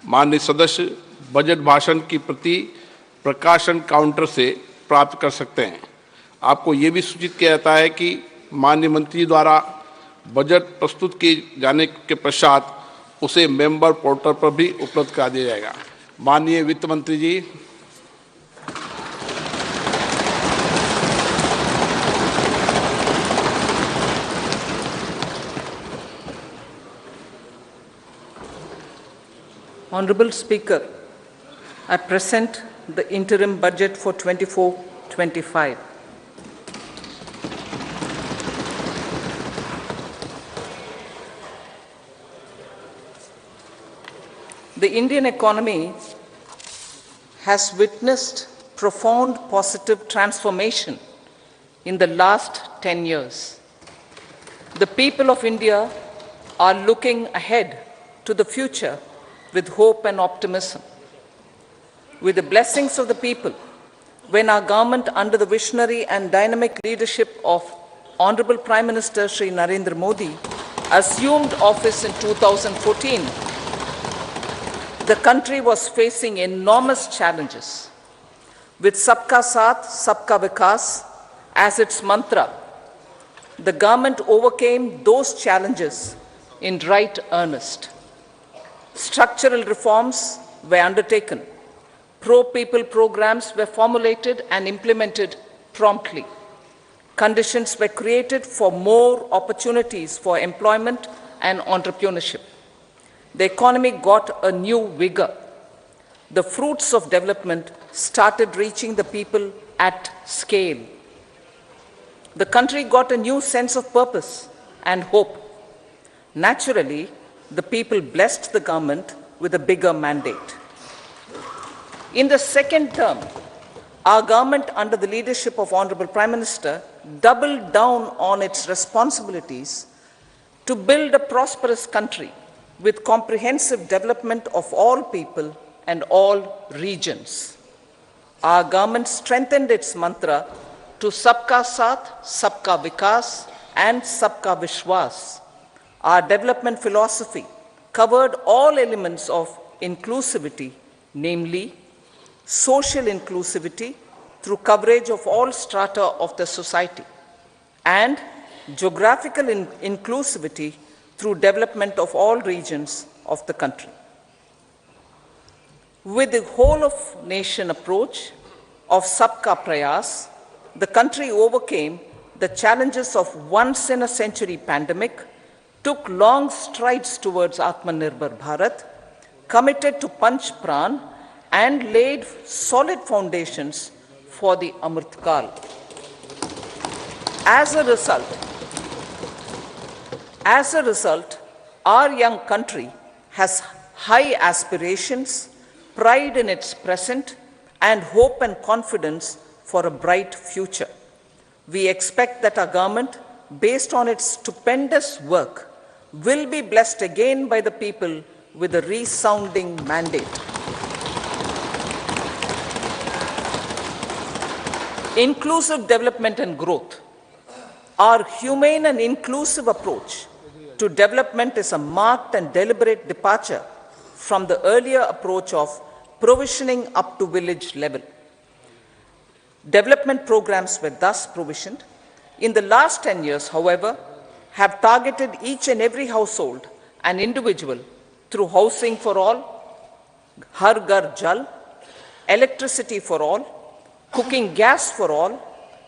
माननीय सदस्य बजट भाषण की प्रति प्रकाशन काउंटर से प्राप्त कर सकते हैं। आपको ये भी सूचित किया जाता है कि माननीय मंत्री द्वारा बजट प्रस्तुत किए जाने के पश्चात उसे मेंबर पोर्टल पर भी उपलब्ध करा दिया जाएगा। माननीय वित्त मंत्री जी, Honorable Speaker, I present the interim budget for 24-25. The Indian economy has witnessed profound positive transformation in the last 10 years. The people of India are looking ahead to the future with hope and optimism. With the blessings of the people, when our government, under the visionary and dynamic leadership of Honorable Prime Minister Shri Narendra Modi, assumed office in 2014, the country was facing enormous challenges. With Sabka Saath, Sabka Vikas as its mantra, the government overcame those challenges in right earnest. Structural reforms were undertaken. Pro-people programs were formulated and implemented promptly. Conditions were created for more opportunities for employment and entrepreneurship. The economy got a new vigor. The fruits of development started reaching the people at scale. The country got a new sense of purpose and hope. Naturally, the people blessed the government with a bigger mandate. In the second term, our government, under the leadership of Honorable Prime Minister, doubled down on its responsibilities to build a prosperous country with comprehensive development of all people and all regions. Our government strengthened its mantra to Sabka Saath, Sabka Vikas and Sabka Vishwas. Our development philosophy covered all elements of inclusivity, namely social inclusivity through coverage of all strata of the society, and geographical inclusivity through development of all regions of the country. With the whole of nation approach of Sabka Prayas, the country overcame the challenges of once in a century pandemic, took long strides towards Atmanirbhar Bharat, committed to Panch Pran, and laid solid foundations for the Amrit Kal. As a result, our young country has high aspirations, pride in its present, and hope and confidence for a bright future. We expect that our government, based on its stupendous work, will be blessed again by the people with a resounding mandate. Inclusive development and growth. Our humane and inclusive approach to development is a marked and deliberate departure from the earlier approach of provisioning up to village level. Development programs were thus provisioned. In the last 10 years, however, have targeted each and every household and individual through housing for all, Har Ghar Jal, electricity for all, cooking gas for all,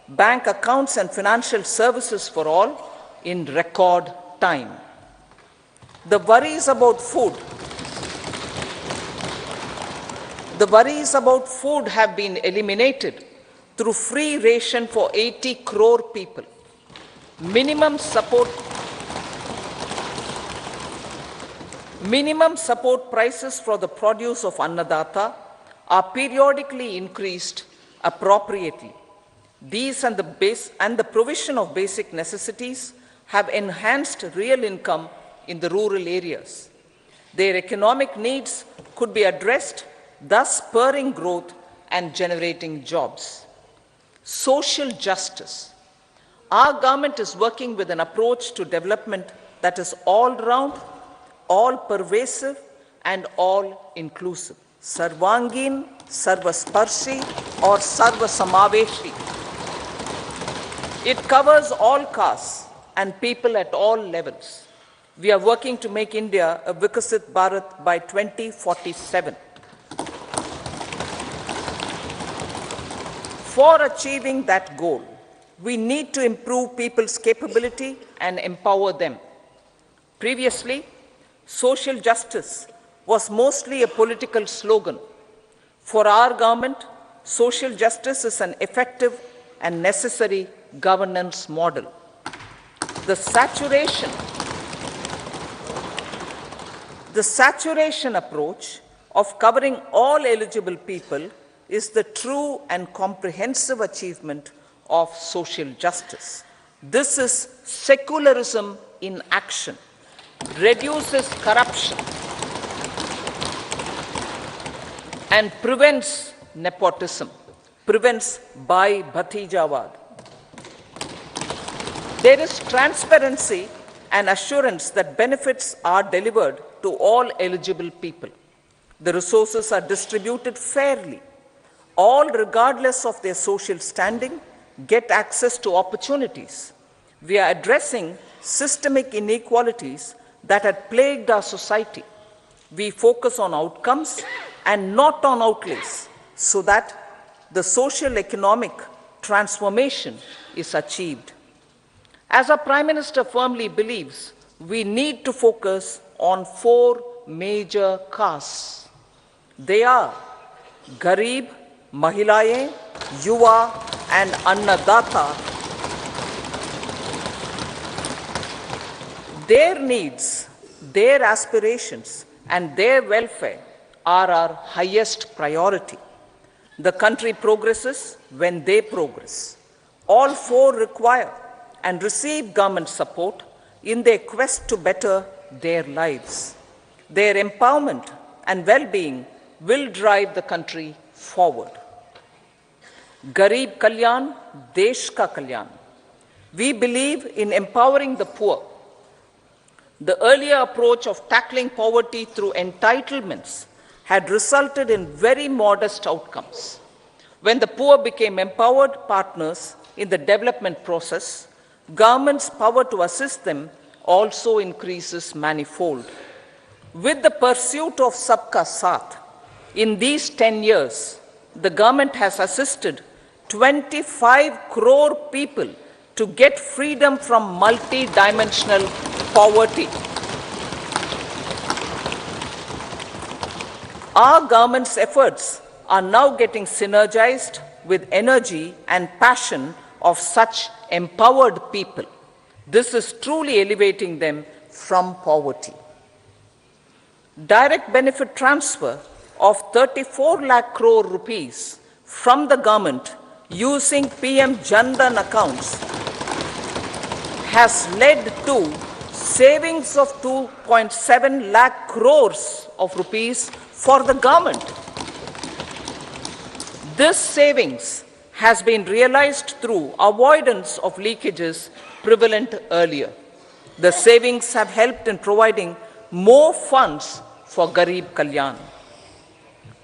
bank accounts and financial services for all in record time. The worries about food have been eliminated through free ration for 80 crore people. Minimum support prices for the produce of Annadata are periodically increased appropriately. These and the provision of basic necessities have enhanced real income in the rural areas. Their economic needs could be addressed, thus spurring growth and generating jobs. Social justice. Our government is working with an approach to development that is all-round, all-pervasive, and all-inclusive. Sarvangin, Sarvasparshi or Sarvasamaveshi. It covers all castes and people at all levels. We are working to make India a Vikasit Bharat by 2047. For achieving that goal, we need to improve people's capability and empower them. Previously, social justice was mostly a political slogan. For our government, social justice is an effective and necessary governance model. The saturation approach of covering all eligible people is the true and comprehensive achievement of social justice. This is secularism in action, reduces corruption, and prevents nepotism, prevents Bhai Bhatijawad. There is transparency and assurance that benefits are delivered to all eligible people. The resources are distributed fairly. All, regardless of their social standing, get access to opportunities. We are addressing systemic inequalities that had plagued our society. We focus on outcomes and not on outlays, so that the social economic transformation is achieved. As our Prime Minister firmly believes, we need to focus on 4 major castes. They are Garib, Mahilaye, Yuva, and Annadata. Their needs, their aspirations, and their welfare are our highest priority. The country progresses when they progress. All 4 require and receive government support in their quest to better their lives. Their empowerment and well-being will drive the country forward. Garib Kalyan, Desh Ka Kalyan. We believe in empowering the poor. The earlier approach of tackling poverty through entitlements had resulted in very modest outcomes. When the poor became empowered partners in the development process, government's power to assist them also increases manifold. With the pursuit of Sabka Saath, in these 10 years, the government has assisted 25 crore people to get freedom from multi-dimensional poverty. Our government's efforts are now getting synergized with energy and passion of such empowered people. This is truly elevating them from poverty. Direct benefit transfer of 34 lakh crore rupees from the government using PM Jan-Dhan accounts has led to savings of 2.7 lakh crores of rupees for the government. This savings has been realized through avoidance of leakages prevalent earlier. The savings have helped in providing more funds for Garib Kalyan.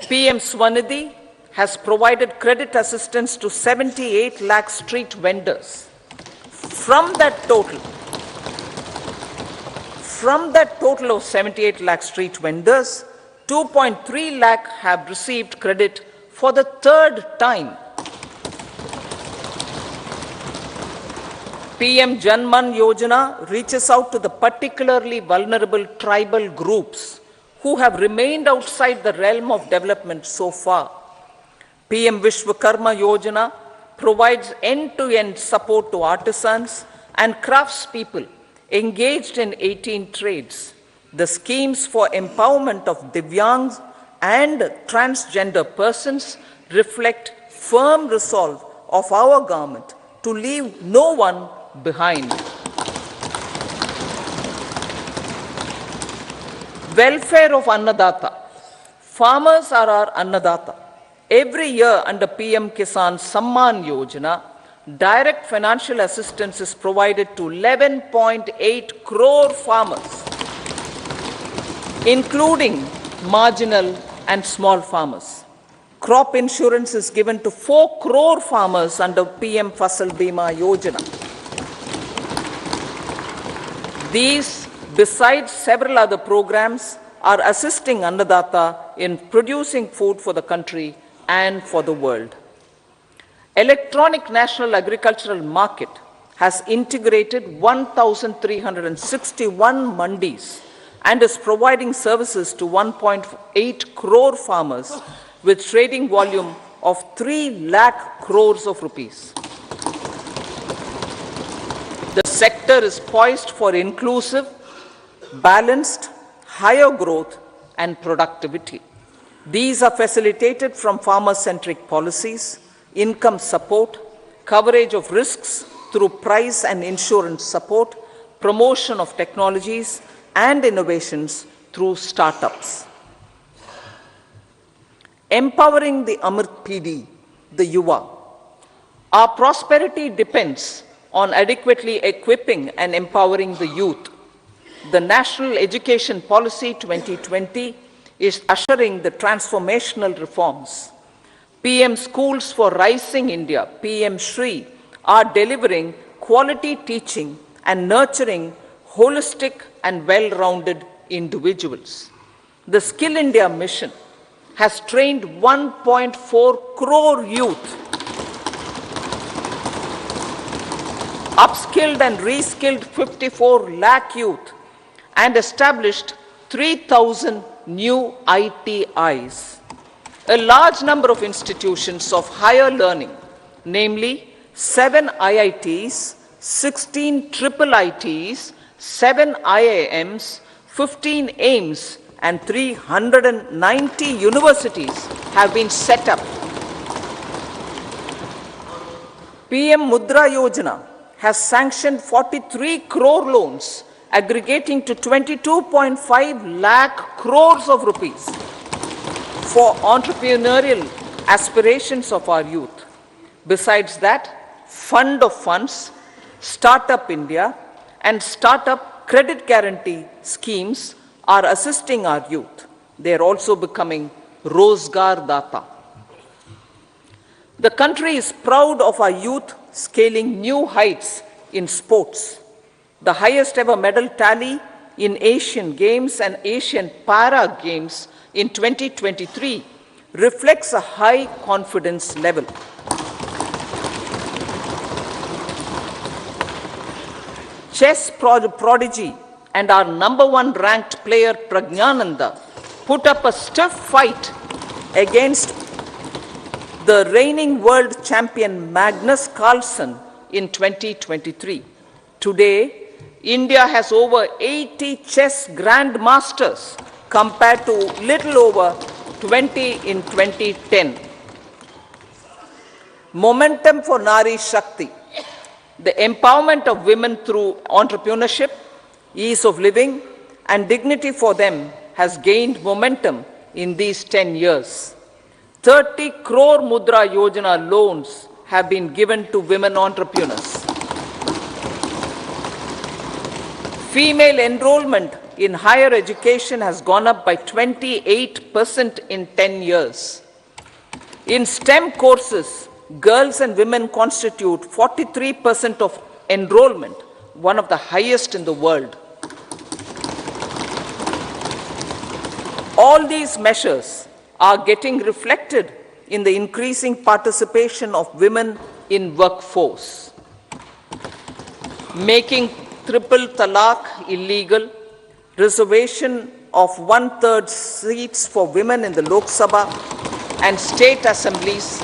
PM Swanidhi has provided credit assistance to 78 lakh street vendors. From that total of 78 lakh street vendors, 2.3 lakh have received credit for the 3rd time. PM Janman Yojana reaches out to the particularly vulnerable tribal groups who have remained outside the realm of development so far. PM Vishwakarma Yojana provides end-to-end support to artisans and craftspeople engaged in 18 trades. The schemes for empowerment of Divyangs and transgender persons reflect firm resolve of our government to leave no one behind. Welfare of Annadata. Farmers are our Annadata. Every year under PM Kisan Samman Yojana, direct financial assistance is provided to 11.8 crore farmers, including marginal and small farmers. Crop insurance is given to 4 crore farmers under PM Fasal Bima Yojana. These, besides several other programs, are assisting Annadata in producing food for the country and for the world. Electronic National Agricultural Market has integrated 1,361 mandis and is providing services to 1.8 crore farmers with trading volume of 3 lakh crores of rupees. The sector is poised for inclusive, balanced, higher growth and productivity. These are facilitated from farmer-centric policies, income support, coverage of risks through price and insurance support, promotion of technologies and innovations through startups. Empowering the Amrit PD, the Yuva. Our prosperity depends on adequately equipping and empowering the youth. The National Education Policy 2020 is ushering the transformational reforms. PM Schools for Rising India, PM Shri, are delivering quality teaching and nurturing holistic and well-rounded individuals. The Skill India mission has trained 1.4 crore youth, upskilled and reskilled 54 lakh youth, and established 3,000 new ITIs. A large number of institutions of higher learning, namely 7 IITs, 16 triple ITs, 7 IIMs, 15 AIMS, and 390 universities have been set up. PM Mudra Yojana has sanctioned 43 crore loans aggregating to 22.5 lakh crores of rupees for entrepreneurial aspirations of our youth. Besides that, Fund of Funds, Startup India, and Startup Credit Guarantee schemes are assisting our youth. They are also becoming Rozgar Data. The country is proud of our youth scaling new heights in sports. The highest ever medal tally in Asian Games and Asian Para Games in 2023 reflects a high confidence level. Chess prodigy and our #1 ranked player Pragnananda put up a stiff fight against the reigning world champion Magnus Carlsen in 2023. Today, India has over 80 chess grandmasters compared to little over 20 in 2010. Momentum for Nari Shakti. The empowerment of women through entrepreneurship, ease of living, and dignity for them has gained momentum in these 10 years. 30 crore Mudra Yojana loans have been given to women entrepreneurs. Female enrollment in higher education has gone up by 28% in 10 years. In STEM courses, girls and women constitute 43% of enrollment, one of the highest in the world. All these measures are getting reflected in the increasing participation of women in workforce. Making triple talaq illegal, reservation of 1/3 seats for women in the Lok Sabha and state assemblies,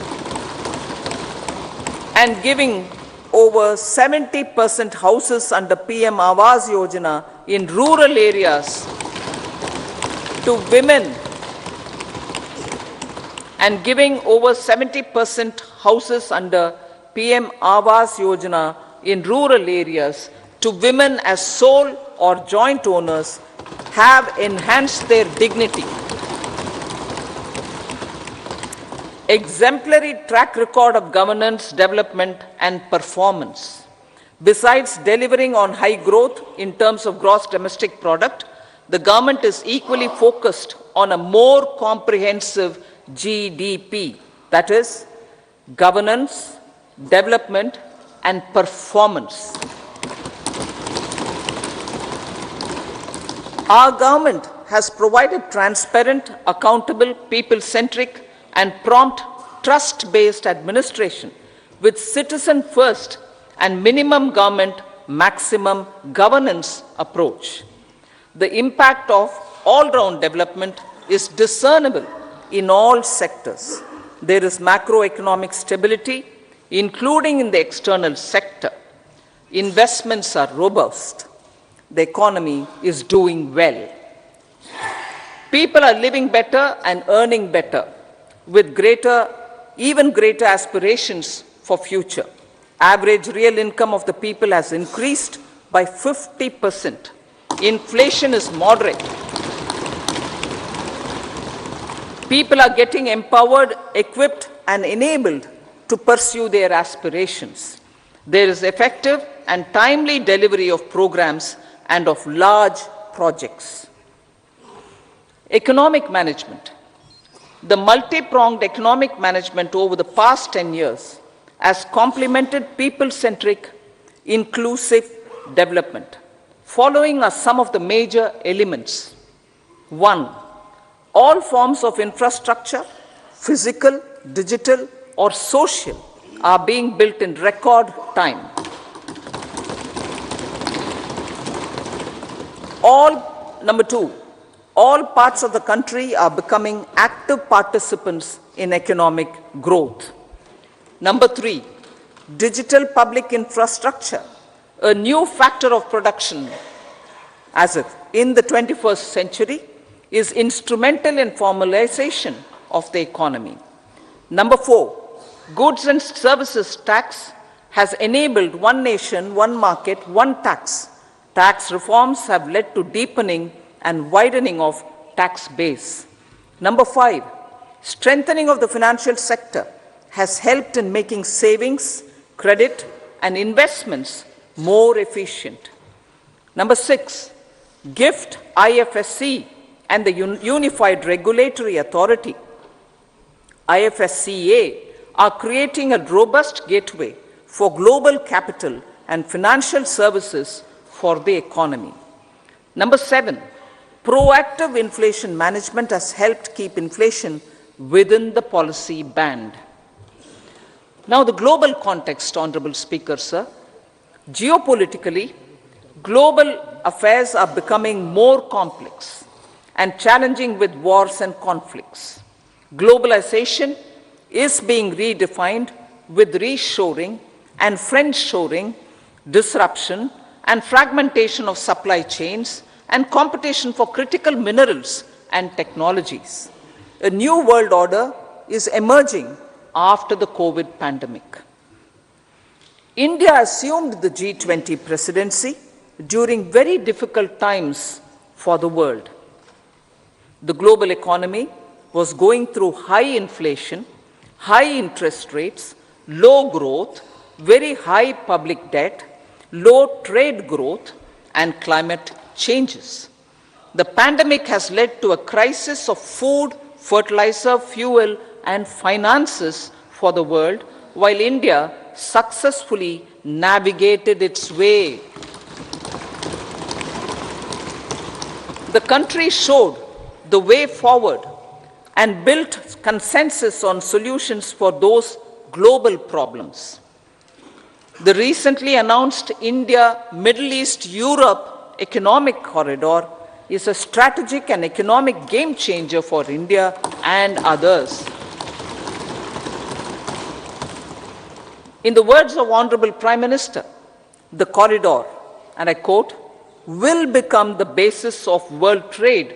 and giving over 70% houses under PM Awas Yojana in rural areas to women, and giving over 70% houses under PM Awas Yojana in rural areas to women as sole or joint owners have enhanced their dignity. Exemplary track record of governance, development, and performance. Besides delivering on high growth in terms of gross domestic product, the government is equally focused on a more comprehensive GDP, that is, governance, development, and performance. Our government has provided transparent, accountable, people-centric, and prompt, trust-based administration with citizen-first and minimum government, maximum governance approach. The impact of all-round development is discernible in all sectors. There is macroeconomic stability, including in the external sector. Investments are robust. The economy is doing well. People are living better and earning better, with even greater aspirations for future. Average real income of the people has increased by 50%. Inflation is moderate. People are getting empowered, equipped, and enabled to pursue their aspirations. There is effective and timely delivery of programs and of large projects. Economic management. The multi-pronged economic management over the past 10 years has complemented people-centric, inclusive development. Following are some of the major elements. 1. All forms of infrastructure, physical, digital, or social, are being built in record time. Number 2, all parts of the country are becoming active participants in economic growth. Number 3, digital public infrastructure, a new factor of production as if in the 21st century, is instrumental in formalization of the economy. Number 4, goods and services tax has enabled one nation, one market, one tax. Tax reforms have led to deepening and widening of tax base. Number 5, strengthening of the financial sector has helped in making savings, credit, and investments more efficient. Number 6, GIFT, IFSC, and the Unified Regulatory Authority, IFSCA, are creating a robust gateway for global capital and financial services for the economy. Number 7, proactive inflation management has helped keep inflation within the policy band. Now, the global context, Honorable Speaker, sir. Geopolitically, global affairs are becoming more complex and challenging with wars and conflicts. Globalization is being redefined with reshoring and friendshoring, disruption and fragmentation of supply chains, and competition for critical minerals and technologies. A new world order is emerging after the COVID pandemic. India assumed the G20 presidency during very difficult times for the world. The global economy was going through high inflation, high interest rates, low growth, very high public debt, low trade growth, and climate changes. The pandemic has led to a crisis of food, fertilizer, fuel, and finances for the world, while India successfully navigated its way. The country showed the way forward and built consensus on solutions for those global problems. The recently announced India-Middle East-Europe economic corridor is a strategic and economic game changer for India and others. In the words of Honorable Prime Minister, the corridor, and I quote, will become the basis of world trade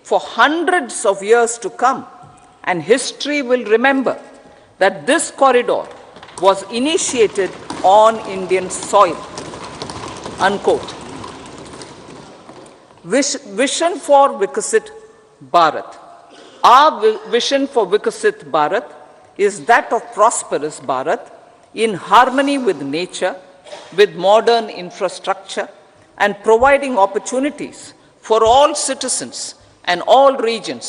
for hundreds of years to come, and history will remember that this corridor was initiated on Indian soil, unquote. Vision for Vikasit Bharat. Our vision for Vikasit Bharat is that of prosperous Bharat in harmony with nature, with modern infrastructure, and providing opportunities for all citizens and all regions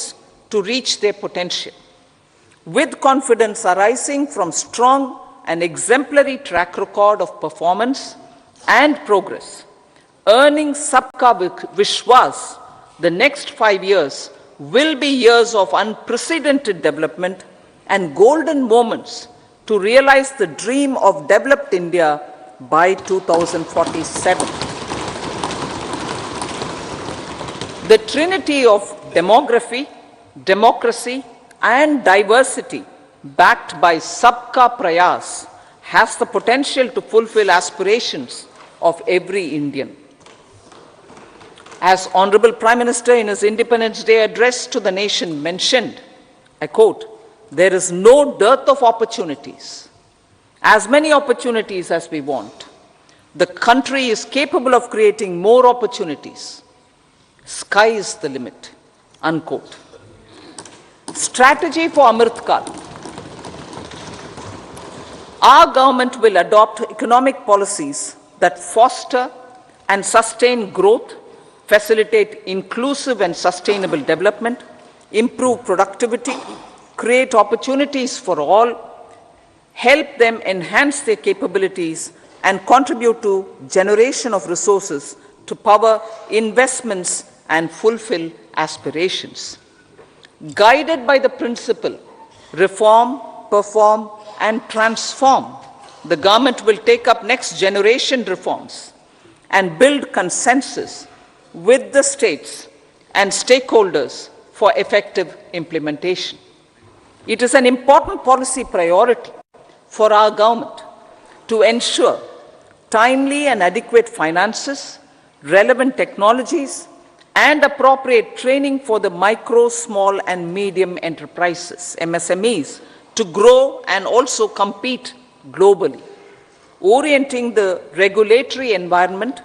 to reach their potential. With confidence arising from strong and exemplary track record of performance and progress, earning Sabka Vishwas, the next 5 years will be years of unprecedented development and golden moments to realize the dream of developed India by 2047. The trinity of demography, democracy, and diversity backed by Sabka Prayas has the potential to fulfill aspirations of every Indian. As Honorable Prime Minister in his Independence Day address to the nation mentioned, I quote, "There is no dearth of opportunities, as many opportunities as we want. The country is capable of creating more opportunities. Sky is the limit," unquote. Strategy for Amrit Kal. Our government will adopt economic policies that foster and sustain growth, facilitate inclusive and sustainable development, improve productivity, create opportunities for all, help them enhance their capabilities, and contribute to generation of resources to power investments and fulfill aspirations. Guided by the principle, reform, perform, and transform, the government will take up next generation reforms and build consensus with the states and stakeholders for effective implementation. It is an important policy priority for our government to ensure timely and adequate finances, relevant technologies, and appropriate training for the micro, small, and medium enterprises, MSMEs, to grow and also compete globally. Orienting the regulatory environment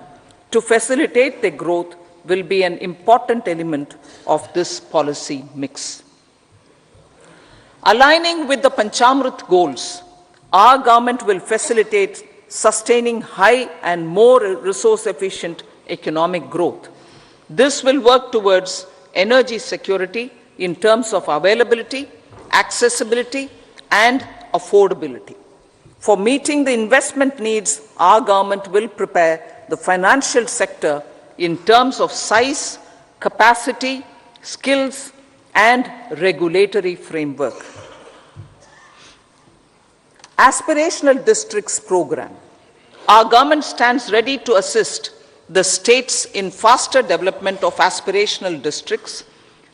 to facilitate their growth will be an important element of this policy mix. Aligning with the Panchamrit goals, our government will facilitate sustaining high and more resource-efficient economic growth. This will work towards energy security in terms of availability, accessibility, and affordability. For meeting the investment needs, our government will prepare the financial sector in terms of size, capacity, skills, and regulatory framework. Aspirational Districts Program. Our government stands ready to assist the states in faster development of aspirational districts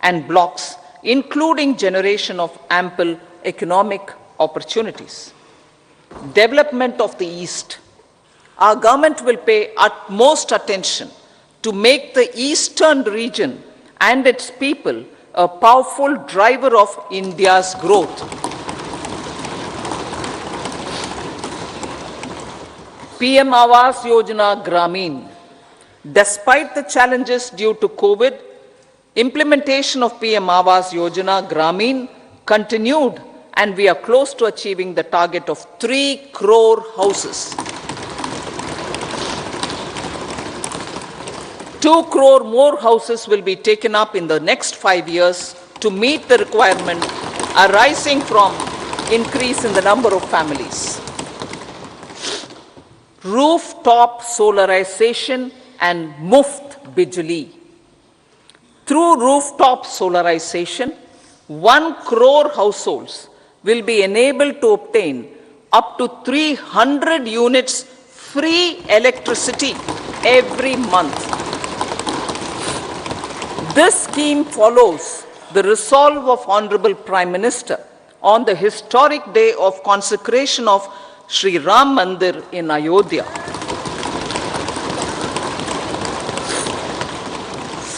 and blocks, including generation of ample economic opportunities. Development of the East. Our government will pay utmost attention to make the eastern region and its people a powerful driver of India's growth. PM Awas Yojana Gramin. Despite the challenges due to COVID, implementation of PM Awas Yojana Gramin continued, and we are close to achieving the target of 3 crore houses. 2 crore more houses will be taken up in the next 5 years to meet the requirement arising from increase in the number of families. Rooftop solarization and Muft Bijli. Through rooftop solarization, 1 crore households will be enabled to obtain up to 300 units free electricity every month. This scheme follows the resolve of Honorable Prime Minister on the historic day of consecration of Sri Ram Mandir in Ayodhya.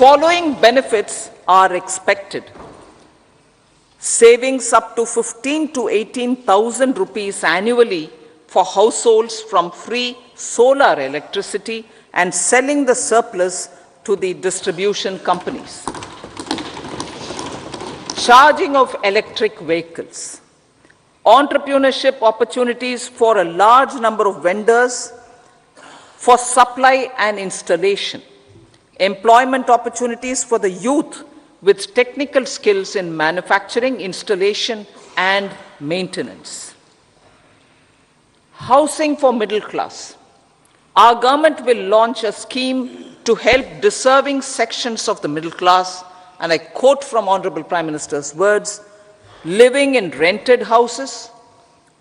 Following benefits are expected. Savings up to 15 to 18,000 rupees annually for households from free solar electricity and selling the surplus to the distribution companies. Charging of electric vehicles. Entrepreneurship opportunities for a large number of vendors for supply and installation. employment opportunities for the youth with technical skills in manufacturing, installation, and maintenance. Housing for middle class. Our government will launch a scheme to help deserving sections of the middle class, and I quote from Honorable Prime Minister's words, living in rented houses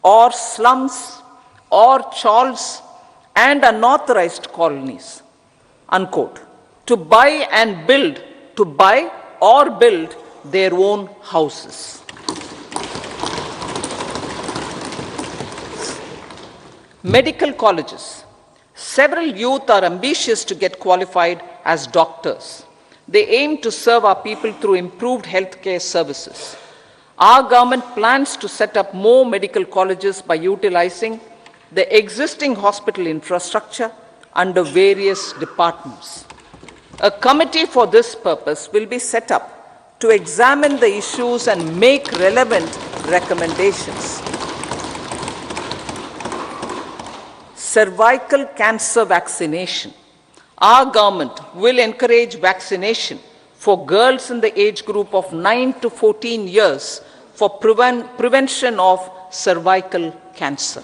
or slums or chawls and unauthorized colonies, unquote, to buy or build their own houses. Medical colleges. Several youth are ambitious to get qualified as doctors. They aim to serve our people through improved healthcare services. Our government plans to set up more medical colleges by utilizing the existing hospital infrastructure under various departments. A committee for this purpose will be set up to examine the issues and make relevant recommendations. Cervical cancer vaccination. Our government will encourage vaccination for girls in the age group of 9 to 14 years for prevention of cervical cancer.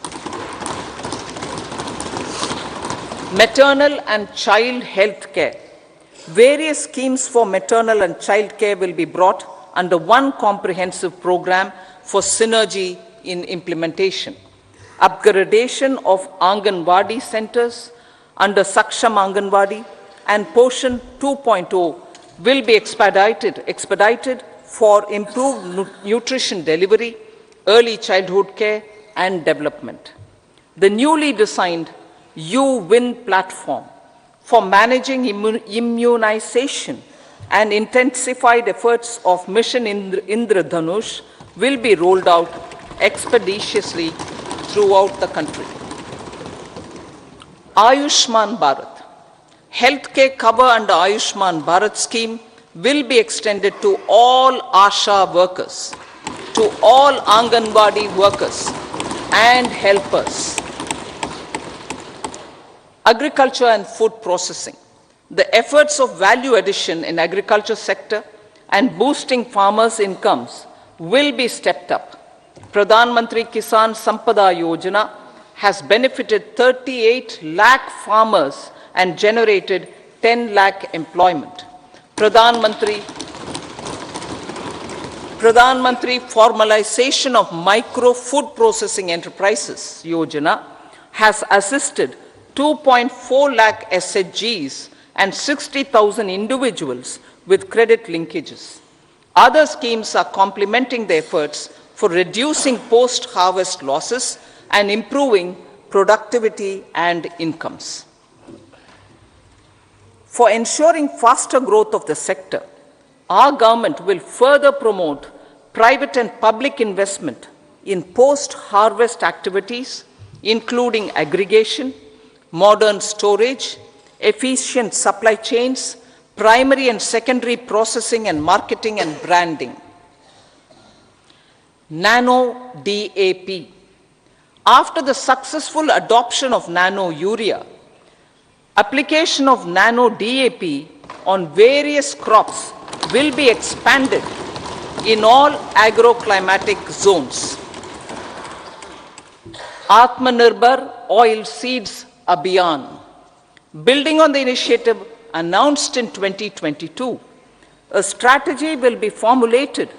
Maternal and child health care. Various schemes for maternal and child care will be brought under one comprehensive program for synergy in implementation. Upgradation of Anganwadi centers under Saksham Anganwadi and Poshan 2.0 will be expedited for improved nutrition delivery, early childhood care and development. The newly designed U-Win platform for managing immunization and intensified efforts of Mission Indradhanush will be rolled out expeditiously throughout the country. Ayushman Bharat. Healthcare cover under Ayushman Bharat scheme will be extended to all ASHA workers, to all Anganwadi workers and helpers. Agriculture and food processing. The efforts of value addition in agriculture sector and boosting farmers' incomes will be stepped up. Pradhan Mantri Kisan Sampada Yojana has benefited 38 lakh farmers and generated 10 lakh employment. Pradhan Mantri Formalization of Micro Food Processing Enterprises Yojana has assisted 2.4 lakh SHGs and 60,000 individuals with credit linkages. Other schemes are complementing the efforts for reducing post-harvest losses and improving productivity and incomes. For ensuring faster growth of the sector, our government will further promote private and public investment in post-harvest activities, including aggregation, modern storage, efficient supply chains, primary and secondary processing and marketing and branding. Nano DAP. After the successful adoption of nano urea, application of nano DAP on various crops will be expanded in all agroclimatic zones. Atmanirbhar Oil Seeds Abhiyan. Building on the initiative announced in 2022, a strategy will be formulated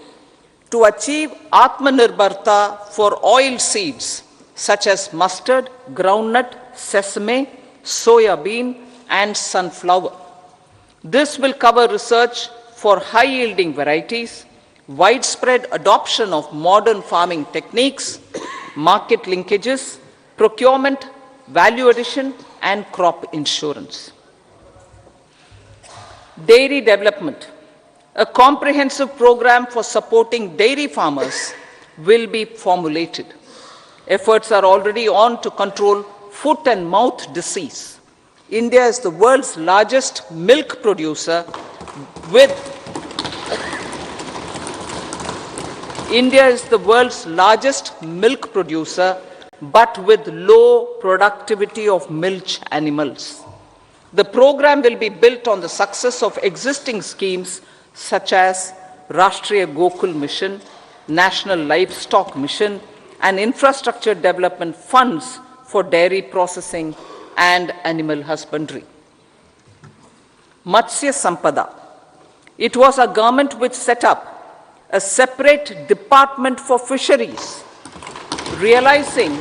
to achieve Atmanirbharta for oil seeds such as mustard, groundnut, sesame, soya bean, and sunflower. This will cover research for high-yielding varieties, widespread adoption of modern farming techniques, market linkages, procurement, value addition, and crop insurance. Dairy development. A comprehensive program for supporting dairy farmers will be formulated. Efforts are already on to control foot and mouth disease. India is the world's largest milk producer but with low productivity of milch animals. The program will be built on the success of existing schemes such as Rashtriya Gokul Mission, National Livestock Mission, and infrastructure development funds for dairy processing and animal husbandry. Matsya Sampada. It was our government which set up a separate department for fisheries, realizing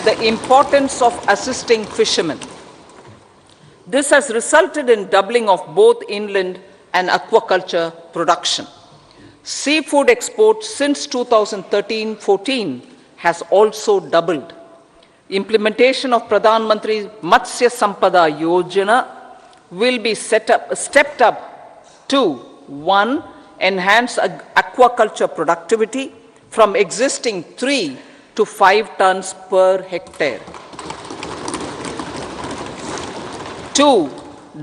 the importance of assisting fishermen. This has resulted in doubling of both inland and aquaculture production. Seafood exports since 2013-14 has also doubled. Implementation of Pradhan Mantri Matsya Sampada Yojana will be stepped up to 1. Enhance aquaculture productivity from existing 3 to 5 tons per hectare. 2.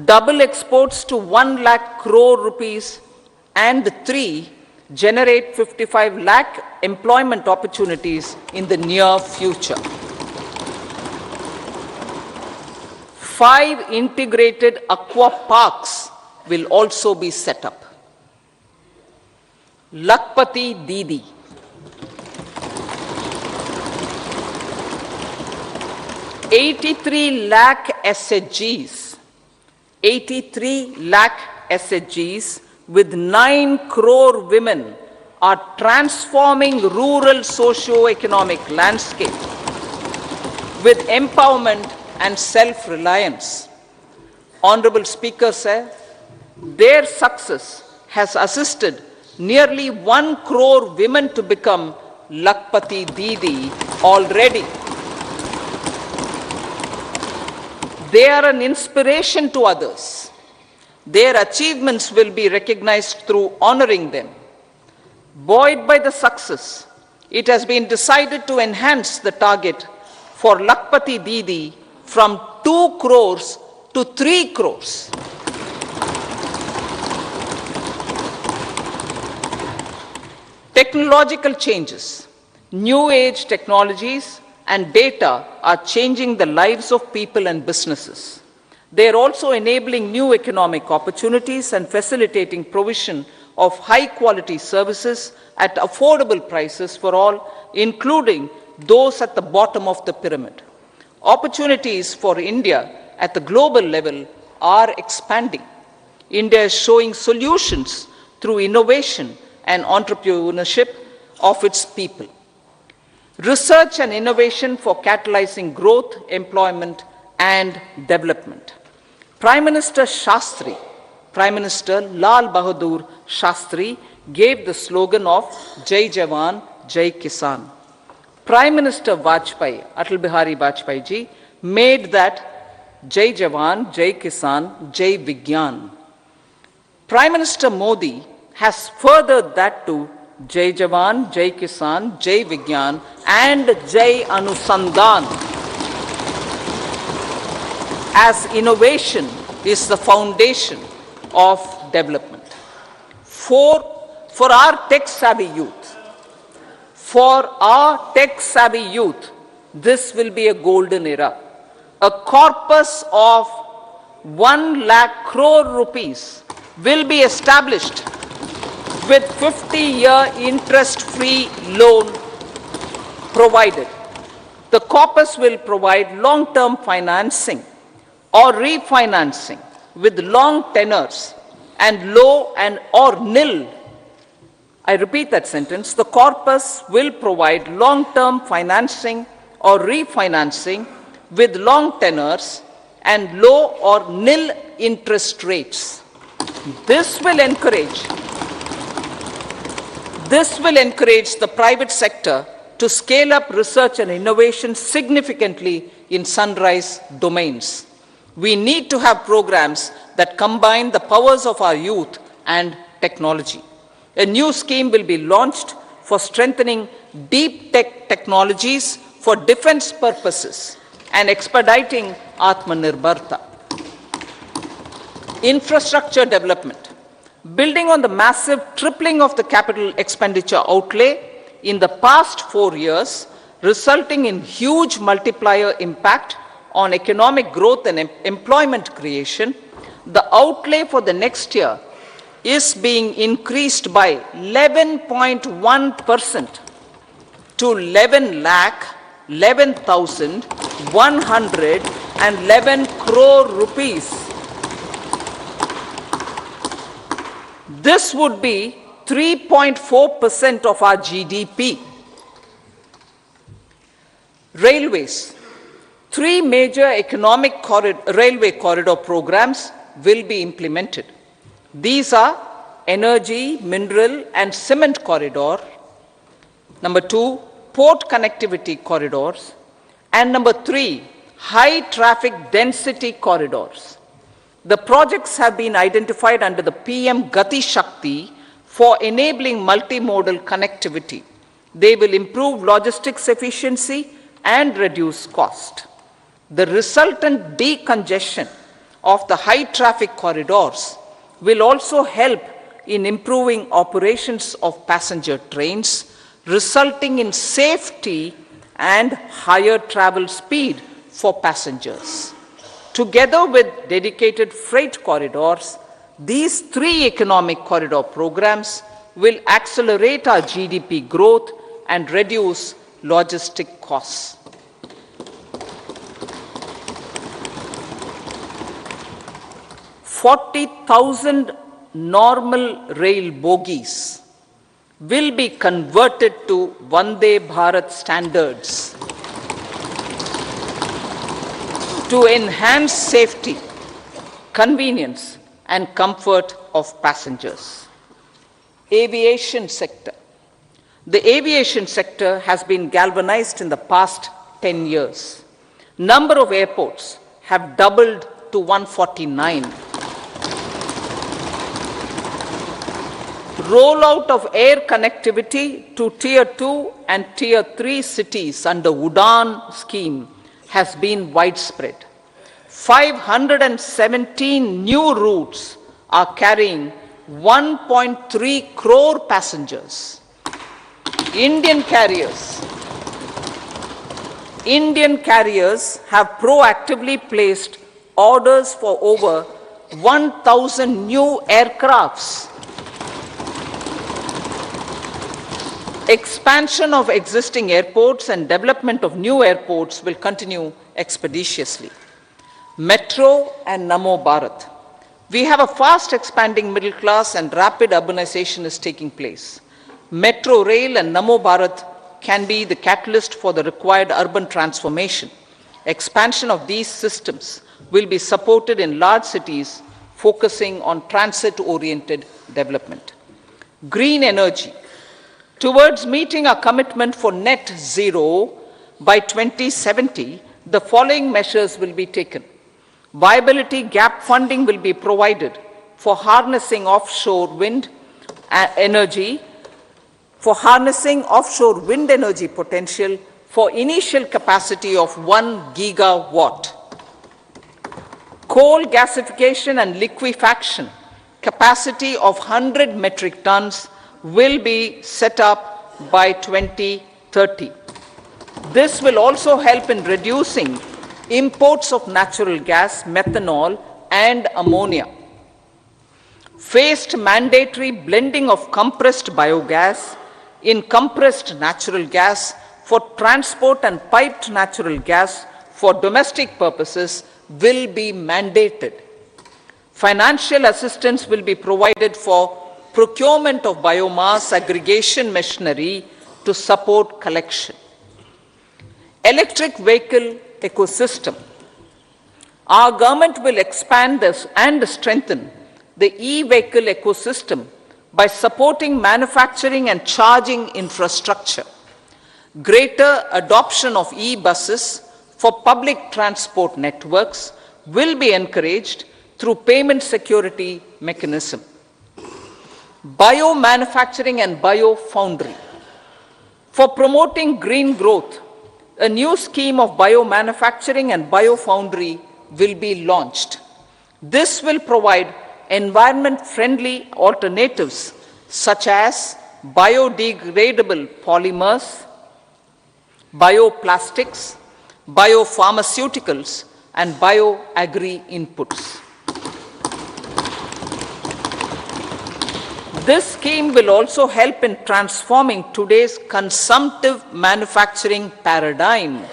Double exports to 1 lakh crore rupees, and 3. Generate 55 lakh employment opportunities in the near future. 5 integrated aqua parks will also be set up. Lakpati Didi. 83 lakh SHGs, 83 lakh SHGs with 9 crore women are transforming rural socio-economic landscape with empowerment and self-reliance. Honorable Speaker, sir, their success has assisted nearly 1 crore women to become Lakpati Didi already. They are an inspiration to others. Their achievements will be recognized through honoring them. Buoyed by the success, it has been decided to enhance the target for Lakpati Didi from 2 crores to 3 crores. Technological changes, new age technologies and data are changing the lives of people and businesses. They are also enabling new economic opportunities and facilitating provision of high quality services at affordable prices for all, including those at the bottom of the pyramid. Opportunities for India at the global level are expanding. India is showing solutions through innovation and entrepreneurship of its people. Research and innovation for catalyzing growth, employment, and development. Prime Minister Shastri, Prime Minister Lal Bahadur Shastri gave the slogan of Jai Jawan, Jai Kisan. Prime Minister Vajpayee, Atal Bihari Vajpayee ji, made that Jai Jawan, Jai Kisan, Jai Vigyan. Prime Minister Modi has furthered that to Jai Jawan, Jai Kisan, Jai Vigyan, and Jai Anusandhan, as innovation is the foundation of development. For our tech-savvy youth, this will be a golden era. A corpus of 1 lakh crore rupees will be established with 50-year interest-free loan provided. The corpus will provide long-term financing or refinancing with long tenors and low and or nil. I repeat that sentence. The corpus will provide long-term financing or refinancing with long tenors and low or nil interest rates. This will encourage the private sector to scale up research and innovation significantly in sunrise domains. We need to have programs that combine the powers of our youth and technology. A new scheme will be launched for strengthening deep tech technologies for defense purposes and expediting Atmanirbharta. Infrastructure development. Building on the massive tripling of the capital expenditure outlay in the past 4 years, resulting in huge multiplier impact on economic growth and employment creation, the outlay for the next year is being increased by 11.1% to 11,111 crore rupees. This would be 3.4% of our GDP. Railways. 3 major railway corridor programs will be implemented. These are energy, mineral and cement corridor. Number 2, port connectivity corridors. And number 3, high traffic density corridors. The projects have been identified under the PM Gati Shakti for enabling multimodal connectivity. They will improve logistics efficiency and reduce cost. The resultant decongestion of the high traffic corridors will also help in improving operations of passenger trains, resulting in safety and higher travel speed for passengers. Together with dedicated freight corridors, these 3 economic corridor programs will accelerate our GDP growth and reduce logistic costs. 40,000 normal rail bogies will be converted to Vande Bharat standards to enhance safety, convenience and comfort of passengers. Aviation sector. The aviation sector has been galvanized in the past 10 years. Number of airports have doubled to 149. Rollout of air connectivity to Tier 2 and Tier 3 cities under UDAN scheme has been widespread. 517 new routes are carrying 1.3 crore passengers. Indian carriers have proactively placed orders for over 1,000 new aircrafts. Expansion of existing airports and development of new airports will continue expeditiously. Metro and Namo Bharat. We have a fast expanding middle class and rapid urbanization is taking place. Metro rail and Namo Bharat can be the catalyst for the required urban transformation. Expansion of these systems will be supported in large cities focusing on transit-oriented development. Green energy. Towards meeting our commitment for net zero by 2070, the following measures will be taken. Viability gap funding will be provided for harnessing offshore wind energy, potential for initial capacity of 1 gigawatt. Coal gasification and liquefaction capacity of 100 metric tons will be set up by 2030. This will also help in reducing imports of natural gas, methanol, and ammonia. Phased mandatory blending of compressed biogas in compressed natural gas for transport and piped natural gas for domestic purposes will be mandated. Financial assistance will be provided for procurement of biomass aggregation machinery to support collection. Electric vehicle ecosystem. Our government will expand this and strengthen the e-vehicle ecosystem by supporting manufacturing and charging infrastructure. Greater adoption of e-buses for public transport networks will be encouraged through payment security mechanism. Biomanufacturing and biofoundry. For promoting green growth, a new scheme of biomanufacturing and biofoundry will be launched. This will provide environment-friendly alternatives such as biodegradable polymers, bioplastics, biopharmaceuticals, and bioagri inputs. This scheme will also help in transforming today's consumptive manufacturing paradigm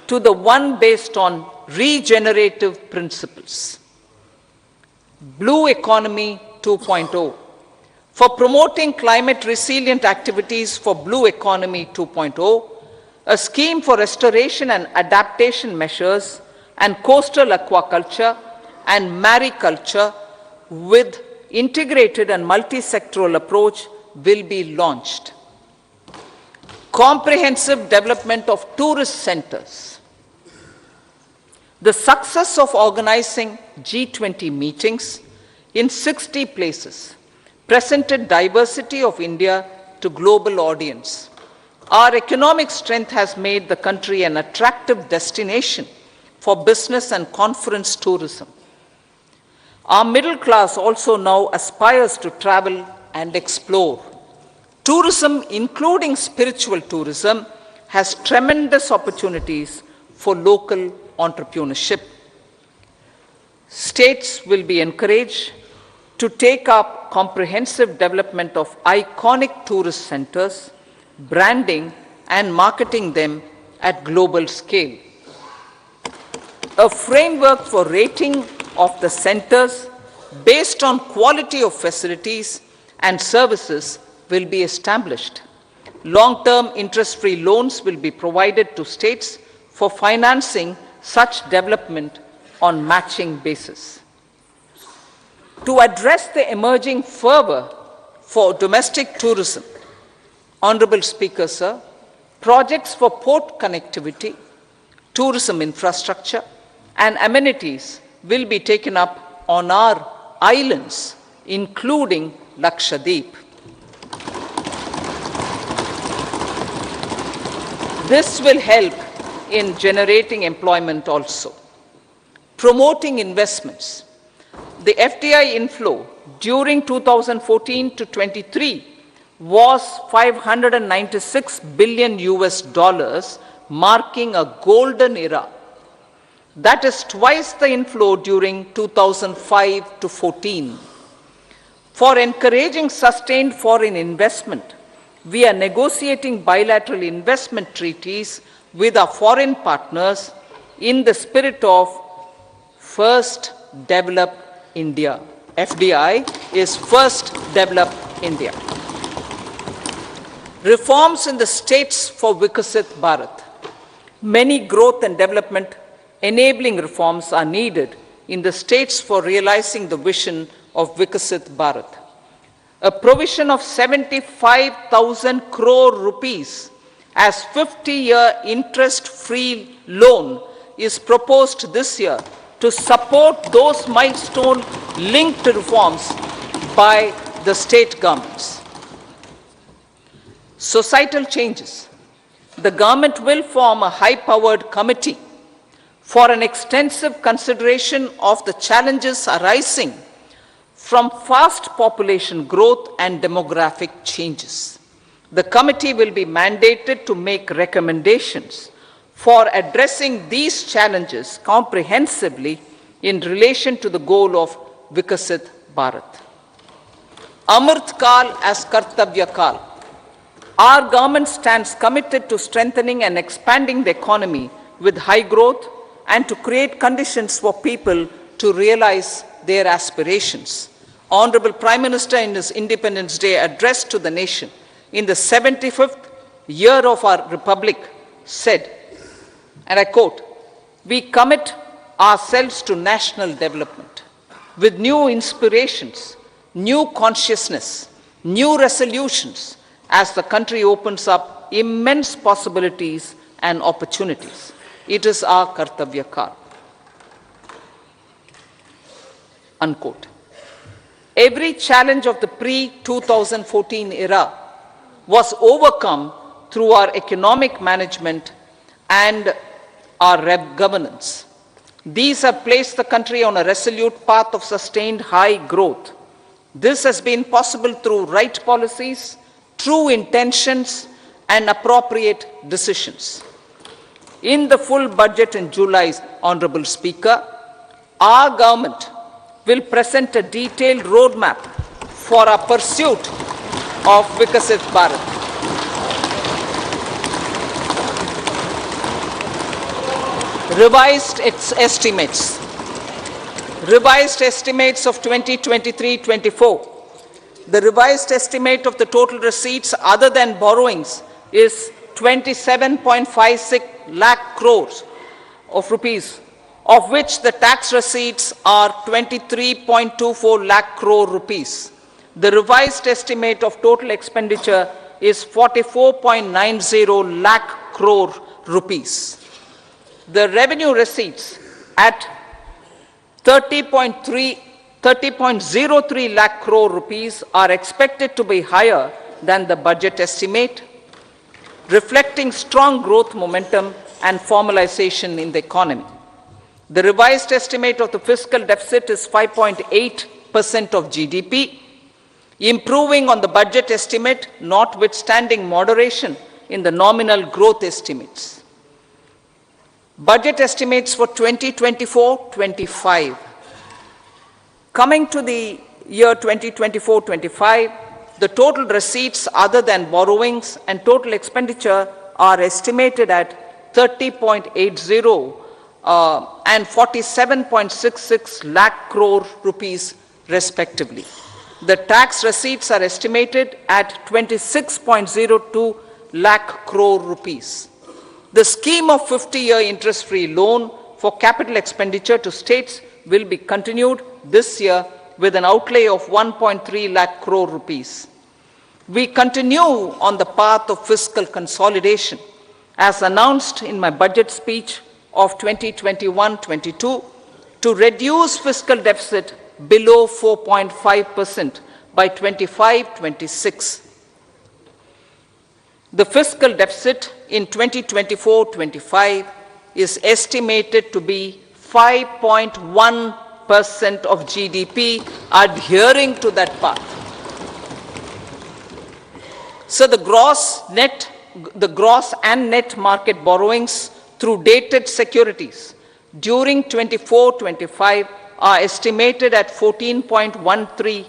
to the one based on regenerative principles. Blue Economy 2.0. For promoting climate resilient activities for Blue Economy 2.0, a scheme for restoration and adaptation measures and coastal aquaculture and mariculture with integrated and multi-sectoral approach will be launched. Comprehensive development of tourist centers. The success of organizing G20 meetings in 60 places presented diversity of India to global audience. Our economic strength has made the country an attractive destination for business and conference tourism. Our middle class also now aspires to travel and explore. Tourism, including spiritual tourism, has tremendous opportunities for local entrepreneurship. States will be encouraged to take up comprehensive development of iconic tourist centers, branding and marketing them at global scale. A framework for rating of the centers based on quality of facilities and services will be established. Long-term interest-free loans will be provided to states for financing such development on matching basis. To address the emerging fervor for domestic tourism, Honorable Speaker, sir, projects for port connectivity, tourism infrastructure, and amenities will be taken up on our islands, including Lakshadweep. This will help in generating employment also. Promoting investments. The FDI inflow during 2014 to 23 was $596 billion, marking a golden era. That is twice the inflow during 2005 to 14. For encouraging sustained foreign investment, we are negotiating bilateral investment treaties with our foreign partners in the spirit of First Develop India. FDI is First Develop India. Reforms in the states for Vikasit Bharat. Many growth and development enabling reforms are needed in the states for realizing the vision of Vikasit Bharat. A provision of 75,000 crore rupees as 50-year interest-free loan is proposed this year to support those milestone-linked reforms by the state governments. Societal changes. The government will form a high-powered committee for an extensive consideration of the challenges arising from fast population growth and demographic changes. The committee will be mandated to make recommendations for addressing these challenges comprehensively in relation to the goal of Vikasit Bharat. Amrit Kal as Kartavya Kal. Our government stands committed to strengthening and expanding the economy with high growth and to create conditions for people to realize their aspirations. Honorable Prime Minister in his Independence Day address to the nation in the 75th year of our Republic said, and I quote, "We commit ourselves to national development with new inspirations, new consciousness, new resolutions as the country opens up immense possibilities and opportunities. It is our Kartavya Kal." Unquote. Every challenge of the pre-2014 era was overcome through our economic management and our governance. These have placed the country on a resolute path of sustained high growth. This has been possible through right policies, true intentions, and appropriate decisions. In the full budget in July, Honorable Speaker, our government will present a detailed roadmap for our pursuit of Vikasit Bharat. Revised estimates of 2023-24. The revised estimate of the total receipts other than borrowings is 27.56 lakh crores of rupees, of which the tax receipts are 23.24 lakh crore rupees. The revised estimate of total expenditure is 44.90 lakh crore rupees. The revenue receipts at 30.03 lakh crore rupees are expected to be higher than the budget estimate, reflecting strong growth momentum and formalization in the economy. The revised estimate of the fiscal deficit is 5.8% of GDP, improving on the budget estimate, notwithstanding moderation in the nominal growth estimates. Budget estimates for 2024-25. Coming to the year 2024-25, the total receipts other than borrowings and total expenditure are estimated at 30.80 and 47.66 lakh crore rupees respectively. The tax receipts are estimated at 26.02 lakh crore rupees. The scheme of 50-year interest-free loan for capital expenditure to states will be continued this year with an outlay of 1.3 lakh crore rupees. We continue on the path of fiscal consolidation, as announced in my budget speech of 2021-22, to reduce fiscal deficit below 4.5% by 25-26. The fiscal deficit in 2024-25 is estimated to be 5.1% of GDP, adhering to that path. So the gross and net market borrowings through dated securities during 24-25 are estimated at 14.13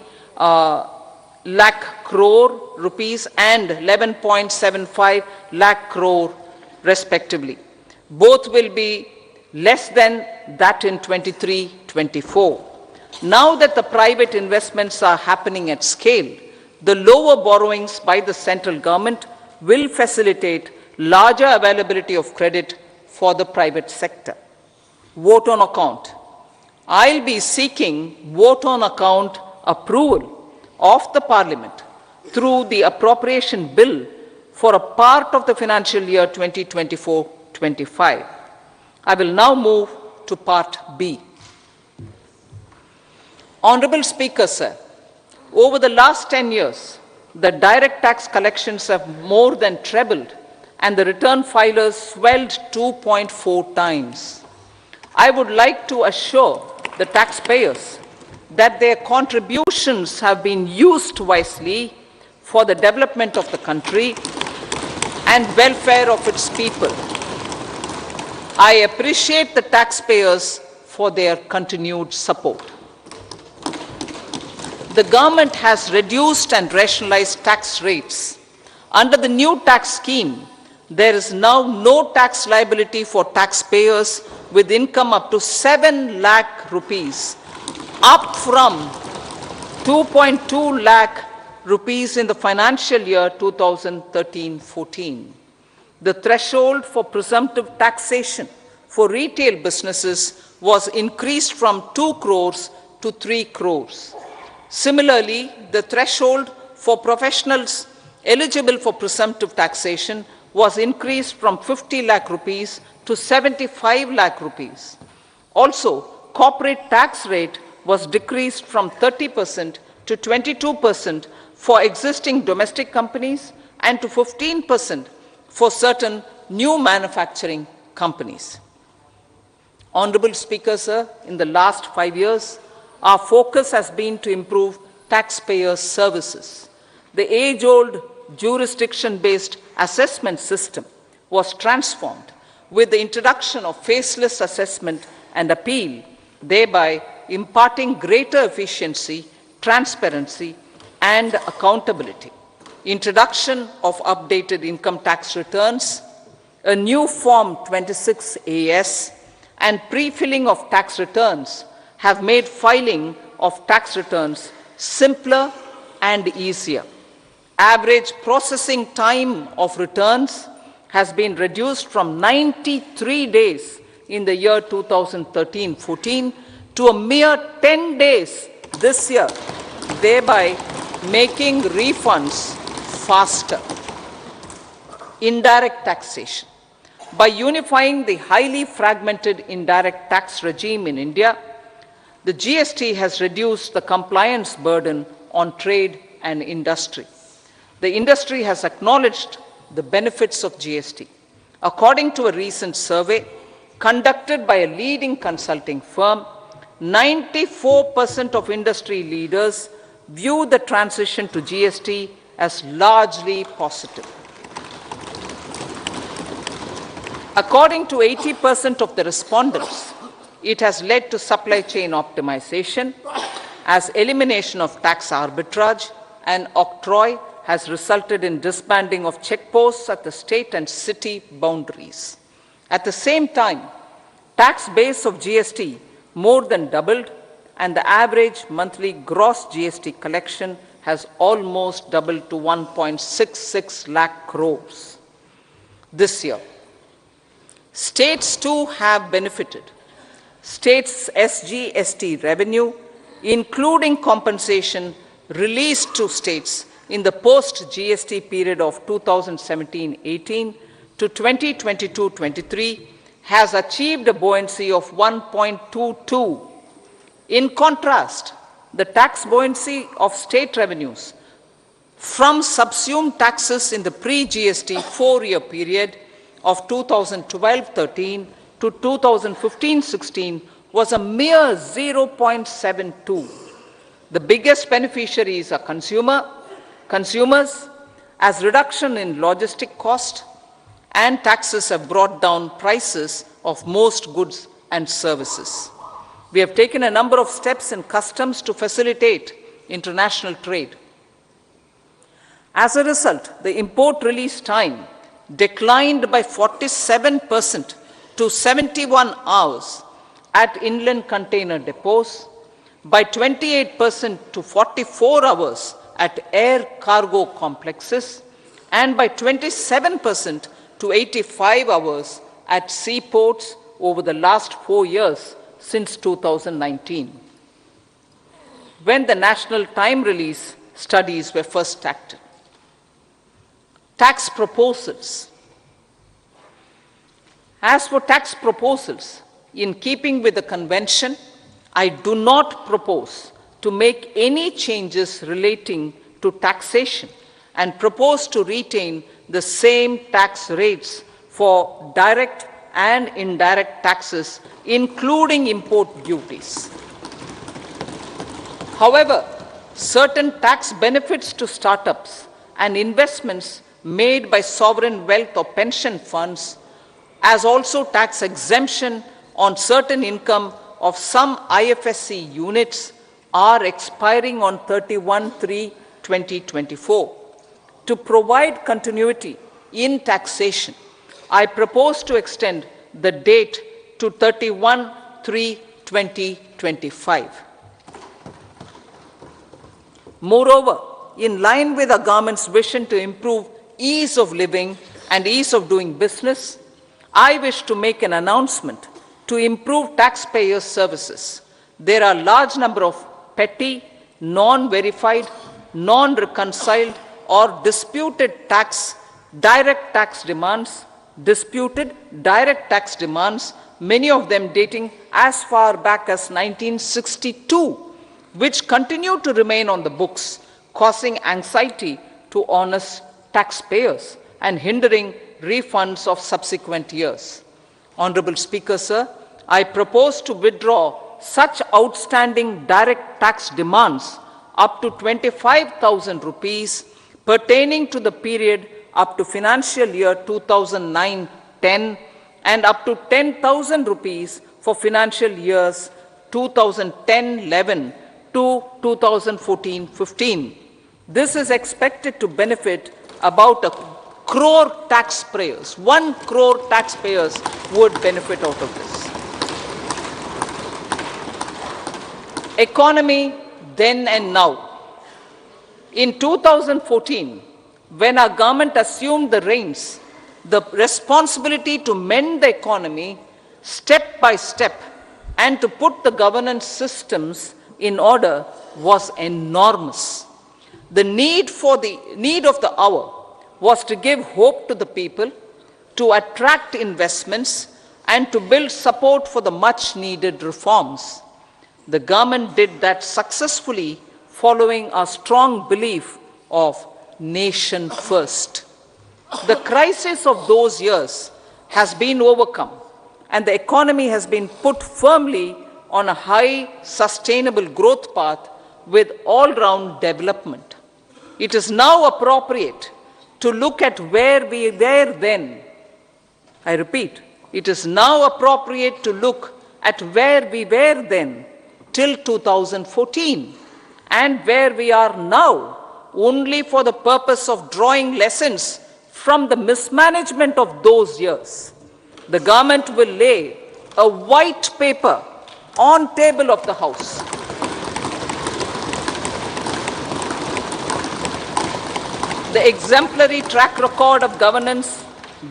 lakh crore rupees and 11.75 lakh crore respectively. Both will be less than that in 23-24. Now that the private investments are happening at scale, the lower borrowings by the central government will facilitate larger availability of credit for the private sector. Vote on account. I'll be seeking vote on account approval of the Parliament through the appropriation bill for a part of the financial year 2024-25. I will now move to part B. Honorable Speaker, sir, over the last 10 years, the direct tax collections have more than trebled and the return filers swelled 2.4 times. I would like to assure the taxpayers that their contributions have been used wisely for the development of the country and welfare of its people. I appreciate the taxpayers for their continued support. The government has reduced and rationalized tax rates. Under the new tax scheme, there is now no tax liability for taxpayers with income up to 7 lakh rupees, up from 2.2 lakh rupees in the financial year 2013-14. The threshold for presumptive taxation for retail businesses was increased from 2 crores to 3 crores. Similarly, the threshold for professionals eligible for presumptive taxation was increased from 50 lakh rupees to 75 lakh rupees. Also, corporate tax rate was decreased from 30% to 22% for existing domestic companies and to 15% for certain new manufacturing companies. Honorable Speaker, sir, in the last 5 years, our focus has been to improve taxpayer services. The age-old jurisdiction-based assessment system was transformed with the introduction of faceless assessment and appeal, thereby imparting greater efficiency, transparency, and accountability. Introduction of updated income tax returns, a new Form 26AS, and pre-filling of tax returns have made filing of tax returns simpler and easier. Average processing time of returns has been reduced from 93 days in the year 2013-14 to a mere 10 days this year, thereby making refunds faster. Indirect taxation. By unifying the highly fragmented indirect tax regime in India, the GST has reduced the compliance burden on trade and industry. The industry has acknowledged the benefits of GST. According to a recent survey conducted by a leading consulting firm, 94% of industry leaders view the transition to GST as largely positive. According to 80% of the respondents, it has led to supply chain optimization, as elimination of tax arbitrage and octroi has resulted in disbanding of checkposts at the state and city boundaries. At the same time, tax base of GST more than doubled, and the average monthly gross GST collection has almost doubled to 1.66 lakh crores this year. States too have benefited. States' SGST revenue, including compensation released to states in the post-GST period of 2017-18 to 2022-23, has achieved a buoyancy of 1.22. In contrast, the tax buoyancy of state revenues from subsumed taxes in the pre-GST four-year period of 2012-13 to 2015-16 was a mere 0.72. The biggest beneficiaries are consumers, as reduction in logistic cost and taxes have brought down prices of most goods and services. We have taken a number of steps in customs to facilitate international trade. As a result, the import release time declined by 47% to 71 hours at inland container depots, by 28% to 44 hours at air cargo complexes, and by 27% to 85 hours at seaports over the last 4 years since 2019, when the national time release studies were first acted. Tax proposals. As for tax proposals, in keeping with the convention, I do not propose to make any changes relating to taxation and propose to retain the same tax rates for direct and indirect taxes, including import duties. However, certain tax benefits to startups and investments made by sovereign wealth or pension funds, as also tax exemption on certain income of some IFSC units, are expiring on 31/3/2024. To provide continuity in taxation, I propose to extend the date to 31/3/2025. Moreover, in line with the government's vision to improve ease of living and ease of doing business, I wish to make an announcement to improve taxpayers' services. There are a large number of petty, non-verified, non-reconciled, or disputed direct tax demands, many of them dating as far back as 1962, which continue to remain on the books, causing anxiety to honest taxpayers and hindering refunds of subsequent years. Honorable Speaker, sir, I propose to withdraw such outstanding direct tax demands up to 25,000 rupees pertaining to the period up to financial year 2009-10 and up to 10,000 rupees for financial years 2010-11 to 2014-15. This is expected to benefit about 1 crore taxpayers. 1 crore taxpayers would benefit out of this. Economy then and now. In 2014, when our government assumed the reins, the responsibility to mend the economy step by step and to put the governance systems in order was enormous. The need of the hour was to give hope to the people, to attract investments, and to build support for the much needed reforms. The government did that successfully, following a strong belief of nation first. The crisis of those years has been overcome, and the economy has been put firmly on a high, sustainable growth path with all-round development. It is now appropriate to look at where we were then. I repeat, it is now appropriate to look at where we were then till 2014 and where we are now, only for the purpose of drawing lessons from the mismanagement of those years. The government will lay a white paper on table of the House. The exemplary track record of governance,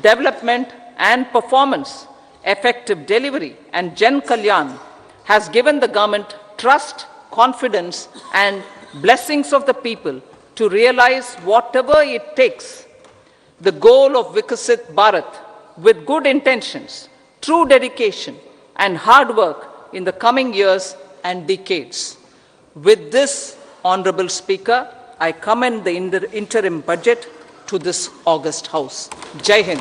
development and performance, effective delivery and Jan Kalyan has given the government trust, confidence and blessings of the people to realize whatever it takes. The goal of Vikasit Bharat with good intentions, true dedication and hard work in the coming years and decades. With this, Honorable Speaker, I commend the interim budget to this august House. Jai Hind.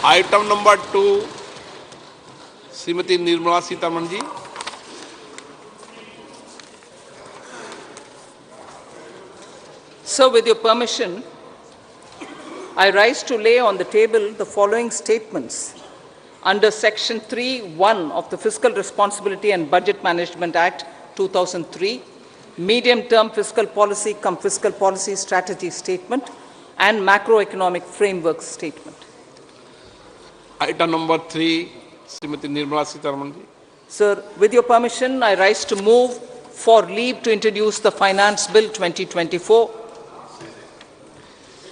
Item number 2, Srimati Nirmala Sitharaman ji. So, with your permission, I rise to lay on the table the following statements under Section 3(1) of the Fiscal Responsibility and Budget Management Act 2003, Medium-Term Fiscal Policy cum Fiscal Policy Strategy Statement and Macroeconomic Framework Statement. Item number 3, Srimati Nirmala Sitharaman ji. Sir, with your permission, I rise to move for leave to introduce the Finance Bill 2024.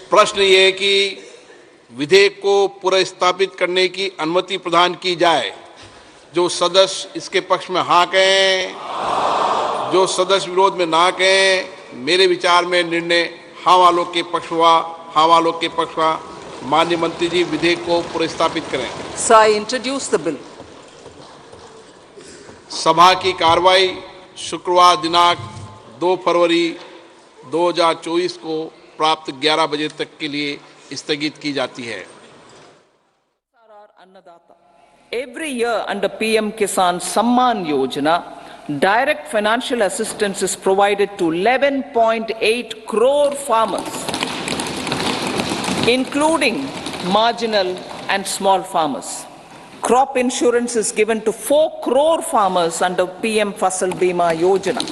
प्रश्न ये है कि विधेयक को पुनर्स्थापित करने की अनुमति प्रदान की जाए। जो सदस्य इसके पक्ष में हाँ कहें, जो सदस्य विरोध में ना कहें। मेरे विचार में निर्णय हाँ वालों के पक्ष हुआ, हाँ वालों के पक्ष हुआ। माननीय मंत्री जी विधेयक को पुनर्स्थापित करें। So I introduce the bill. सभा की कार्रवाई शुक्रवार दिनांक 2 फरवरी 2024 को प्राप्त 11 बजे तक के लिए स्थगित की जाती है। Every year under PM Kisan Samman Yojana, direct financial assistance is provided to 11.8 crore farmers, including marginal and small farmers. Crop insurance is given to 4 crore farmers under PM Fasal Bima Yojana.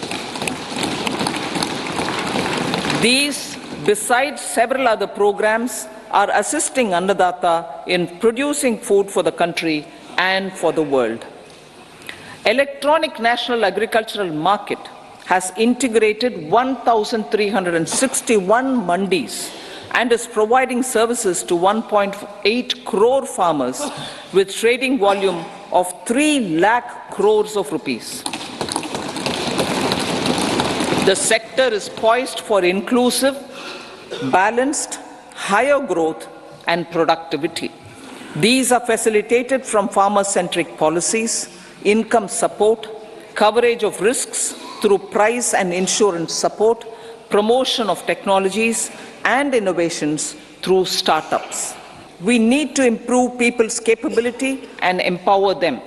These, besides several other programs, are assisting Annadata in producing food for the country and for the world. Electronic National Agricultural Market has integrated 1,361 mandis and is providing services to 1.8 crore farmers with trading volume of 3 lakh crores of rupees. The sector is poised for inclusive, balanced, higher growth and productivity. These are facilitated from farmer-centric policies, income support, coverage of risks through price and insurance support, promotion of technologies and innovations through startups. We need to improve people's capability and empower them.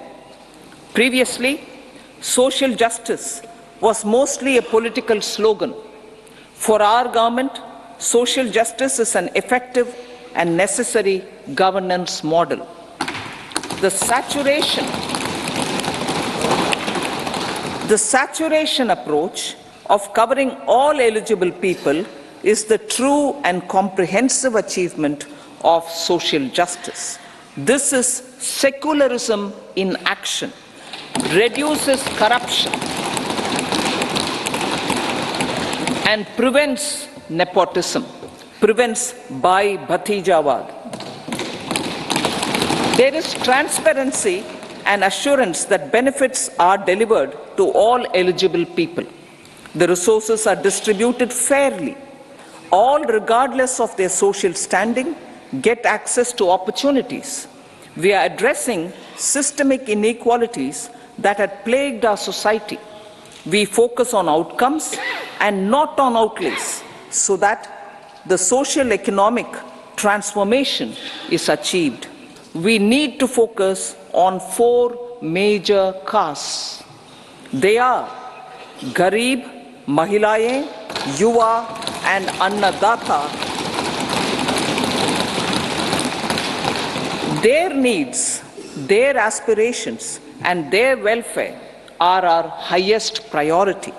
Previously, social justice was mostly a political slogan. For our government, social justice is an effective and necessary governance model. The saturation approach of covering all eligible people is the true and comprehensive achievement of social justice. This is secularism in action, reduces corruption, and prevents nepotism, prevents Bhai Bhatijawad. There is transparency and assurance that benefits are delivered to all eligible people. The resources are distributed fairly. All, regardless of their social standing, get access to opportunities. We are addressing systemic inequalities that had plagued our society. We focus on outcomes and not on outlays so that the social economic transformation is achieved. We need to focus on 4 major castes. They are Garib, Mahilayeं, Yuva and Annadata. Their needs, their aspirations and their welfare are our highest priority.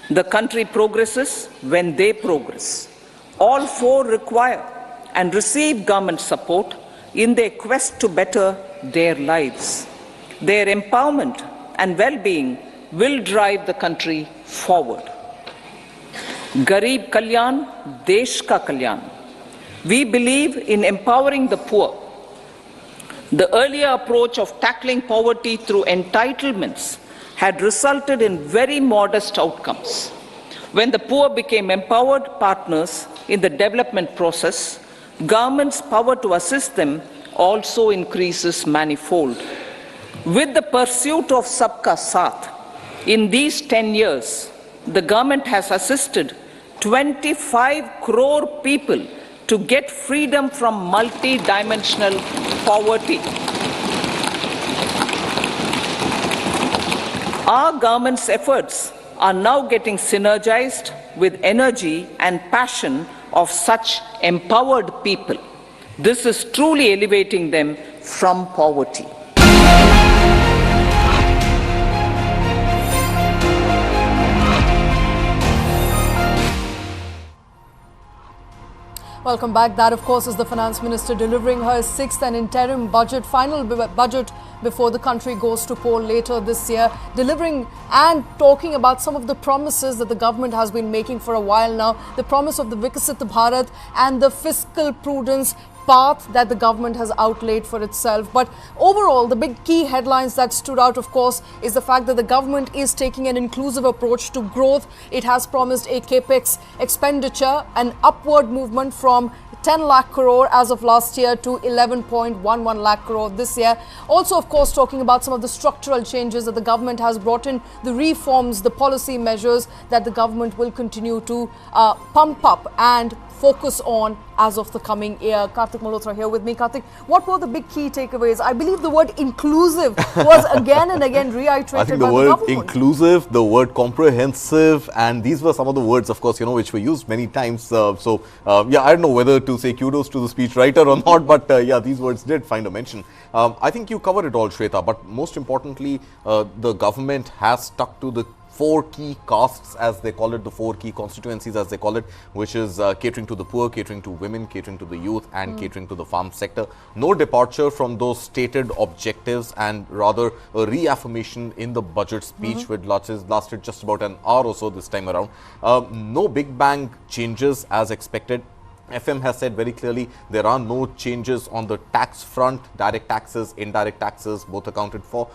The country progresses when they progress. All 4 require and receive government support in their quest to better their lives. Their empowerment and well-being will drive the country forward. Garib Kalyan, Desh Ka Kalyan. We believe in empowering the poor. The earlier approach of tackling poverty through entitlements had resulted in very modest outcomes. When the poor became empowered partners in the development process, government's power to assist them also increases manifold. With the pursuit of Sabka Saath, in these 10 years, the government has assisted 25 crore people to get freedom from multi-dimensional poverty. Our government's efforts are now getting synergized with energy and passion of such empowered people. This is truly elevating them from poverty. Welcome back. That, of course, is the Finance Minister delivering her 6th and interim budget, final budget before the country goes to poll later this year, delivering and talking about some of the promises that the government has been making for a while now, the promise of the Viksit Bharat and the fiscal prudence path that the government has outlaid for itself. But overall, the big key headlines that stood out, of course, is the fact that the government is taking an inclusive approach to growth. It has promised a capex expenditure, an upward movement from 10 lakh crore as of last year to 11.11 lakh crore this year. Also, of course, talking about some of the structural changes that the government has brought in, the reforms, the policy measures that the government will continue to pump up and focus on as of the coming year. Karthik Malhotra here with me. Karthik, what were the big key takeaways? I believe the word inclusive was again and again reiterated by the government. I think the word inclusive, the word comprehensive, and these were some of the words, of course, which were used many times. Yeah, I don't know whether to say kudos to the speechwriter or not, but yeah, these words did find a mention. I think you covered it all, Shweta, but most importantly, the government has stuck to the 4 key castes, as they call it, the 4 key constituencies, as they call it, which is catering to the poor, catering to women, catering to the youth, and catering to the farm sector. No departure from those stated objectives, and rather a reaffirmation in the budget speech, which lasted just about an hour or so this time around. No big bang changes as expected. FM has said very clearly there are no changes on the tax front, direct taxes, indirect taxes, both accounted for.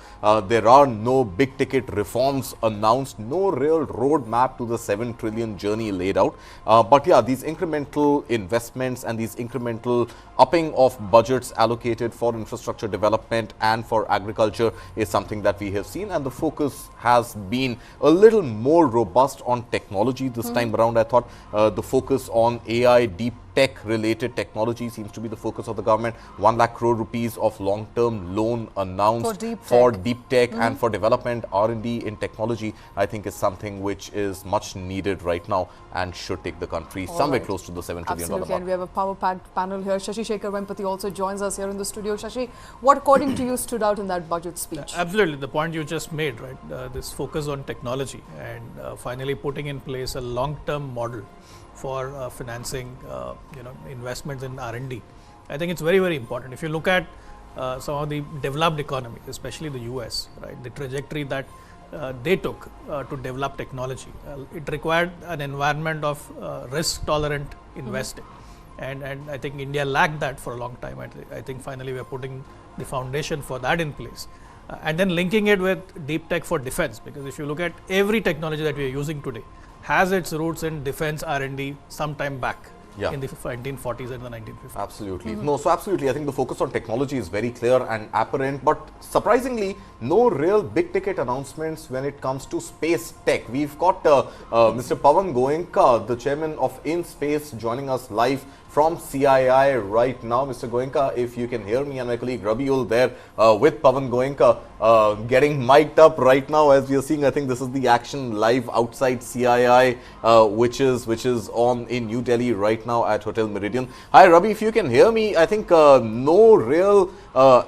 There are no big ticket reforms announced, no real roadmap to the 7 trillion journey laid out. But yeah, these incremental investments and these incremental upping of budgets allocated for infrastructure development and for agriculture is something that we have seen, and the focus has been a little more robust on technology this time around. I thought the focus on AI, deep tech related technology seems to be the focus of the government. 1 lakh crore rupees of long-term loan announced for deep tech and for development R&D in technology, I think is something which is much needed right now and should take the country somewhere close to the $7 trillion mark. And we have a power-packed panel here. Shashi Shekhar Vempati also joins us here in the studio. Shashi, what according to you stood out in that budget speech? Absolutely, the point you just made, right? This focus on technology and finally putting in place a long-term model for financing, investments in R&D. I think it's very, very important. If you look at some of the developed economies, especially the US, right, the trajectory that they took to develop technology, it required an environment of risk-tolerant investing, and I think India lacked that for a long time. I think finally we are putting the foundation for that in place, and then linking it with deep tech for defense. Because if you look at every technology that we are using today, has its roots in defense R&D some time back in the 1940s and the 1950s. Absolutely. No, so absolutely. I think the focus on technology is very clear and apparent, but surprisingly, no real big ticket announcements when it comes to space tech. We've got Mr. Pavan Goenka, the chairman of InSpace, joining us live from CII right now. Mr. Goenka, if you can hear me, and my colleague Rabiul there with Pavan Goenka getting mic'd up right now as we are seeing. I think this is the action live outside CII, which is on in New Delhi right now at Hotel Meridian. Hi Rabi, if you can hear me, I think no real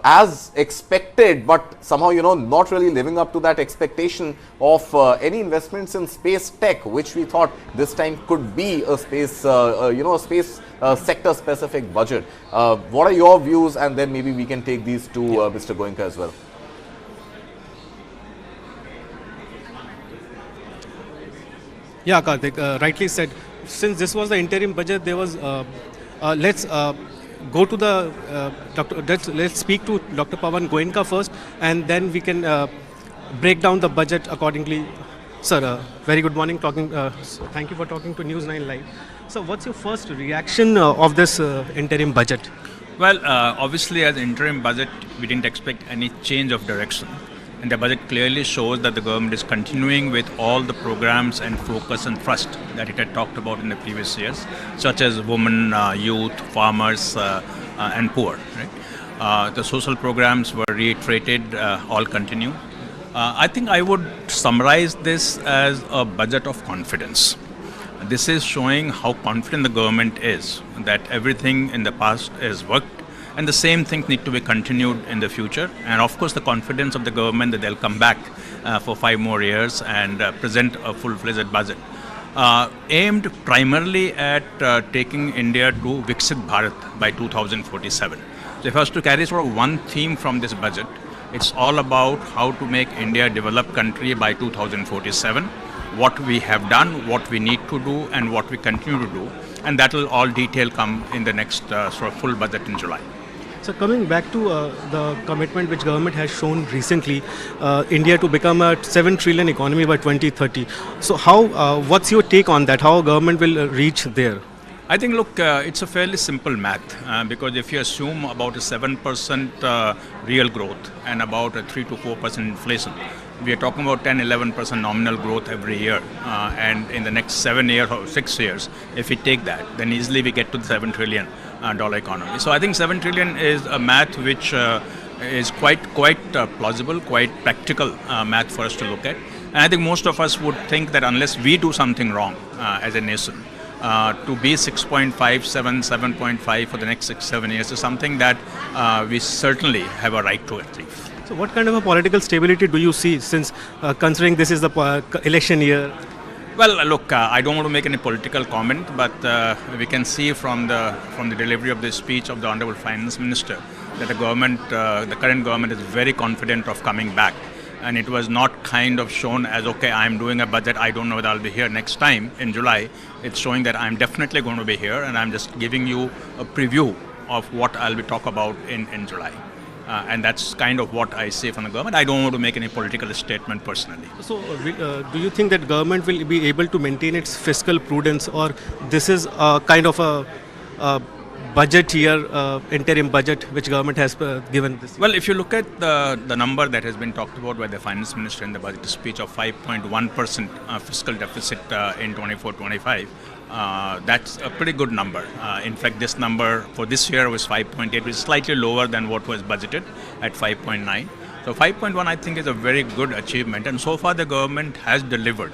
as expected, but somehow not really living up to that expectation of any investments in space tech, which we thought this time could be a space space sector specific budget. What are your views, and then maybe we can take these to Mr. Goenka as well. Yeah, Karthik, rightly said. Since this was the interim budget, there was let's go to the let's speak to Dr. Pavan Goenka first, and then we can break down the budget accordingly. Sir, very good morning. Thank you for talking to News 9 Live. So, what's your first reaction of this interim budget? Well, obviously, as interim budget, we didn't expect any change of direction. And the budget clearly shows that the government is continuing with all the programs and focus and thrust that it had talked about in the previous years, such as women, youth, farmers, and poor. Right? The social programs were reiterated, all continue. I think I would summarize this as a budget of confidence. This is showing how confident the government is that everything in the past has worked, and the same things need to be continued in the future. And of course, the confidence of the government that they'll come back for 5 more years and present a full-fledged budget, aimed primarily at taking India to Viksit Bharat by 2047. So if I was to carry sort of one theme from this budget, it's all about how to make India a developed country by 2047. What we have done, what we need to do, and what we continue to do, and that will all detail come in the next sort of full budget in July. So coming back to the commitment which government has shown recently, India to become a 7 trillion economy by 2030. So how, what's your take on that? How government will reach there? I think, look, it's a fairly simple math because if you assume about a 7% real growth and about a 3 to 4% inflation, we are talking about 10-11% nominal growth every year, and in the next 7 years or 6 years, if we take that, then easily we get to the $7 trillion economy. So I think 7 trillion is a math which is quite plausible, quite practical math for us to look at. And I think most of us would think that unless we do something wrong as a nation, to be 6.57, 7.5 for the next 6-7 years is something that we certainly have a right to achieve. So what kind of a political stability do you see, since considering this is the election year? Well, look, I don't want to make any political comment, but we can see from the delivery of the speech of the Honorable Finance Minister that the government, the current government, is very confident of coming back. And it was not kind of shown as, okay, I'm doing a budget, I don't know whether I'll be here next time in July. It's showing that I'm definitely going to be here, and I'm just giving you a preview of what I'll be talk about in July. And that's kind of what I say from the government. I don't want to make any political statement personally. So do you think that government will be able to maintain its fiscal prudence, or this is kind of a budget year, interim budget, which government has given this? Well, if you look at the number that has been talked about by the Finance Minister in the budget speech of 5.1% fiscal deficit in 24-25, that's a pretty good number. In fact, this number for this year was 5.8, which is slightly lower than what was budgeted at 5.9. So 5.1, I think, is a very good achievement, and so far the government has delivered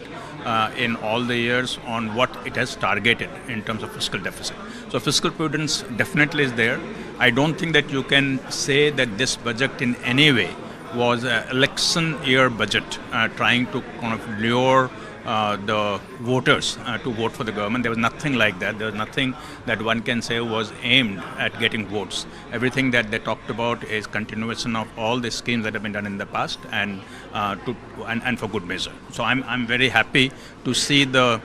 in all the years on what it has targeted in terms of fiscal deficit. So fiscal prudence definitely is there. I don't think that you can say that this budget in any way was an election year budget trying to kind of lure the voters to vote for the government. There was nothing like that. There was nothing that one can say was aimed at getting votes. Everything that they talked about is continuation of all the schemes that have been done in the past, and for good measure. So I'm very happy to see the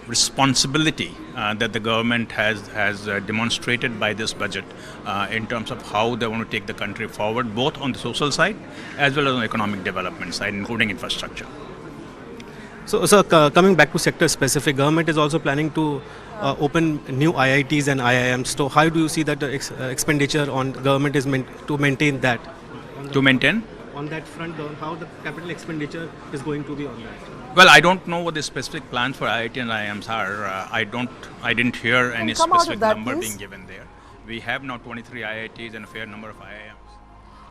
responsibility that the government has demonstrated by this budget in terms of how they want to take the country forward, both on the social side as well as on the economic development side, including infrastructure. So, coming back to sector specific, government is also planning to open new IITs and IIMs. So, how do you see that expenditure on government is meant to maintain that? To maintain? On that front, how the capital expenditure is going to be on that? Well, I don't know what the specific plans for IIT and IIMs are. I didn't hear any specific number being given there. We have now 23 IITs and a fair number of IIMs.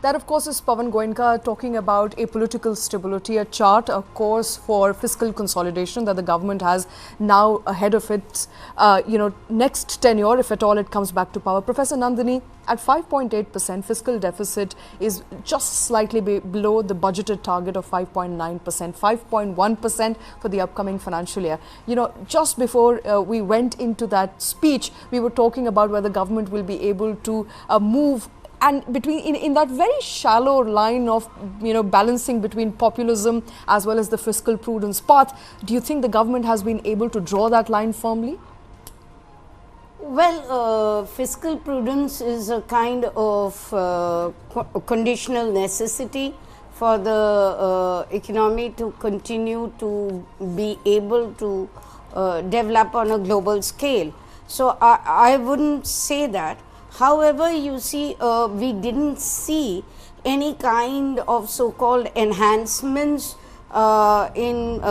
That, of course, is Pawan Goenka talking about a political stability, a chart, a course for fiscal consolidation that the government has now ahead of its, next tenure, if at all it comes back to power. Professor Nandini, at 5.8%, fiscal deficit is just slightly below the budgeted target of 5.9%, 5.1% for the upcoming financial year. Just before we went into that speech, we were talking about whether government will be able to move and in that very shallow line of balancing between populism as well as the fiscal prudence path. Do you think the government has been able to draw that line firmly? Well, fiscal prudence is a kind of conditional necessity for the economy to continue to be able to develop on a global scale. So I wouldn't say that. However, you see, we didn't see any kind of so-called enhancements in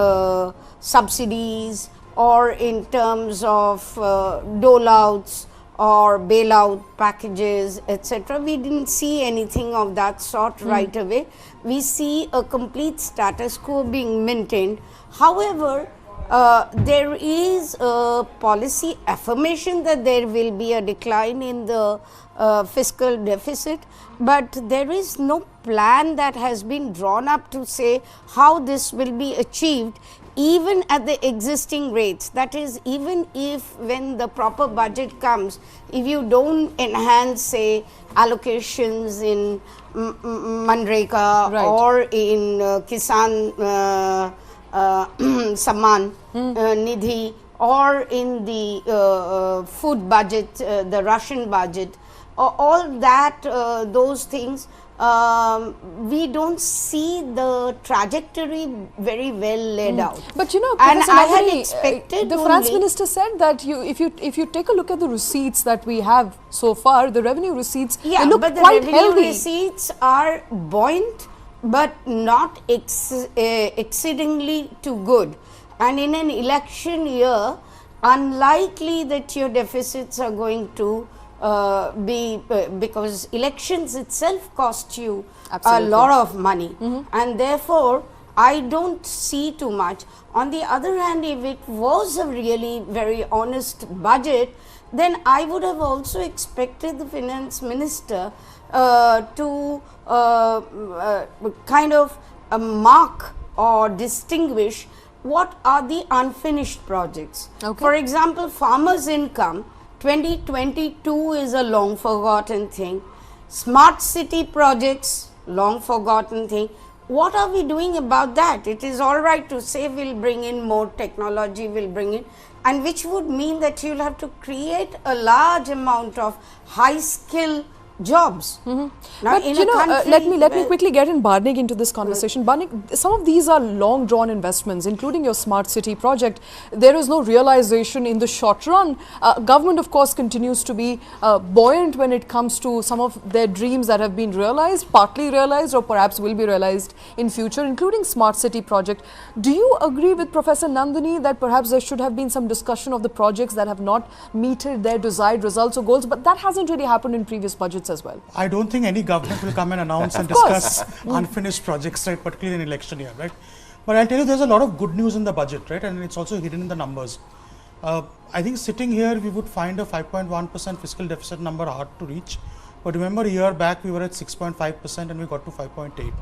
subsidies or in terms of dole-outs or bailout packages, etc. We didn't see anything of that sort right away. We see a complete status quo being maintained. However, there is a policy affirmation that there will be a decline in the fiscal deficit, but there is no plan that has been drawn up to say how this will be achieved even at the existing rates. That is, even if when the proper budget comes, if you don't enhance, say, allocations in Manreka or in Kisan Samman Nidhi or in the food budget, the Russian budget, all that, those things, we don't see the trajectory very well laid out. But and I had expected the Finance Minister said that if you take a look at the receipts that we have so far, the revenue receipts, they look but the quite revenue healthy. Receipts are buoyant, but not exceedingly too good. And in an election year, unlikely that your deficits are going to be, because elections itself cost you a lot of money, and therefore I don't see too much. On the other hand, if it was a really very honest budget, then I would have also expected the Finance Minister to kind of mark or distinguish what are the unfinished projects. For example, farmers' income 2022 is a long forgotten thing. Smart city projects, long forgotten thing. What are we doing about that? It is all right to say we'll bring in more technology, we'll bring in, and which would mean that you'll have to create a large amount of high skill jobs. Now, But in you a know, country let me where- quickly get in Barnik into this conversation. Barnik, some of these are long drawn investments, including your smart city project. There is no realization in the short run. Government, of course, continues to be buoyant when it comes to some of their dreams that have been realized, partly realized, or perhaps will be realized in future, including smart city project. Do you agree with Professor Nandini that perhaps there should have been some discussion of the projects that have not meted their desired results or goals, but that hasn't really happened in previous budgets as well? I don't think any government will come and announce and course. discuss unfinished projects, right, particularly in election year, right? But I'll tell you, there's a lot of good news in the budget, right, and it's also hidden in the numbers. I think sitting here, we would find a 5.1% fiscal deficit number hard to reach. But remember, a year back, we were at 6.5% and we got to 5.8.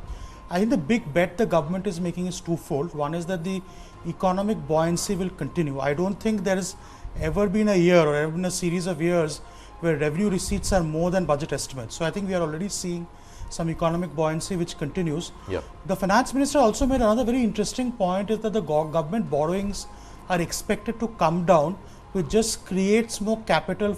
I think the big bet the government is making is twofold. One is that the economic buoyancy will continue. I don't think there has ever been a year or ever been a series of years where revenue receipts are more than budget estimates. So I think we are already seeing some economic buoyancy which continues. Yep. The finance minister also made another very interesting point, is that the government borrowings are expected to come down, which just creates more capital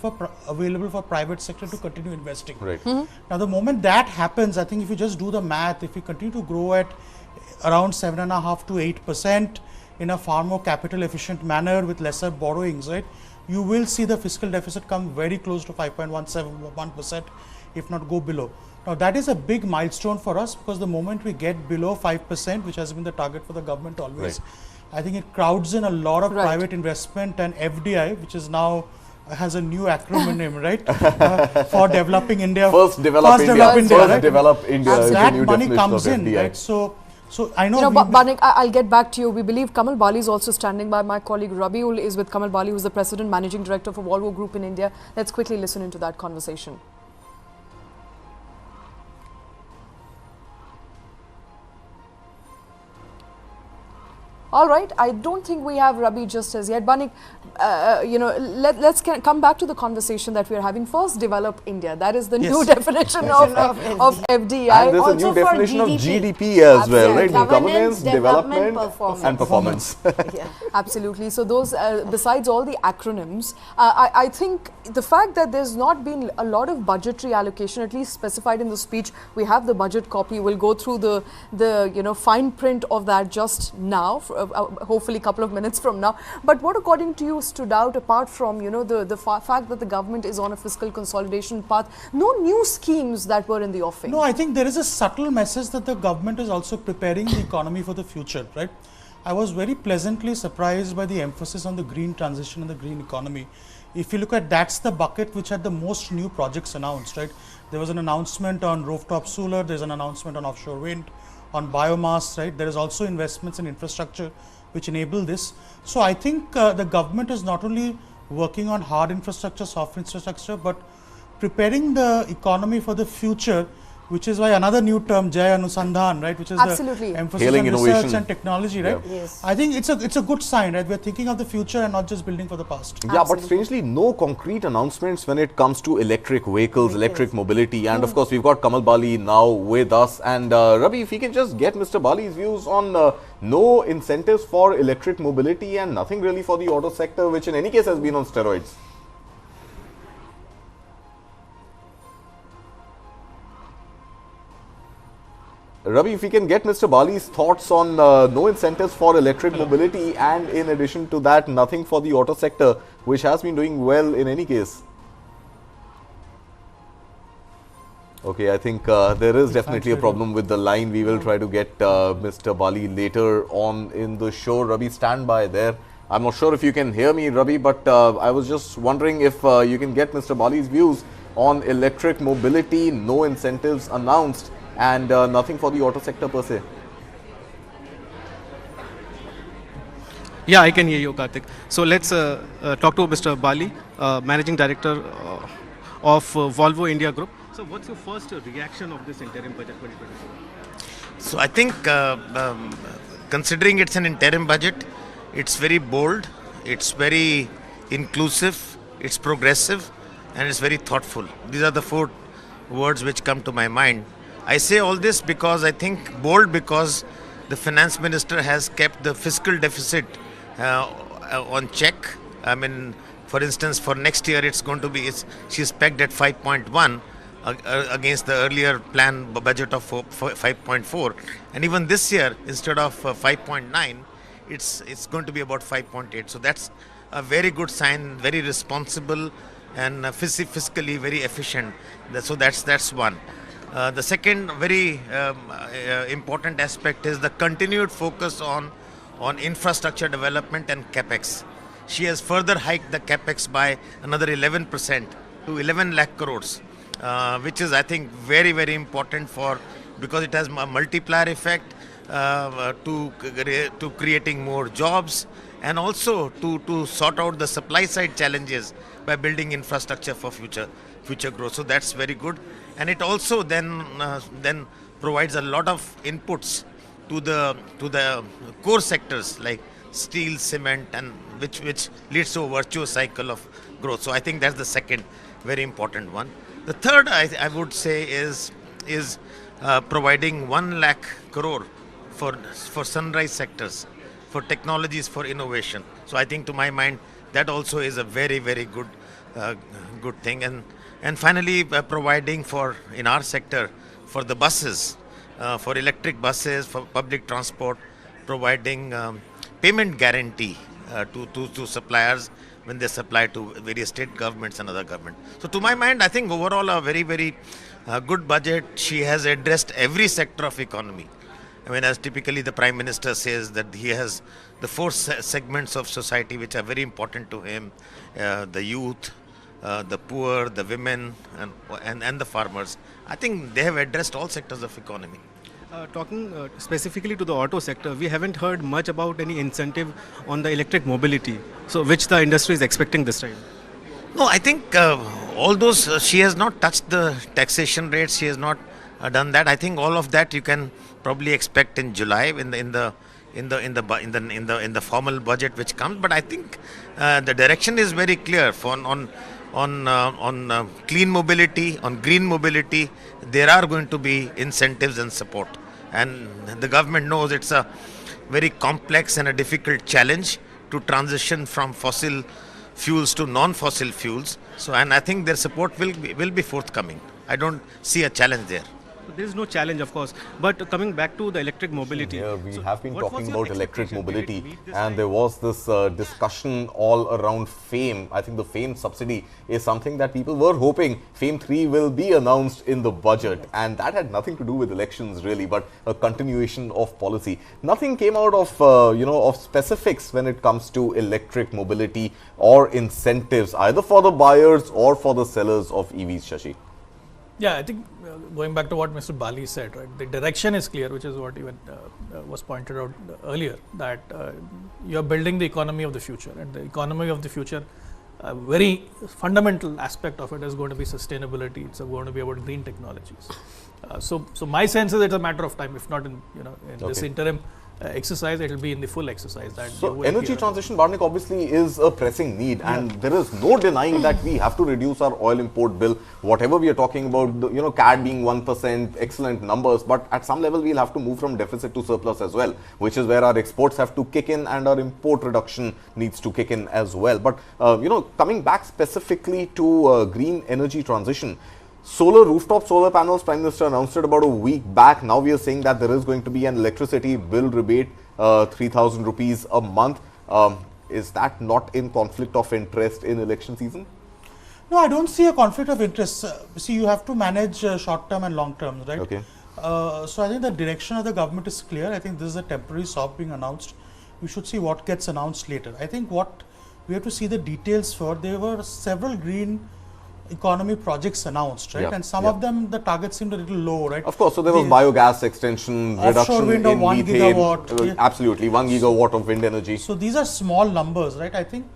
available for private sector to continue investing. Right. Now the moment that happens, I think if you just do the math, if we continue to grow at around 7.5 to 8% in a far more capital efficient manner with lesser borrowings, right, you will see the fiscal deficit come very close to 5.1%, if not go below. Now that is a big milestone for us, because the moment we get below 5%, which has been the target for the government always, right, I think it crowds in a lot of right, private investment, and FDI, which is now has a new acronym name, right, for developing India. First develop India. Right? Develop India. is the That new money definition comes of in, FDI. right? So I know. You know, Barnik, I'll get back to you. We believe Kamal Bali is also standing by. My colleague Rabiul is with Kamal Bali, who's the President Managing Director for Volvo Group in India. Let's quickly listen into that conversation. All right, I don't think we have Rabi just as yet. Banik, you know, let's come back to the conversation that we are having. First, develop India. That is the new definition of FDI. And there's a Also new for definition of GDP. GDP as well, right? Governance, Development, performance. and performance. Yeah. Absolutely. So those, besides all the acronyms, I think the fact that there's not been a lot of budgetary allocation, at least specified in the speech, we have the budget copy. We'll go through the you know, fine print of that just now, hopefully a couple of minutes from now. But what, according to you, stood out apart from, you know, the fact that the government is on a fiscal consolidation path? No new schemes that were in the offing. No, I think there is a subtle message that the government is also preparing the economy for the future, right? I was very pleasantly surprised by the emphasis on the green transition and the green economy. If you look at, that's the bucket which had the most new projects announced, right? There was an announcement on rooftop solar, there's an announcement on offshore wind, on biomass, right? There is also investments in infrastructure which enable this. So I think the government is not only working on hard infrastructure, soft infrastructure, but preparing the economy for the future, which is why another new term, Jai Anusandhan, right, which is Absolutely. the emphasis Hailing on innovation. research and technology, right? Yeah. Yes. I think it's a good sign, right? We're thinking of the future and not just building for the past. Yeah, but strangely, no concrete announcements when it comes to electric vehicles, electric mobility. And of course, we've got Kamal Bali now with us. And Rabi, if we can just get Mr. Bali's views on no incentives for electric mobility and nothing really for the auto sector, which in any case has been on steroids. Rabi, if we can get Mr. Bali's thoughts on no incentives for electric mobility, and in addition to that, nothing for the auto sector, which has been doing well in any case. Okay, I think there is definitely a problem with the line. We will try to get Mr. Bali later on in the show. Rabi, stand by there. I'm not sure if you can hear me, Rabi, but I was just wondering if you can get Mr. Bali's views on electric mobility, no incentives announced, and nothing for the auto sector per se. Yeah, I can hear you, Karthik. So let's talk to Mr. Bali, Managing Director of Volvo India Group. So what's your first reaction of this interim budget 2024? So I think considering it's an interim budget, it's very bold, it's very inclusive, it's progressive, and it's very thoughtful. These are the four words which come to my mind. I say all this because I think bold, because the finance minister has kept the fiscal deficit on check. I mean, for instance, for next year it's going to be, she's pegged at 5.1, against the earlier plan budget of 5.4, and even this year instead of 5.9, it's going to be about 5.8. So that's a very good sign, very responsible, and fiscally very efficient. So that's one. The second very important aspect is the continued focus on infrastructure development and capex. She has further hiked the capex by another 11% to 11 lakh crores, which is, I think, very, very important because it has a multiplier effect to creating more jobs, and also to sort out the supply side challenges by building infrastructure for future growth. So that's very good, and it also then provides a lot of inputs to the core sectors like steel, cement, and which leads to a virtuous cycle of growth. So I think that's the second very important one. The third, I would say, is providing 1 lakh crore for sunrise sectors, for technologies, for innovation. So I think, to my mind, that also is a very, very good thing. And finally, providing in our sector for the buses, for electric buses, for public transport, providing payment guarantee to suppliers when they supply to various state governments and other government. So to my mind, I think overall a very, very good budget. She has addressed every sector of economy. I mean, as typically the Prime Minister says that he has the 4 segments of society which are very important to him: the youth, the poor, the women, and the farmers. I think they have addressed all sectors of economy. Talking specifically to the auto sector, we haven't heard much about any incentive on the electric mobility, so which the industry is expecting this time. No, I think all those, she has not touched the taxation rates. She has not done that. I think all of that you can probably expect in July in the formal budget which comes. But I think the direction is very clear on clean mobility, on green mobility. There are going to be incentives and support, and the government knows it's a very complex and a difficult challenge to transition from fossil fuels to non-fossil fuels. So, and I think their support will be forthcoming. I don't see a challenge there. There is no challenge, of course. But coming back to the electric mobility. Here we have been talking about electric mobility, and there was this discussion all around FAME. I think the FAME subsidy is something that people were hoping FAME 3 will be announced in the budget, and that had nothing to do with elections really, but a continuation of policy. Nothing came out of of specifics when it comes to electric mobility or incentives, either for the buyers or for the sellers of EVs, Shashi. Yeah, I think going back to what Mr. Bali said, right, the direction is clear, which is what even was pointed out earlier, that you are building the economy of the future, and the economy of the future, a very fundamental aspect of it is going to be sustainability. It's going to be about green technologies. So my sense is it's a matter of time, if not in this interim exercise, it will be in the full exercise. So energy transition, Barnik, obviously is a pressing need, and there is no denying that we have to reduce our oil import bill. Whatever we are talking about, CAD being 1%, excellent numbers, but at some level we'll have to move from deficit to surplus as well, which is where our exports have to kick in and our import reduction needs to kick in as well. But coming back specifically to green energy transition, rooftop solar panels, Prime Minister announced it about a week back. Now we are saying that there is going to be an electricity bill rebate, 3,000 rupees a month. Is that not in conflict of interest in election season? No, I don't see a conflict of interest. See, you have to manage short term and long term, right? Okay. So I think the direction of the government is clear. I think this is a temporary SOP being announced. We should see what gets announced later. I think what we have to see the details for. There were several green economy projects announced, right? And some of them, the targets seemed a little low, right? Of course, so there was biogas extension, reduction wind of in 1 methane, gigawatt. Absolutely, 1 gigawatt of wind energy. So these are small numbers, right? I think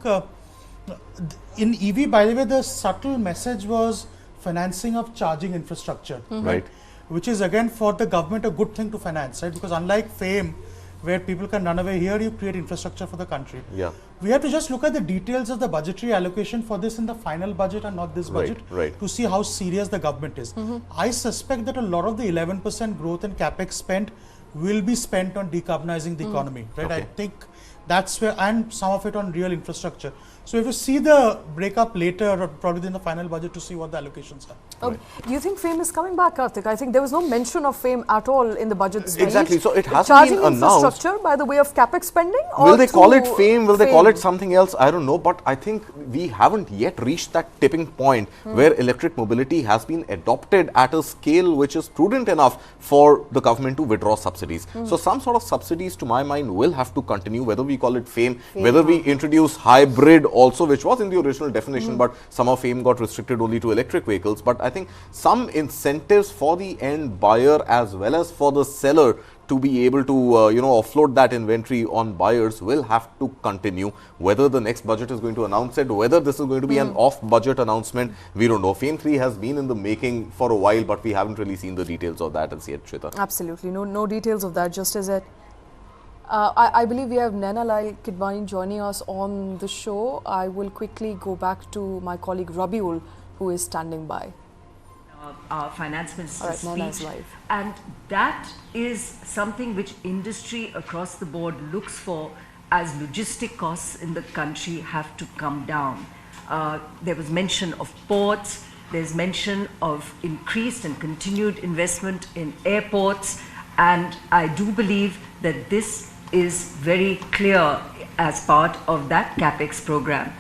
in EV, by the way, the subtle message was financing of charging infrastructure, right? Which is again for the government a good thing to finance, right? Because unlike FAME, where people can run away, here you create infrastructure for the country. Yeah. We have to just look at the details of the budgetary allocation for this in the final budget and not this budget to see how serious the government is. I suspect that a lot of the 11% growth in capex spent will be spent on decarbonizing the economy, right? I think That's where, and some of it on real infrastructure. So if you see the breakup later, or probably in the final budget, to see what the allocations are. Do you think FAME is coming back, Karthik? I think there was no mention of FAME at all in the budget speech. Exactly. So it hasn't Charging been announced. infrastructure by the way of capex spending? Or Will they call it through FAME? Will they call it something else? I don't know. But I think we haven't yet reached that tipping point where electric mobility has been adopted at a scale which is prudent enough for the government to withdraw subsidies. So some sort of subsidies, to my mind, will have to continue, whether we call it FAME, whether we introduce hybrid also, which was in the original definition, but somehow FAME got restricted only to electric vehicles. But I think some incentives for the end buyer as well as for the seller to be able to offload that inventory on buyers will have to continue. Whether the next budget is going to announce it, whether this is going to be an off-budget announcement, we don't know. FAME 3 has been in the making for a while, but we haven't really seen the details of that as yet, Shweta. Absolutely, no details of that, just as it. I believe we have Nainal Kidwani joining us on the show. I will quickly go back to my colleague Rabiul, who is standing by. Our finance minister's speech, live. and that is something which industry across the board looks for, as logistic costs in the country have to come down. There was mention of ports, there's mention of increased and continued investment in airports, and I do believe that this is very clear as part of that capex program.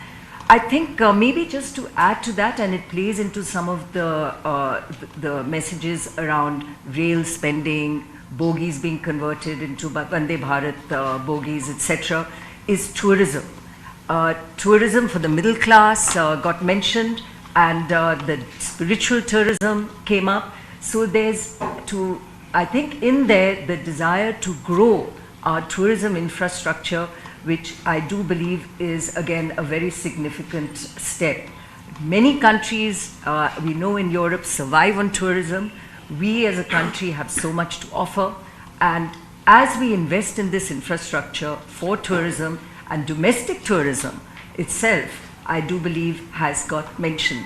I think maybe just to add to that, and it plays into some of the messages around rail spending, bogies being converted into Vande Bharat bogies, etc., is tourism. Tourism for the middle class got mentioned, and the spiritual tourism came up. So there's, I think in there, the desire to grow our tourism infrastructure, which I do believe is again a very significant step. Many countries, we know in Europe, survive on tourism. We as a country have so much to offer, and as we invest in this infrastructure for tourism, and domestic tourism itself, I do believe has got mentioned.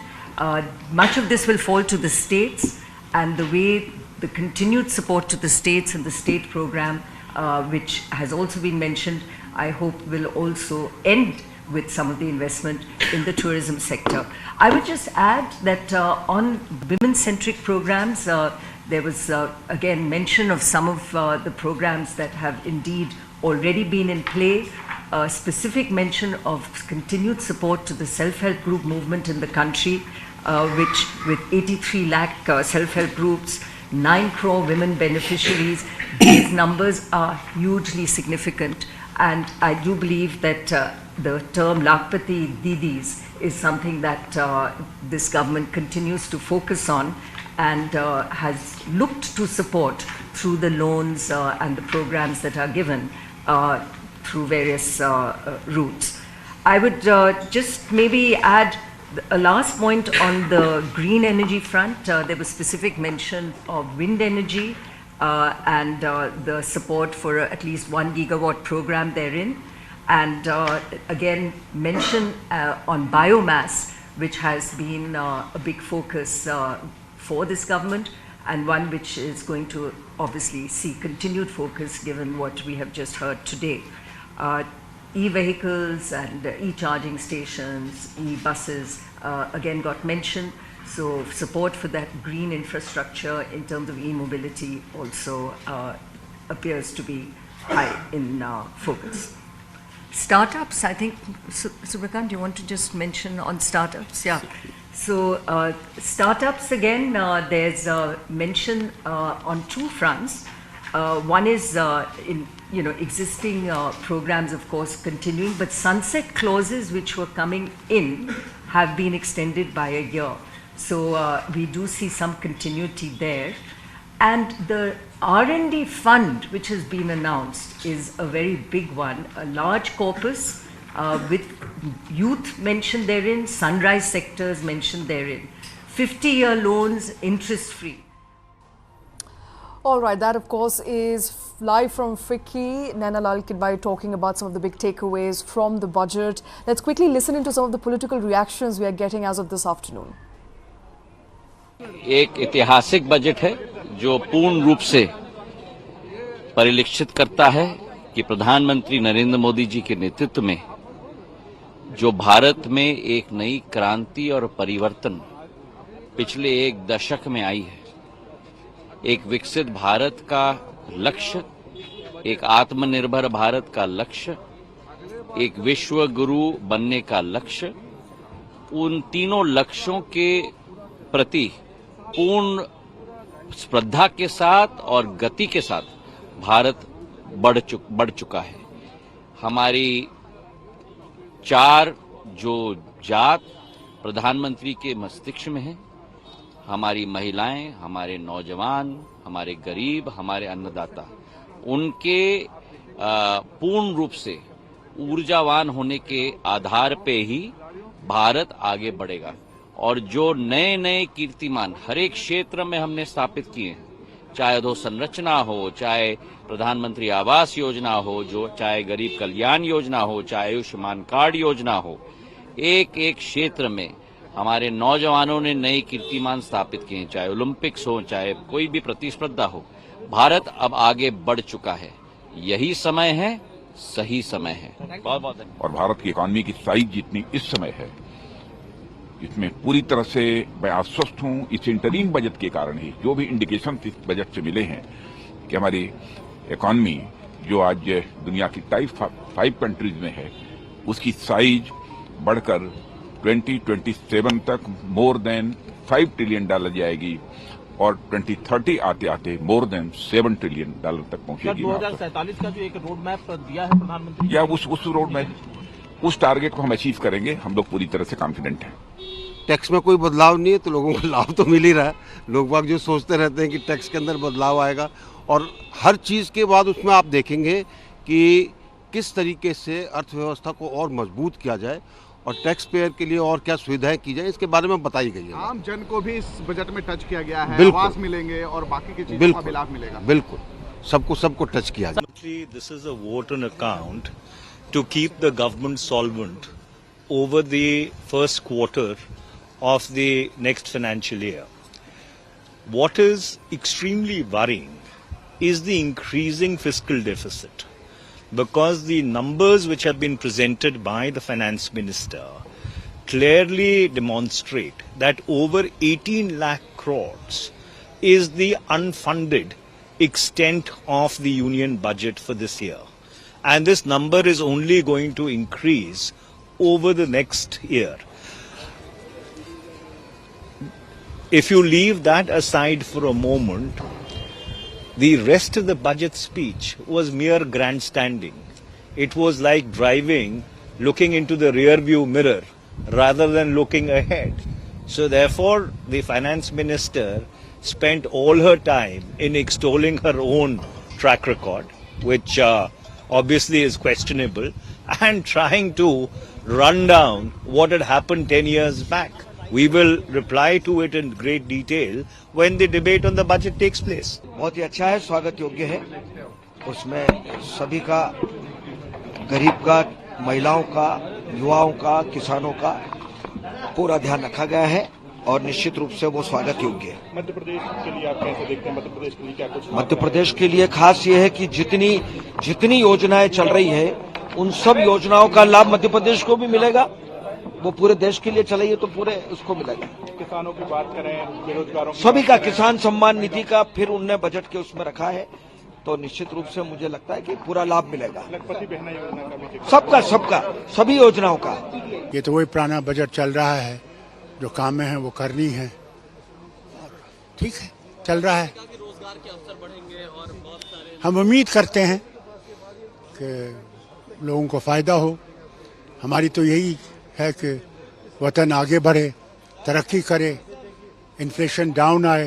Much of this will fall to the states, and the way the continued support to the states and the state program, which has also been mentioned, I hope will also end with some of the investment in the tourism sector. I would just add that on women-centric programs, there was again mention of some of the programs that have indeed already been in play. Specific mention of continued support to the self-help group movement in the country, which with 83 lakh self-help groups, 9 crore women beneficiaries, these numbers are hugely significant. And I do believe that the term Lakpati Didis is something that this government continues to focus on, and has looked to support through the loans and the programs that are given through various routes. I would just maybe add a last point on the green energy front. There was specific mention of wind energy and the support for at least 1 gigawatt program therein. And again, mention on biomass, which has been a big focus for this government, and one which is going to obviously see continued focus given what we have just heard today. E-vehicles and e-charging stations, e-buses again got mentioned. So support for that green infrastructure in terms of e-mobility also appears to be high in focus. Startups, I think, Subrikant, do you want to just mention on startups? Yeah. So startups again, there's a mention on 2 fronts. One is in existing programs, of course, continuing, but sunset clauses which were coming in have been extended by a year. So we do see some continuity there. And the R&D fund, which has been announced, is a very big one, a large corpus with youth mentioned therein, sunrise sectors mentioned therein, 50-year loans, interest-free. All right, that of course is live from FICCI. Nainal Kidwani talking about some of the big takeaways from the budget. Let's quickly listen into some of the political reactions we are getting as of this afternoon. एक ऐतिहासिक budget है जो पूर्ण रूप से परिलक्षित करता है कि प्रधानमंत्री नरेंद्र मोदी जी के नेतृत्व में जो भारत में एक नई क्रांति और परिवर्तन पिछले एक दशक में आई है, एक विकसित भारत का लक्ष्य, एक आत्मनिर्भर भारत का लक्ष्य, एक विश्व गुरु बनने का लक्ष्य, उन तीनों लक्ष्यों के प्रति पूर्ण श्रद्धा के साथ और गति के साथ भारत बढ़ चुका है। हमारी 4 जो जात प्रधानमंत्री के मस्तिष्क में है, हमारी महिलाएं, हमारे नौजवान, हमारे गरीब, हमारे अन्नदाता, उनके पूर्ण रूप से ऊर्जावान होने के आधार पे ही भारत आगे बढ़ेगा। और जो नए नए कीर्तिमान हर एक क्षेत्र में हमने स्थापित किए हैं, चाहे अधोसंरचना हो, चाहे प्रधानमंत्री आवास योजना हो, जो चाहे गरीब कल्याण योजना हो, चाहे आयुष्मान कार्ड योजना हो, एक एक क्षेत्र में हमारे नौजवानों ने नए कीर्तिमान स्थापित किए हैं, चाहे ओलंपिक्स हो, चाहे कोई भी प्रतिस्पर्धा हो। भारत अब आगे बढ़ चुका है, यही समय है, सही समय है। बहुत बहुत धन्यवाद। और भारत की इकॉनमी की साइज जितनी इस समय है, इसमें पूरी तरह से मैं आश्वस्त हूं इस इंटरिम बजट के कारण ही, जो भी इंडिकेशन इस बजट से मिले हैं कि हमारी इकॉनमी जो आज दुनिया की टाइप 5 कंट्रीज में है, उसकी साइज बढ़कर 2027 तक मोर देन $5 ट्रिलियन जाएगी और 2030 आते आते मोर देन $7 ट्रिलियन तक पहुंचेगी। 2047 का जो एक रोड मैप दिया है प्रधानमंत्री, या उस रोड मैप, उस टारगेट को हम अचीव करेंगे। हम लोग पूरी तरह से कॉन्फिडेंट हैं। टैक्स में कोई बदलाव नहीं है तो लोगों को लाभ तो मिल ही रहा है। लोग बाग जो सोचते रहते हैं कि टैक्स के अंदर बदलाव आएगा, और हर चीज़ के बाद उसमें आप देखेंगे कि किस तरीके से अर्थव्यवस्था को और मजबूत किया जाए और टैक्स पेयर के लिए और क्या सुविधाएं की जाए, इसके बारे में बताई गई है। आम जन को भी इस बजट में टच किया गया है, आवास मिलेंगे और बाकी की चीजों का भी लाभ मिलेगा। बिल्कुल, सबको टच किया जाए। This is a vote on account to keep the government solvent over the first quarter of the next financial year. What is extremely worrying is the increasing fiscal deficit, because the numbers which have been presented by the Finance Minister clearly demonstrate that over 18 lakh crores is the unfunded extent of the union budget for this year. And this number is only going to increase over the next year. If you leave that aside for a moment, the rest of the budget speech was mere grandstanding. It was like driving, looking into the rear view mirror rather than looking ahead. So therefore, the Finance Minister spent all her time in extolling her own track record, which obviously is questionable, and trying to run down what had happened 10 years back. We will reply to it in great detail when the debate on the budget takes place. बहुत ही अच्छा है, स्वागत योग्य है। उसमें सभी का, गरीब का, महिलाओं का, युवाओं का, किसानों का पूरा ध्यान रखा गया है और निश्चित रूप से वो स्वागत योग्य है। मध्य प्रदेश के लिए आप कैसे देखते हैं? मध्य प्रदेश के लिए क्या कुछ? मध्य प्रदेश के लिए खास ये है कि जितनी योजनाएं चल रही है, उन सब योजनाओं का लाभ मध्य प्रदेश को भी मिलेगा। वो पूरे देश के लिए चलाई है तो पूरे उसको मिलेगा। किसानों की बात करें, बेरोजगारों की, सभी का, किसान सम्मान निधि का फिर उनने बजट के उसमें रखा है, तो निश्चित रूप से मुझे लगता है कि पूरा लाभ मिलेगा। लखपति बहना योजना का भी, सबका सभी योजनाओं का। ये तो वही पुराना बजट चल रहा है, जो काम है वो करनी है, ठीक है, चल रहा है। हम उम्मीद करते हैं कि लोगों को फायदा हो। हमारी तो यही है कि वतन आगे बढ़े, तरक्की करे, इन्फ्लेशन डाउन आए,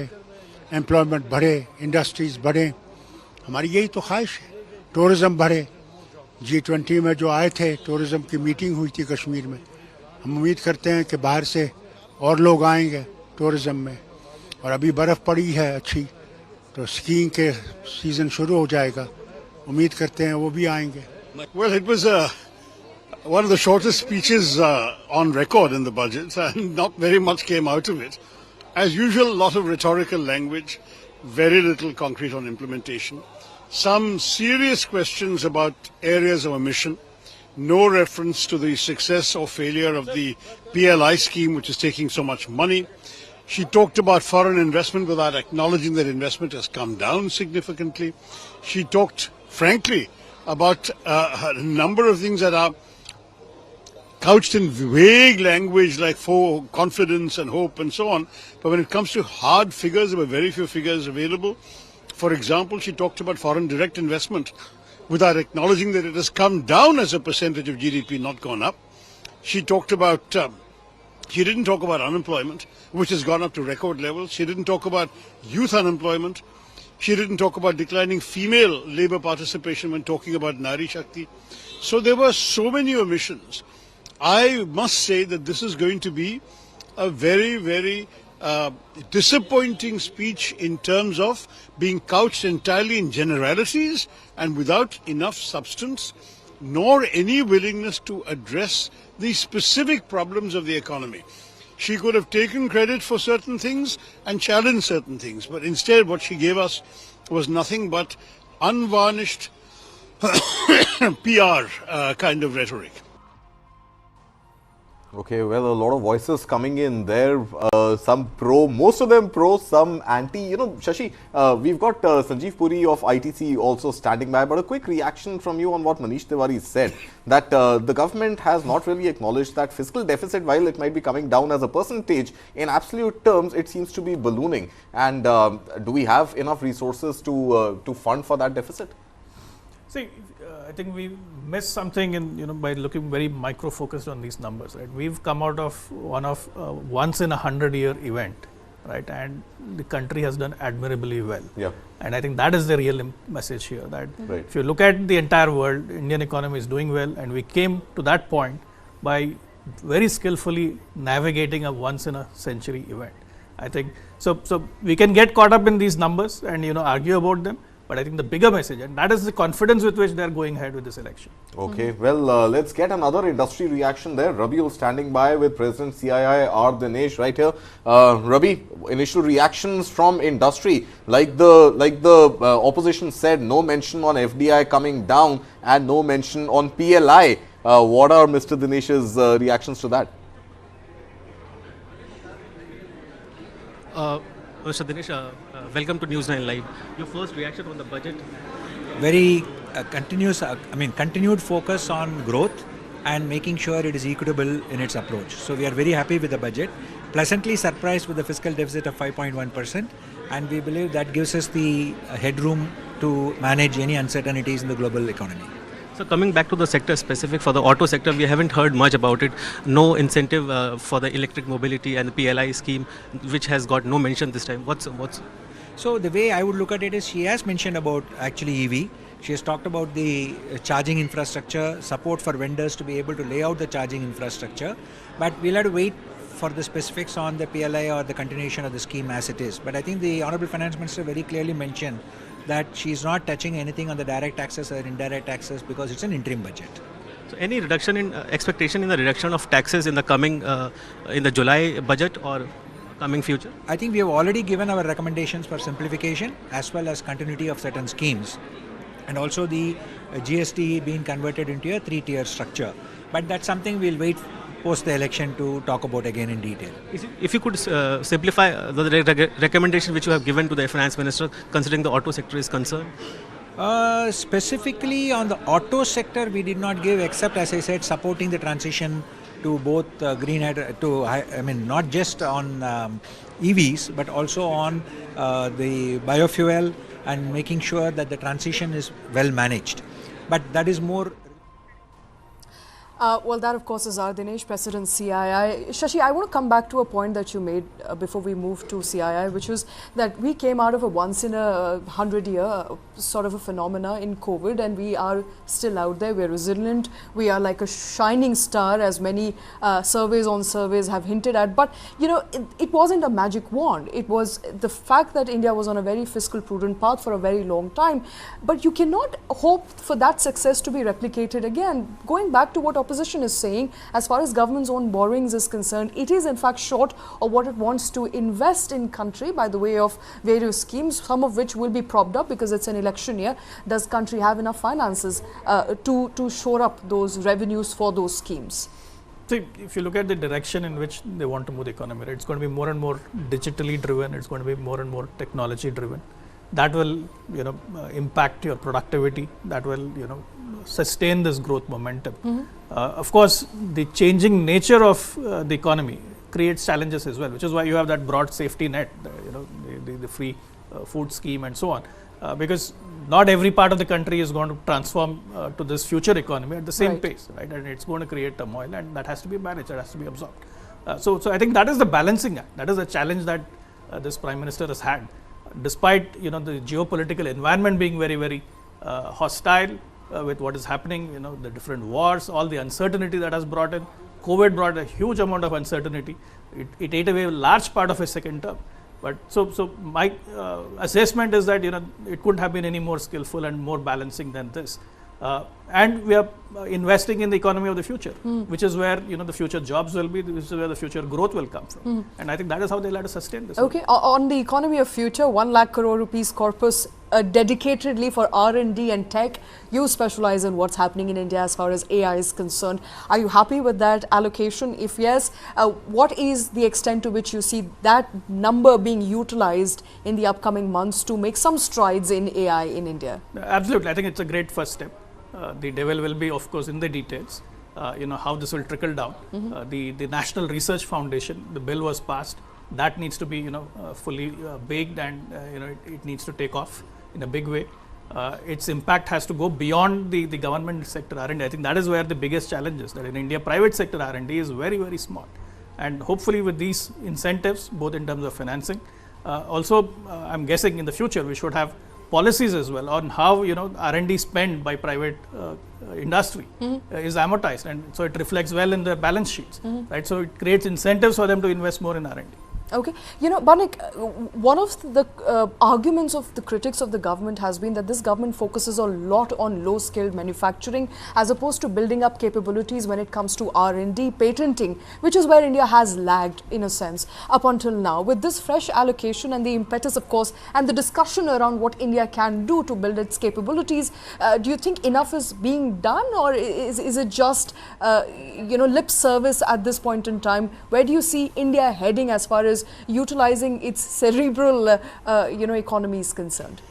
एम्प्लॉयमेंट बढ़े, इंडस्ट्रीज बढ़े। हमारी यही तो ख्वाहिश है। टूरिज्म बढ़े। G20 में जो आए थे, टूरिज्म की मीटिंग हुई थी कश्मीर में। हम उम्मीद करते हैं कि बाहर से और लोग आएंगे टूरिज्म में, और अभी बर्फ़ पड़ी है अच्छी, तो स्कीइंग के सीज़न शुरू हो जाएगा। उम्मीद करते हैं वो भी आएंगे। Well, it was one of the shortest speeches on record in the budget, and not very much came out of it. As usual, a lot of rhetorical language, very little concrete on implementation. some serious questions about areas of omission. No reference to the success or failure of the PLI scheme, which is taking so much money. She talked about foreign investment without acknowledging that investment has come down significantly. She talked, frankly, about a number of things that are couched in vague language like for confidence and hope and so on. But when it comes to hard figures, there were very few figures available. For example, she talked about foreign direct investment without acknowledging that it has come down as a percentage of GDP, not gone up. She talked about, she didn't talk about unemployment, which has gone up to record levels. She didn't talk about youth unemployment. She didn't talk about declining female labor participation when talking about Nari Shakti. So there were so many omissions. I must say that this is going to be a very, very disappointing speech in terms of being couched entirely in generalities and without enough substance, nor any willingness to address the specific problems of the economy. She could have taken credit for certain things and challenged certain things, but instead what she gave us was nothing but unvarnished PR kind of rhetoric. Okay, well, a lot of voices coming in there, some pro, most of them pro, some anti. You know, Shashi, we've got Sanjeev Puri of ITC also standing by, but a quick reaction from you on what Manish Tiwari said, that the government has not really acknowledged that fiscal deficit, while it might be coming down as a percentage, in absolute terms, it seems to be ballooning. And do we have enough resources to fund for that deficit? See, I think we missed something in, by looking very micro-focused on these numbers, right? We've come out of one of once in a 100-year event, right? And the country has done admirably well. Yeah. And I think that is the real message here, that if you look at the entire world, Indian economy is doing well, and we came to that point by very skillfully navigating a once-in-a-century event. I think, so we can get caught up in these numbers and, argue about them. But I think the bigger message, and that is the confidence with which they are going ahead with this election. Okay, well, let's get another industry reaction there. Rabi standing by with President CII R. Dinesh right here. Rabi, initial reactions from industry, like the opposition said, no mention on FDI coming down and no mention on PLI. What are Mr. Dinesh's reactions to that? Mr. Dinesh, welcome to News 9 Live. Your first reaction on the budget? Very continued focus on growth and making sure it is equitable in its approach. So we are very happy with the budget, pleasantly surprised with the fiscal deficit of 5.1%, and we believe that gives us the headroom to manage any uncertainties in the global economy. So coming back to the sector specific, for the auto sector, we haven't heard much about it. No incentive for the electric mobility and the PLI scheme, which has got no mention this time. What's? So the way I would look at it is, she has mentioned about actually EV. She has talked about the charging infrastructure, support for vendors to be able to lay out the charging infrastructure. But we'll have to wait for the specifics on the PLI or the continuation of the scheme as it is. But I think the Honorable Finance Minister very clearly mentioned that she's not touching anything on the direct taxes or indirect taxes because it's an interim budget. So any reduction in expectation in the reduction of taxes in the coming, in the July budget or coming future? I think we have already given our recommendations for simplification as well as continuity of certain schemes, and also the GST being converted into a 3-tier structure. But that's something we'll wait post the election to talk about again in detail. If you could simplify the recommendation which you have given to the Finance Minister considering the auto sector is concerned? Specifically on the auto sector, we did not give, except as I said, supporting the transition to both green, not just on EVs, but also on the biofuel, and making sure that the transition is well managed. But that is more. Well, that of course is R. Dinesh, President CII. Shashi, I want to come back to a point that you made before we move to CII, which was that we came out of a once in a 100-year sort of a phenomena in COVID, and we are still out there. We're resilient. We are like a shining star, as many surveys on surveys have hinted at. But, it wasn't a magic wand. It was the fact that India was on a very fiscal prudent path for a very long time. But you cannot hope for that success to be replicated again. Going back to what opposition is saying, as far as government's own borrowings is concerned, it is in fact short of what it wants to invest in country by the way of various schemes, some of which will be propped up because it's an election year. Does country have enough finances to shore up those revenues for those schemes? See, if you look at the direction in which they want to move the economy, right, it's going to be more and more digitally driven. It's going to be more and more technology driven. That will, impact your productivity. That will, sustain this growth momentum. Of course, the changing nature of the economy creates challenges as well, which is why you have that broad safety net, the free food scheme and so on, because not every part of the country is going to transform to this future economy at the same pace, right? And it's going to create turmoil, and that has to be managed, that has to be absorbed. So I think that is the balancing act. That is a challenge that this Prime Minister has had, despite the geopolitical environment being very, very hostile with what is happening, the different wars, all the uncertainty that has brought in. COVID brought a huge amount of uncertainty. It ate away a large part of his second term. But so my assessment is that it couldn't have been any more skillful and more balancing than this. And we are investing in the economy of the future, which is where the future jobs will be, which is where the future growth will come from. And I think that is how they'll have to sustain this. Okay, on the economy of future, 1 lakh crore rupees corpus dedicatedly for R&D and tech. You specialize in what's happening in India as far as AI is concerned. Are you happy with that allocation? If yes, what is the extent to which you see that number being utilized in the upcoming months to make some strides in AI in India? Absolutely, I think it's a great first step. The devil will be, of course, in the details. How this will trickle down. The National Research Foundation, the bill was passed. That needs to be, fully baked, and it needs to take off in a big way. Its impact has to go beyond the government sector R&D. I think that is where the biggest challenge is. That in India, private sector R&D is very, very small. And hopefully, with these incentives, both in terms of financing, also, I'm guessing in the future we should have policies as well on how R&D spend by private industry is amortized, and so it reflects well in their balance sheets, right? So it creates incentives for them to invest more in R&D. Okay, Banik, one of the arguments of the critics of the government has been that this government focuses a lot on low-skilled manufacturing as opposed to building up capabilities when it comes to R&D, patenting, which is where India has lagged in a sense up until now. With this fresh allocation and the impetus, of course, and the discussion around what India can do to build its capabilities, do you think enough is being done, or is it just, lip service at this point in time? Where do you see India heading as far as utilizing its cerebral, economy is concerned?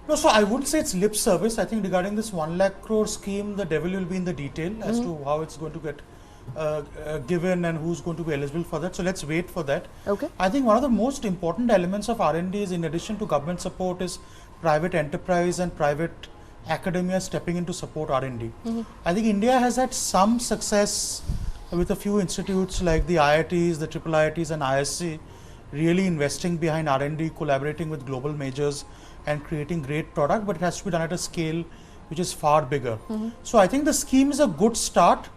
No, so I wouldn't say it's lip service. I think regarding this 1 lakh crore scheme, the devil will be in the detail as to how it's going to get given and who's going to be eligible for that. So let's wait for that. Okay. I think one of the most important elements of R&D is, in addition to government support, is private enterprise and private academia stepping in to support R&D. I think India has had some success with a few institutes like the IITs, the triple IITs and ISC, really investing behind R&D, collaborating with global majors and creating great product, but it has to be done at a scale which is far bigger. So I think the scheme is a good start,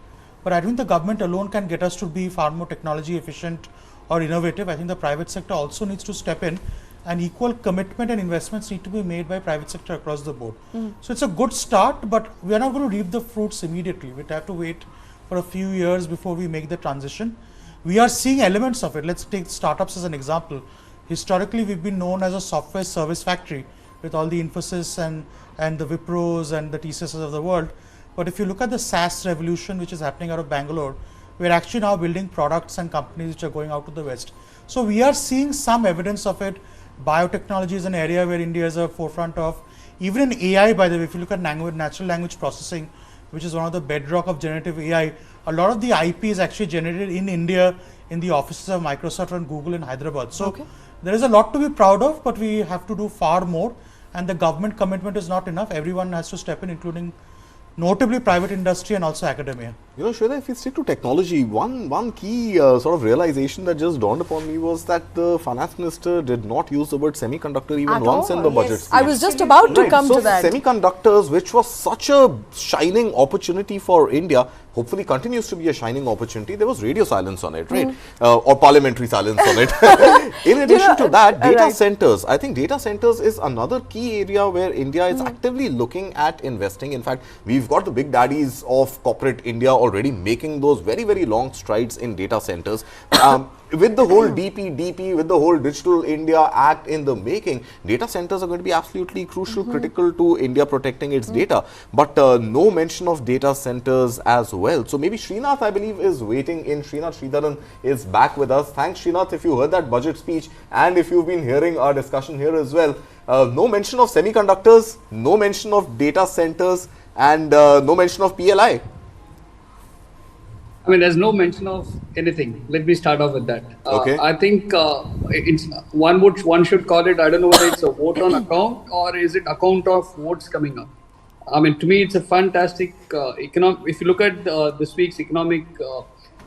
but I don't think the government alone can get us to be far more technology efficient or innovative. I think the private sector also needs to step in, and equal commitment and investments need to be made by private sector across the board. So it's a good start, but we are not going to reap the fruits immediately. We'd have to wait for a few years before we make the transition. We are seeing elements of it. Let's take startups as an example. Historically, we've been known as a software service factory with all the Infosys and the Wipros and the TCSs of the world. But if you look at the SaaS revolution which is happening out of Bangalore, we're actually now building products and companies which are going out to the West. So we are seeing some evidence of it. Biotechnology is an area where India is a forefront of. Even in AI, by the way, if you look at natural language processing, which is one of the bedrock of generative AI, a lot of the IP is actually generated in India in the offices of Microsoft and Google in Hyderabad. So there is a lot to be proud of, but we have to do far more, and the government commitment is not enough. Everyone has to step in, including notably private industry and also academia. Shweta, if we stick to technology, one key sort of realization that just dawned upon me was that the Finance Minister did not use the word semiconductor even once in the budget speech. I was just about to come to that. Semiconductors, which was such a shining opportunity for India, hopefully continues to be a shining opportunity, there was radio silence on it, right? Or parliamentary silence on it. In addition to that, data centers. I think data centers is another key area where India is actively looking at investing. In fact, we've got the big daddies of corporate India already making those very, very long strides in data centers. With the whole DP, with the whole Digital India Act in the making, data centers are going to be absolutely crucial, critical to India protecting its data. But no mention of data centers as well. So maybe Srinath, I believe, is waiting in. Srinath Sridharan is back with us. Thanks, Srinath, if you heard that budget speech and if you've been hearing our discussion here as well. No mention of semiconductors, no mention of data centers, and no mention of PLI. I mean, there's no mention of anything. Let me start off with that. Okay. I think it's one should call it, I don't know whether it's a vote on account or is it account of votes coming up. I mean, to me, it's a fantastic if you look at this week's economic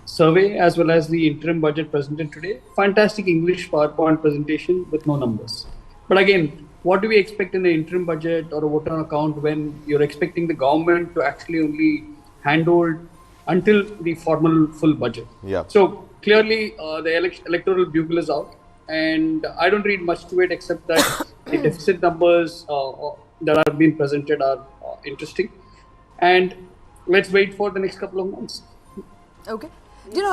survey as well as the interim budget presented today, fantastic English PowerPoint presentation with no numbers. But again, what do we expect in the interim budget or a vote on account when you're expecting the government to actually only handhold until the formal full budget? Yeah. So clearly the electoral bugle is out, and I don't read much to it except that the deficit numbers that are being presented are interesting, and let's wait for the next couple of months. Okay. You know,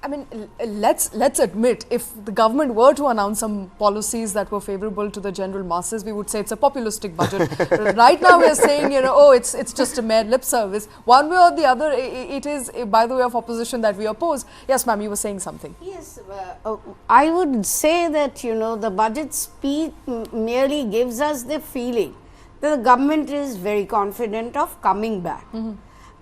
I mean, let's admit, if the government were to announce some policies that were favorable to the general masses, we would say it's a populistic budget. Right now, we are saying, you know, oh, it's just a mere lip service. One way or the other, it is by the way of opposition that we oppose. Yes, ma'am, you were saying something. Yes, I would say that, you know, the budget speech merely gives us the feeling that the government is very confident of coming back.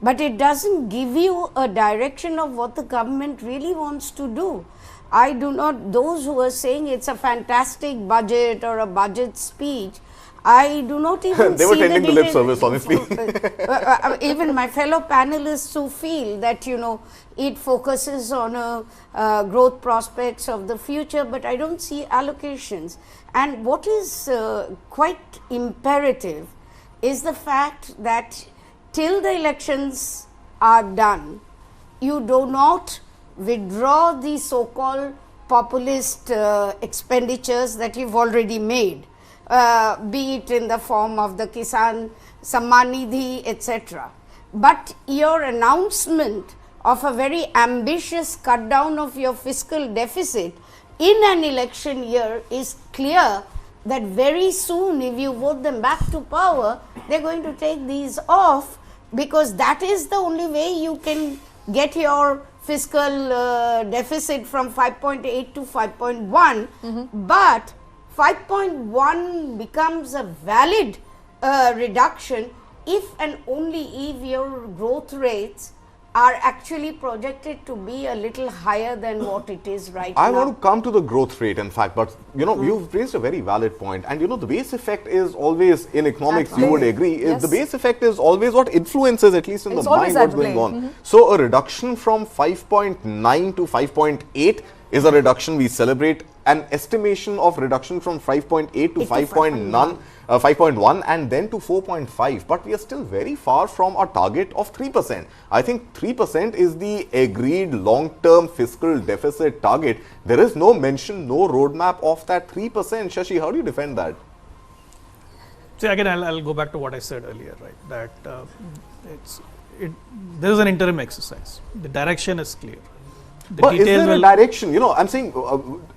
But it doesn't give you a direction of what the government really wants to do. I do not, those who are saying it's a fantastic budget or a budget speech, I do not even they were tending the lip service, honestly. Even my fellow panelists who feel that, you know, it focuses on growth prospects of the future, but I don't see allocations. And what is quite imperative is the fact that till the elections are done, you do not withdraw the so-called populist expenditures that you've already made, be it in the form of the Kisan Samman Nidhi, etc. But your announcement of a very ambitious cut down of your fiscal deficit in an election year is clear that very soon, if you vote them back to power, they're going to take these off, because that is the only way you can get your fiscal deficit from 5.8 to 5.1. But 5.1 becomes a valid reduction if and only if your growth rates are actually projected to be a little higher than what it is right now. I want to come to the growth rate, in fact, but you know, you've raised a very valid point, and you know, the base effect is always, in economics, you would agree, the base effect is always what influences, at least in the mind, what's going on. So a reduction from 5.9 to 5.8 is a reduction we celebrate. An estimation of reduction from 5.8 to 5.1 and then to 4.5, but we are still very far from our target of 3%. I think 3% is the agreed long-term fiscal deficit target. There is no mention, no roadmap of that 3%. Shashi, how do you defend that? See, again, I'll go back to what I said earlier, right? That there is an interim exercise. The direction is clear. But is there a direction? You know, I'm saying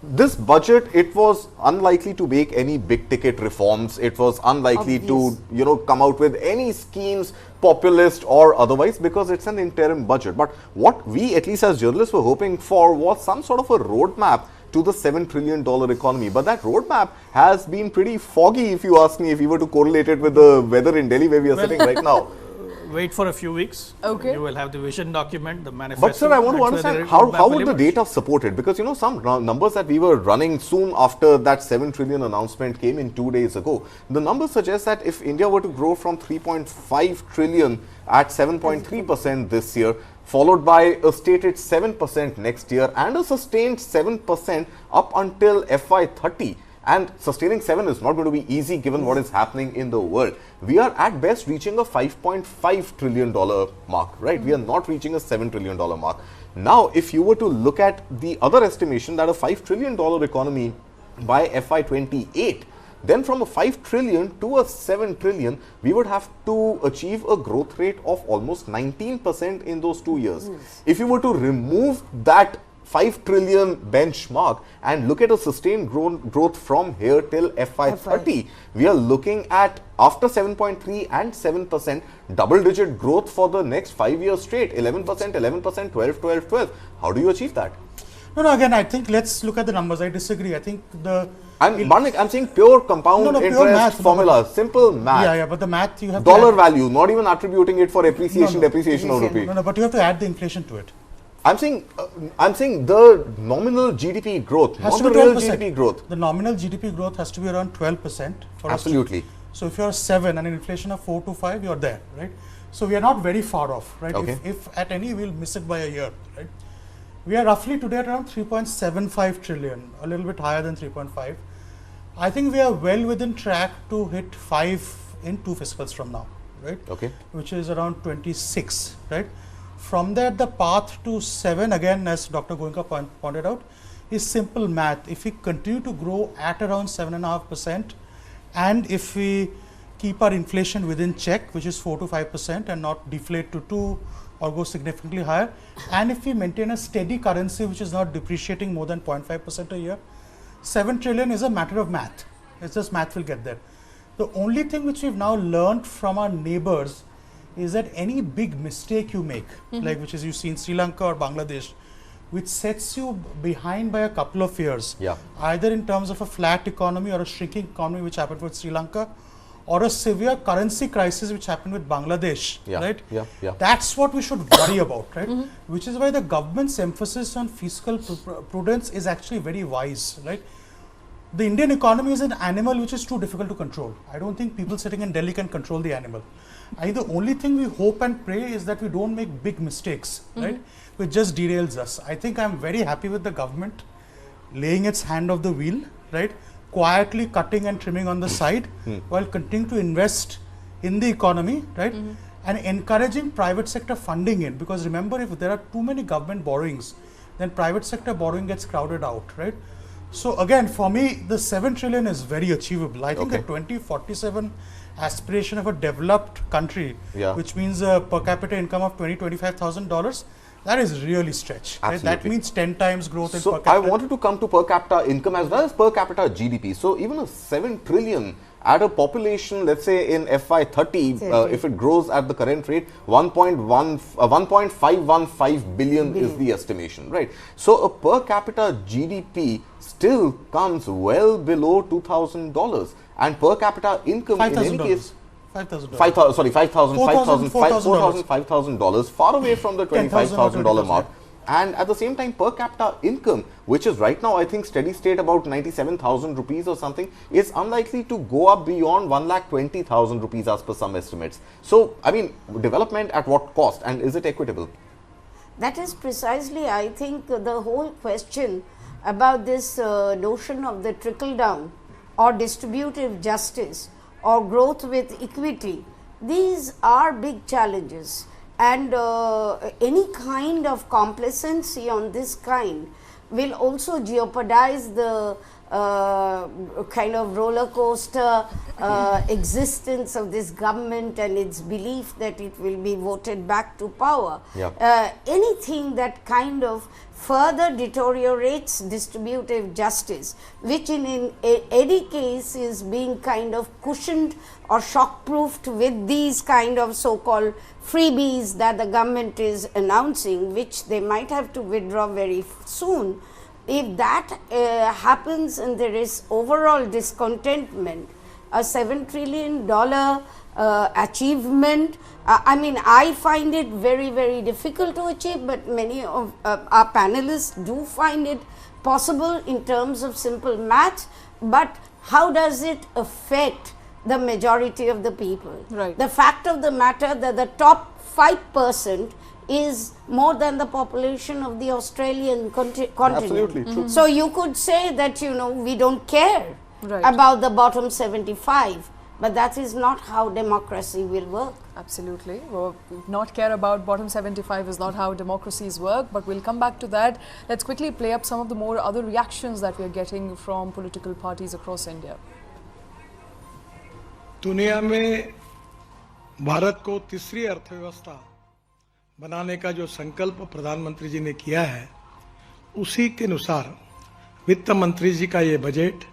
this budget, it was unlikely to make any big ticket reforms. It was unlikely to, you know, come out with any schemes, populist or otherwise, because it's an interim budget. But what we, at least as journalists, were hoping for was some sort of a roadmap to the $7 trillion economy. But that roadmap has been pretty foggy, if you ask me, if you were to correlate it with the weather in Delhi where we are sitting right now. Wait for a few weeks. Okay. You will have the vision document, the manifesto. But sir, I want to understand how would the data support it? Because, you know, some numbers that we were running soon after that 7 trillion announcement came in 2 days ago. The numbers suggest that if India were to grow from 3.5 trillion at 7.3% this year, followed by a stated 7% next year and a sustained 7% up until FY30, And sustaining 7 is not going to be easy given what is happening in the world. We are at best reaching a $5.5 trillion mark, right? We are not reaching a $7 trillion mark. Now, if you were to look at the other estimation that a $5 trillion economy by FY28, then from a 5 trillion to a 7 trillion, we would have to achieve a growth rate of almost 19% in those 2 years. If you were to remove that 5 trillion benchmark and look at a sustained growth from here till FY30, we are looking at, after 7.3 and 7%, double-digit growth for the next 5 years straight, 11%, 11%, 12, 12, 12. How do you achieve that? No, again, I think let's look at the numbers. I disagree. I think I'm saying pure compound interest pure math, formula, simple math. Yeah, but the math you have dollar value, not even attributing it for appreciation, depreciation of rupee. No, but you have to add the inflation to it. I'm saying the nominal GDP growth, not the real GDP growth. The nominal GDP growth has to be around 12% for Absolutely. us. So if you're 7 and an inflation of 4 to 5, you're there, right? So we are not very far off, right? Okay. If at any, we'll miss it by a year, right? We are roughly today at around 3.75 trillion, a little bit higher than 3.5. I think we are well within track to hit 5 in 2 fiscals from now, right? Okay. Which is around 26, right? From there, the path to 7, again, as Dr. Goenka pointed out, is simple math. If we continue to grow at around 7.5%, and if we keep our inflation within check, which is 4 to 5%, and not deflate to 2 or go significantly higher, and if we maintain a steady currency which is not depreciating more than 0.5% a year, 7 trillion is a matter of math. It's just math will get there. The only thing which we've now learned from our neighbors is that any big mistake you make, like which is you see in Sri Lanka or Bangladesh, which sets you behind by a couple of years, either in terms of a flat economy or a shrinking economy, which happened with Sri Lanka, or a severe currency crisis which happened with Bangladesh, right? That's what we should worry about, right? Which is why the government's emphasis on fiscal prudence is actually very wise, right? The Indian economy is an animal which is too difficult to control. I don't think people sitting in Delhi can control the animal. The only thing we hope and pray is that we don't make big mistakes, right? Which just derails us. I think I'm very happy with the government laying its hand off the wheel, right? Quietly cutting and trimming on the side while continuing to invest in the economy, right? And encouraging private sector funding in, because remember, if there are too many government borrowings, then private sector borrowing gets crowded out, right? So again, for me, the 7 trillion is very achievable. I think the 2047 aspiration of a developed country, which means a per capita income of $20,000-$25,000, that is really stretched. Right? That means 10 times growth in per capita. I wanted to come to per capita income as well as per capita GDP. So even a 7 trillion at a population, let's say in FY30, if it grows at the current rate, 1.515 billion is the estimation, right? So a per capita GDP still comes well below $2,000, and per capita income in any case, $5,000, far away from the $25,000 mark. And at the same time, per capita income, which is right now, I think, steady state about 97,000 rupees or something, is unlikely to go up beyond 1,20,000 rupees as per some estimates. So, I mean, development at what cost, and is it equitable? That is precisely, I think, the whole question about this notion of the trickle down or distributive justice or growth with equity. These are big challenges. And any kind of complacency on this kind will also jeopardize the kind of roller coaster existence of this government and its belief that it will be voted back to power. Anything that kind of further deteriorates distributive justice, which in any case is being kind of cushioned or shock-proofed with these kind of so-called freebies that the government is announcing, which they might have to withdraw very soon. If that happens and there is overall discontentment, a $7 trillion achievement, I mean, I find it very, very difficult to achieve, but many of our panelists do find it possible in terms of simple math. But how does it affect the majority of the people? Right. The fact of the matter that the top 5% is more than the population of the Australian continent. Absolutely true. So you could say that, you know, we don't care. about the bottom 75. But that is not how democracy will work. Absolutely. Well, not care about bottom 75 is not how democracies work, but we'll come back to that. Let's quickly play up some of the more other reactions that we are getting from political parties across India. दुनिया में भारत को तीसरी अर्थव्यवस्था बनाने का जो संकल्प प्रधानमंत्री जी ने किया है, उसी के अनुसार वित्त मंत्री जी का ये बजट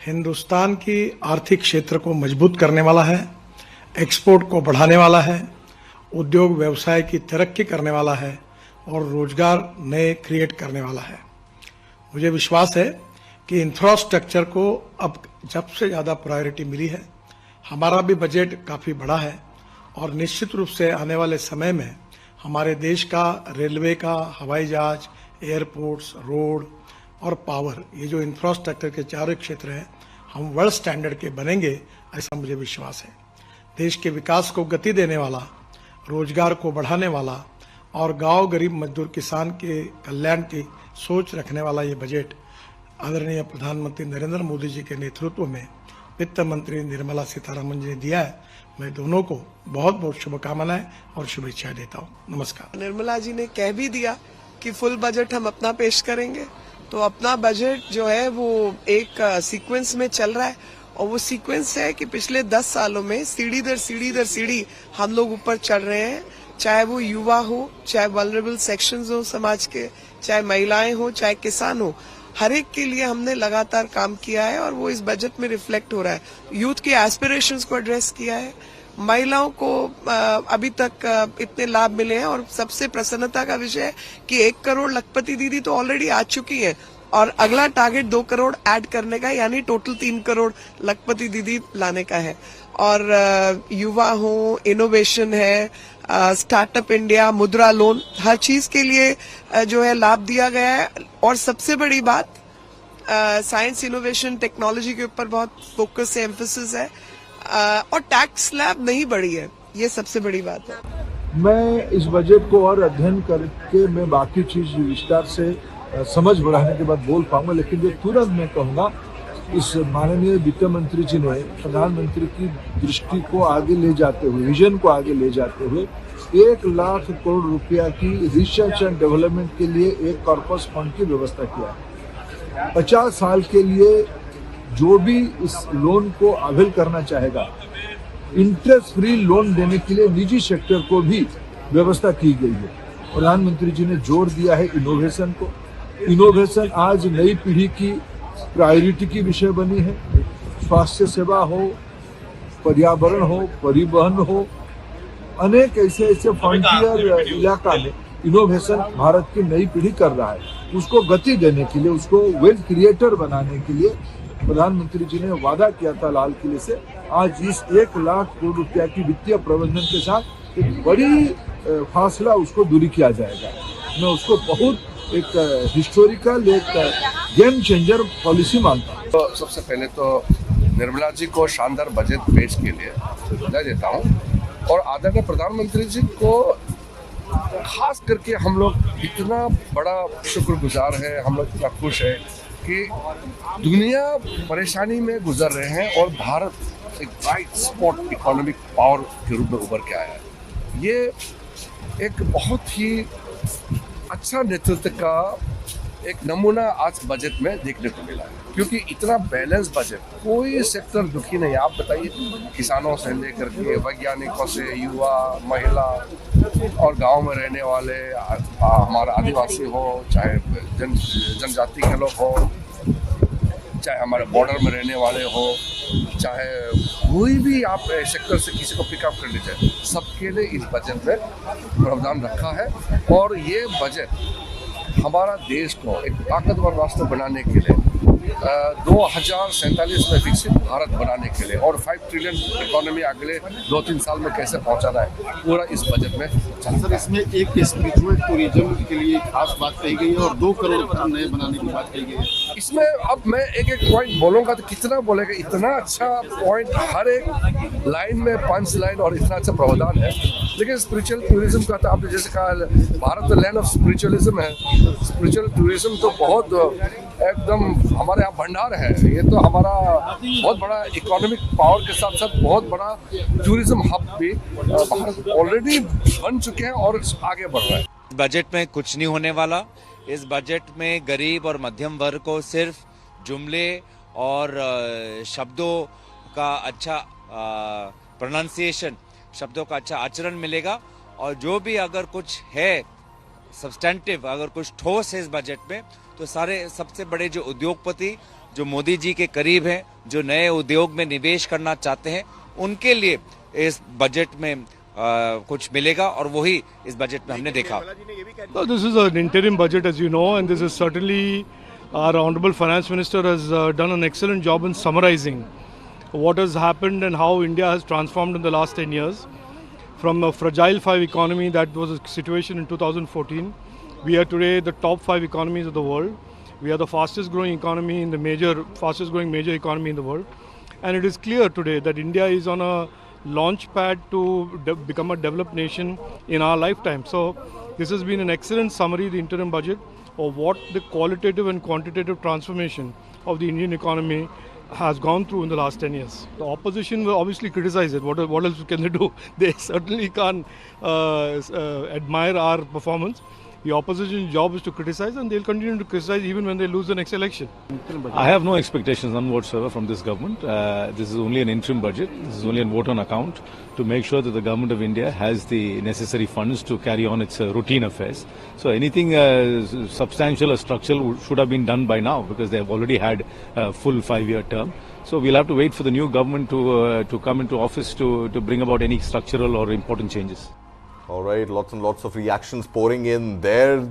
हिंदुस्तान की आर्थिक क्षेत्र को मजबूत करने वाला है, एक्सपोर्ट को बढ़ाने वाला है, उद्योग व्यवसाय की तरक्की करने वाला है और रोजगार नए क्रिएट करने वाला है। मुझे विश्वास है कि इंफ्रास्ट्रक्चर को अब जब से ज़्यादा प्रायोरिटी मिली है। हमारा भी बजट काफ़ी बड़ा है और निश्चित रूप से आने वाले समय में हमारे देश का रेलवे का, हवाई जहाज, एयरपोर्ट्स, रोड और पावर, ये जो इंफ्रास्ट्रक्चर के चारों क्षेत्र हैं, हम वर्ल्ड स्टैंडर्ड के बनेंगे, ऐसा मुझे विश्वास है। देश के विकास को गति देने वाला, रोजगार को बढ़ाने वाला और गांव गरीब मजदूर किसान के कल्याण की सोच रखने वाला ये बजट आदरणीय प्रधानमंत्री नरेंद्र मोदी जी के नेतृत्व में वित्त मंत्री निर्मला सीतारमन जी ने दिया है। मैं दोनों को बहुत बहुत शुभकामनाएं और शुभेच्छाएं देता हूं। नमस्कार। निर्मला जी ने कह भी दिया कि फुल बजट हम अपना पेश करेंगे, तो अपना बजट जो है वो एक सीक्वेंस में चल रहा है और वो सीक्वेंस है कि पिछले 10 सालों में सीढ़ी दर सीढ़ी हम लोग ऊपर चढ़ रहे हैं, चाहे वो युवा हो, चाहे वल्नरेबल सेक्शंस हो समाज के, चाहे महिलाएं हो, चाहे किसान हो, हर एक के लिए हमने लगातार काम किया है और वो इस बजट में रिफ्लेक्ट हो रहा है। यूथ के एस्पिरेशंस को एड्रेस किया है, महिलाओं को अभी तक इतने लाभ मिले हैं और सबसे प्रसन्नता का विषय है कि 1 करोड़ लखपति दीदी तो ऑलरेडी आ चुकी है और अगला टारगेट 2 करोड़ ऐड करने का, यानी टोटल 3 करोड़ लखपति दीदी लाने का है। और युवा हो, इनोवेशन है, स्टार्टअप इंडिया, मुद्रा लोन, हर चीज के लिए जो है लाभ दिया गया है। और सबसे बड़ी बात, साइंस इनोवेशन टेक्नोलॉजी के ऊपर बहुत फोकस है, एम्फेसिस है और टैक्स स्लैब नहीं बढ़ी है, ये सबसे बड़ी बात है। मैं इस बजट को और अध्ययन करके मैं बाकी चीज विस्तार से समझ बढ़ाने के बाद बोल पाऊंगा, लेकिन जो तुरंत मैं कहूँगा, इस माननीय वित्त मंत्री जी ने प्रधानमंत्री की दृष्टि को आगे ले जाते हुए, विजन को आगे ले जाते हुए 1 लाख करोड़ रुपया की रिसर्च एंड डेवलपमेंट के लिए एक कॉर्पस फंड की व्यवस्था किया है। 50 साल के लिए जो भी इस लोन को अवेल करना चाहेगा, इंटरेस्ट फ्री लोन देने के लिए निजी सेक्टर को भी व्यवस्था की गई है। प्रधानमंत्री जी ने जोर दिया है इनोवेशन को। इनोवेशन आज नई पीढ़ी की प्रायोरिटी की विषय बनी है। स्वास्थ्य सेवा हो, पर्यावरण हो, परिवहन हो, अनेक ऐसे फ्रंटियर इलाका में इनोवेशन भारत की नई पीढ़ी कर रहा है। उसको गति देने के लिए, उसको वेल्थ क्रिएटर बनाने के लिए प्रधानमंत्री जी ने वादा किया था लाल किले से। आज इस 1 लाख करोड़ रुपया की वित्तीय प्रबंधन के साथ एक बड़ी फासला उसको दूरी किया जाएगा। मैं उसको बहुत एक हिस्टोरिकल, एक गेम चेंजर पॉलिसी मानता हूँ। तो सबसे पहले तो निर्मला जी को शानदार बजट पेश के लिए बधाई देता हूँ और आदरणीय प्रधानमंत्री जी को खास करके हम लोग इतना बड़ा शुक्रगुजार है, हम लोग इतना खुश है कि दुनिया परेशानी में गुजर रहे हैं और भारत एक ब्राइट स्पॉट इकोनॉमिक पावर के रूप में उभर के आया है। ये एक बहुत ही अच्छा नेतृत्व का एक नमूना आज बजट में देखने को मिला है, क्योंकि इतना बैलेंस बजट, कोई सेक्टर दुखी नहीं। आप बताइए, किसानों से लेकर के वैज्ञानिकों से, युवा, महिला और गांव में रहने वाले हमारा आदिवासी हो, चाहे जनजाति के लोग हो, चाहे हमारे बॉर्डर में रहने वाले हो, चाहे कोई भी आप सेक्टर से किसी को पिकअप कर लीजिए, सबके लिए इस बजट में प्रावधान रखा है। और ये बजट हमारा देश को एक ताकतवर राष्ट्र बनाने के लिए, 2047 में विकसित भारत बनाने के लिए और 5 ट्रिलियन इकोनॉमी अगले 2-3 साल में कैसे पहुंचाना है, पूरा इस बजट में। सर, इसमें एक स्पिरिचुअल टूरिज्म के लिए खास बात कही गई है और 2 करोड़ नए बनाने की बात कही गई है। इसमें अब मैं एक पॉइंट बोलूंगा तो कितना बोलेगा, इतना अच्छा पॉइंट, हर एक लाइन में 5 लाइन और इतना अच्छा प्रावधान है। लेकिन स्पिरिचुअल टूरिज्म का तो आपने जैसे कहा, भारत तो लैंड ऑफ स्पिरिचुअलिज्म है। स्पिरिचुअल टूरिज्म तो बहुत एकदम हमारे यहाँ भंडार है। ये तो हमारा बहुत बड़ा इकोनॉमिक पावर के साथ साथ बहुत बड़ा टूरिज्म हब भी भारत ऑलरेडी बन चुके हैं और आगे बढ़ रहा है। बजट में कुछ नहीं होने वाला। इस बजट में गरीब और मध्यम वर्ग को सिर्फ जुमले और शब्दों का अच्छा प्रोनाउंसिएशन, शब्दों का अच्छा आचरण मिलेगा, और जो भी अगर कुछ है सब्सटेंटिव, अगर कुछ ठोस है इस बजट में, तो सारे सबसे बड़े जो उद्योगपति जो मोदी जी के करीब हैं, जो नए उद्योग में निवेश करना चाहते हैं, उनके लिए इस बजट में कुछ मिलेगा, और वही इस बजट में हमने देखा। So this is an interim budget, as you know, and this is certainly our Honorable Finance Minister has done an excellent job in summarizing what has happened and how India has transformed in the last 10 years. From a fragile 5 economy that was a situation in 2014, we are today the top 5 economies of the world. We are the fastest growing economy in the fastest growing major economy in the world. And it is clear today that India is on a launch pad to become a developed nation in our lifetime. So this has been an excellent summary, the interim budget, of what the qualitative and quantitative transformation of the Indian economy has gone through in the last 10 years. The opposition will obviously criticize it. What else can they do? They certainly can't admire our performance. The opposition's job is to criticize, and they'll continue to criticize even when they lose the next election. I have no expectations, none whatsoever, from this government. This is only an interim budget. This is only a vote on account to make sure that the government of India has the necessary funds to carry on its routine affairs. So anything substantial or structural should have been done by now, because they have already had a full 5-year term. So we'll have to wait for the new government to come into office to bring about any structural or important changes. All right, lots and lots of reactions pouring in there,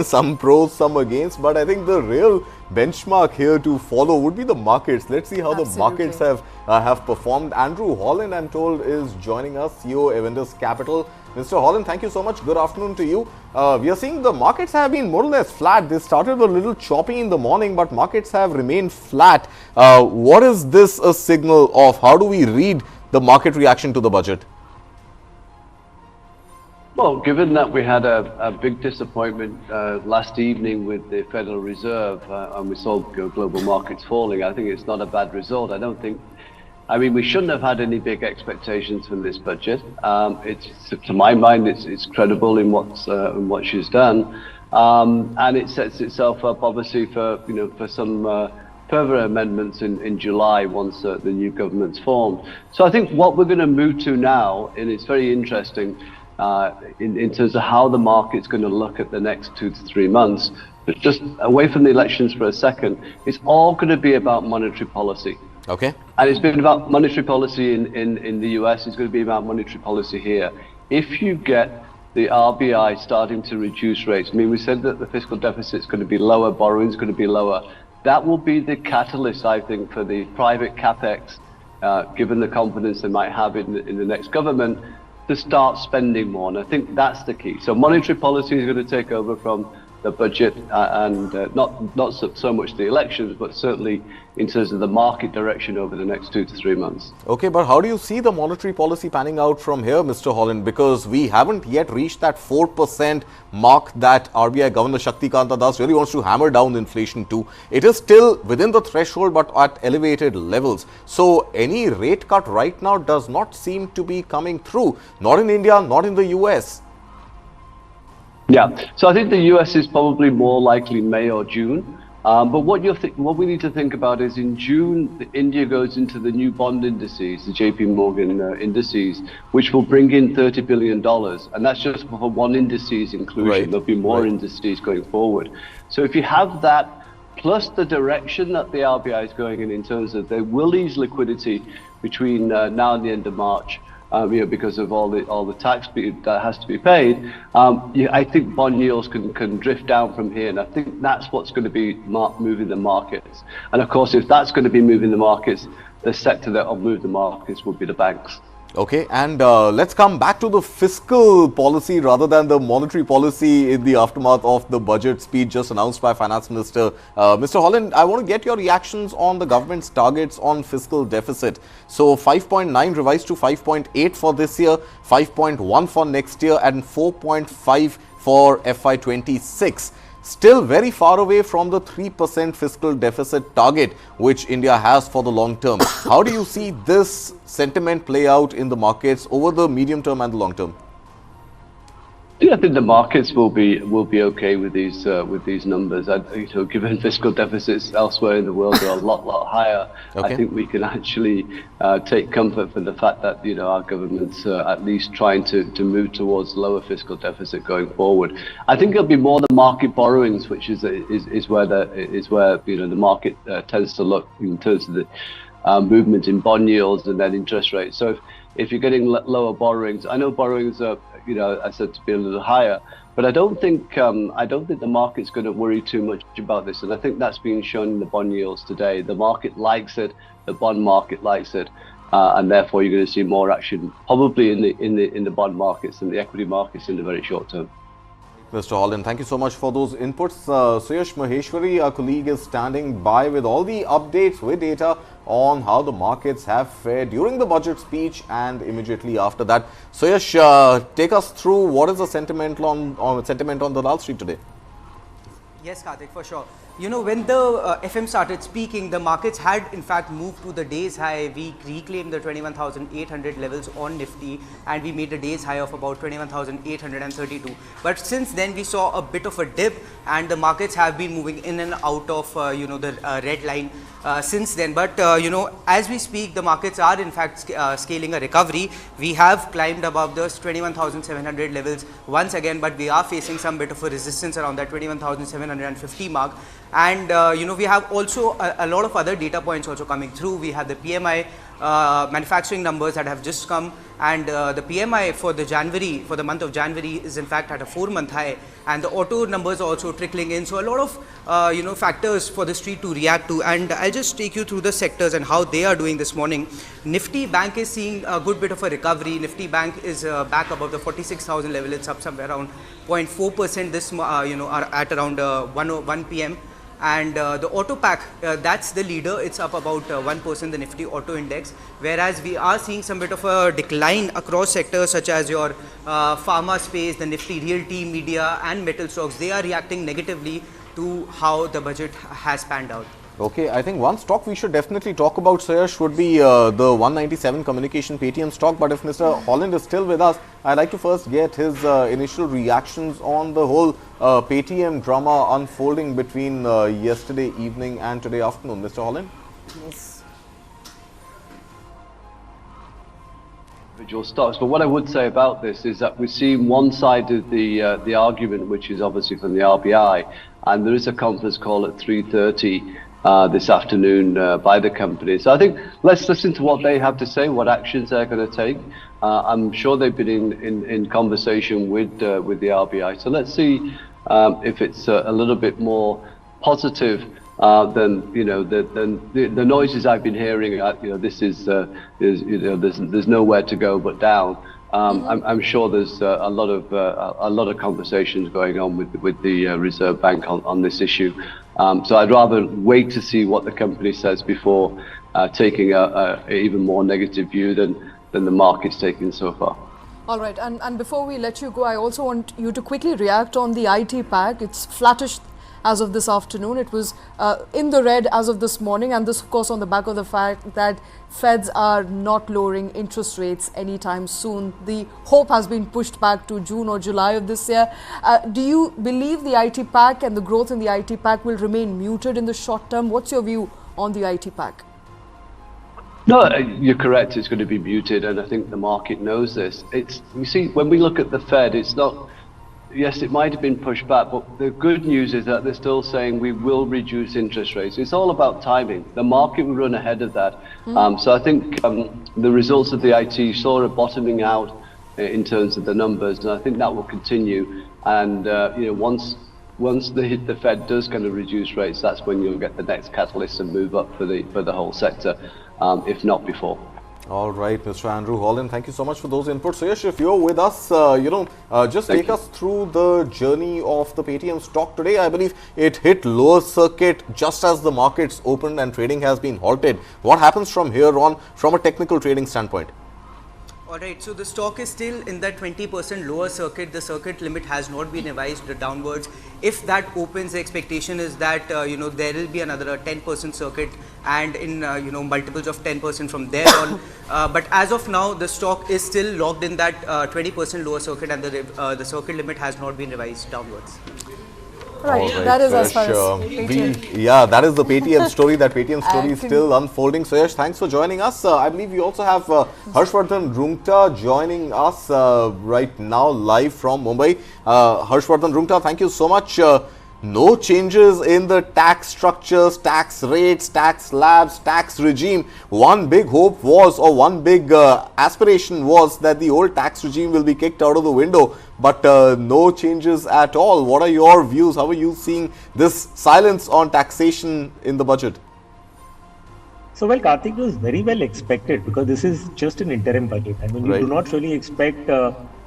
some pros, some against, but I think the real benchmark here to follow would be the markets. Let's see how the markets have performed. Andrew Holland, I'm told, is joining us, CEO Avendus Capital. Mr. Holland, thank you so much. Good afternoon to you. We are seeing the markets have been more or less flat. They started a little choppy in the morning, but markets have remained flat. What is this a signal of? How do we read the market reaction to the budget? Well, given that we had a big disappointment last evening with the Federal Reserve and we saw global markets falling, I think it's not a bad result. I mean, we shouldn't have had any big expectations from this budget. To my mind, it's credible in what she's done, and it sets itself up obviously for some further amendments in July once the new government's formed. So I think what we're going to move to now, and it's very interesting. In terms of how the market's going to look at the next 2 to 3 months, but just away from the elections for a second, it's all going to be about monetary policy. Okay. And it's been about monetary policy in the US, it's going to be about monetary policy here. If you get the RBI starting to reduce rates, I mean, we said that the fiscal deficit is going to be lower, borrowing is going to be lower. That will be the catalyst, I think, for the private capex, given the confidence they might have in the next government, to start spending more, and I think that's the key. So monetary policy is going to take over from the budget, and not so much the elections, but certainly in terms of the market direction over the next 2 to 3 months. Okay, but how do you see the monetary policy panning out from here, Mr. Holland? Because we haven't yet reached that 4% mark that RBI Governor Shaktikanta Das really wants to hammer down inflation to. It is still within the threshold, but at elevated levels. So any rate cut right now does not seem to be coming through, not in India, not in the US. Yeah, so I think the US is probably more likely May or June. But what we need to think about is in June, India goes into the new bond indices, the JP Morgan indices, which will bring in $30 billion. And that's just for one indices inclusion. Right. There'll be more indices going forward. So if you have that, plus the direction that the RBI is going in terms of they will ease liquidity between now and the end of March, because of all the tax that has to be paid, I think bond yields can drift down from here, and I think that's what's going to be moving the markets. And of course, if that's going to be moving the markets, the sector that will move the markets will be the banks. Okay, and let's come back to the fiscal policy rather than the monetary policy in the aftermath of the budget speech just announced by Finance Minister. Mr. Holland, I want to get your reactions on the government's targets on fiscal deficit. So 5.9 revised to 5.8 for this year, 5.1 for next year, and 4.5 for FY26. still very far away from the 3% fiscal deficit target which India has for the long term. How do you see this sentiment play out in the markets over the medium term and the long term? Yeah, I think the markets will be okay with these numbers. Given fiscal deficits elsewhere in the world are a lot higher, Okay. I think we can actually take comfort from the fact that our government's at least trying to move towards lower fiscal deficit going forward. I think it'll be more the market borrowings, which is where the market tends to look in terms of the movement in bond yields and then interest rates. So if you're getting lower borrowings, I know borrowings are, I said to be a little higher, but I don't think the market's going to worry too much about this, and I think that's being shown in the bond yields today. The market likes it, the bond market likes it, and therefore you're going to see more action probably in the bond markets and the equity markets in the very short term. Mr. Holland, thank you so much for those inputs. Suyash Maheshwari, our colleague, is standing by with all the updates with data on how the markets have fared during the budget speech and immediately after that. Suyash, take us through what is the sentiment on the Wall Street today. Yes, Karthik, for sure. When the FM started speaking, the markets had in fact moved to the day's high. We reclaimed the 21,800 levels on Nifty and we made a day's high of about 21,832. But since then we saw a bit of a dip and the markets have been moving in and out of the red line since then. But as we speak, the markets are in fact scaling a recovery. We have climbed above those 21,700 levels once again, but we are facing some bit of a resistance around that 21,750 mark. And we have also a lot of other data points also coming through. We have the PMI manufacturing numbers that have just come, and the PMI for the month of January is in fact at a 4-month high, and the auto numbers are also trickling in. So a lot of factors for the street to react to, and I'll just take you through the sectors and how they are doing this morning. Nifty Bank is seeing a good bit of a recovery. Nifty Bank is back above the 46,000 level. It's up somewhere around 0.4% this at around 1 p.m. And the auto pack, that's the leader. It's up about 1%, the Nifty Auto Index, whereas we are seeing some bit of a decline across sectors such as your pharma space, the Nifty Realty, media and metal stocks. They are reacting negatively to how the budget has panned out. Okay, I think one stock we should definitely talk about, Suyash, would be the 197 communication Paytm stock. But if Mr. Holland is still with us, I'd like to first get his initial reactions on the whole Paytm drama unfolding between yesterday evening and today afternoon. Mr. Holland? Yes. Individual stocks, but what I would say about this is that we've seen one side of the argument, which is obviously from the RBI, and there is a conference call at 3:30 this afternoon by the company. So I think let's listen to what they have to say, what actions they're going to take. I'm sure they've been in conversation with the RBI. So let's see if it's a little bit more positive than the noises I've been hearing. This is there's nowhere to go but down. I'm sure there's a lot of conversations going on with the Reserve Bank on this issue. So I'd rather wait to see what the company says before taking a even more negative view than the market's taken so far. All right, and before we let you go, I also want you to quickly react on the IT pack. It's flattish as of this afternoon. It was in the red as of this morning, and this of course on the back of the fact that Feds are not lowering interest rates anytime soon. The hope has been pushed back to June or July of this year. Do you believe the IT pack and the growth in the IT pack will remain muted in the short term? What's your view on the IT pack? No, you're correct. It's going to be muted, and I think the market knows this. You see, when we look at the Fed, it's not. Yes, it might have been pushed back, but the good news is that they're still saying we will reduce interest rates. It's all about timing. The market will run ahead of that. So I think the results of the IT saw a bottoming out in terms of the numbers, and I think that will continue. And once the Fed does kind of reduce rates, that's when you'll get the next catalyst and move up for the whole sector, if not before. All right, Mr. Andrew Holland, thank you so much for those inputs. So, yes, if you're with us, just take us through the journey of the Paytm stock today. I believe it hit lower circuit just as the markets opened and trading has been halted. What happens from here on from a technical trading standpoint? Alright, so the stock is still in that 20% lower circuit. The circuit limit has not been revised downwards. If that opens, the expectation is that there will be another 10% circuit, and in multiples of 10% from there on. But as of now, the stock is still locked in that 20% lower circuit, and the circuit limit has not been revised downwards. Right, that is as far as Paytm. Yeah, that is the Paytm story. That Paytm story is still unfolding. So, Yash, thanks for joining us. I believe we also have Harshvardhan Rungta joining us right now live from Mumbai. Harshvardhan Rungta, thank you so much. No changes in the tax structures, tax rates, tax slabs, tax regime. One big hope was, or one big aspiration was, that the old tax regime will be kicked out of the window, but no changes at all. What are your views? How are you seeing this silence on taxation in the budget? So, well, Karthik, was very well expected, because this is just an interim budget. I mean, you do not really expect,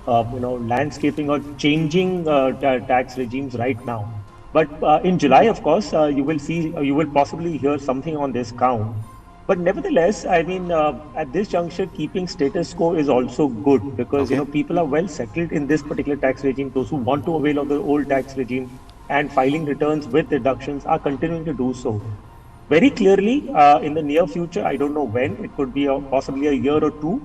landscaping or changing tax regimes right now. But in July, of course, you will possibly hear something on this count. But nevertheless, I mean, at this juncture, keeping status quo is also good, because people are well settled in this particular tax regime. Those who want to avail of the old tax regime and filing returns with deductions are continuing to do so. Very clearly, in the near future, I don't know when, it could be possibly a year or two,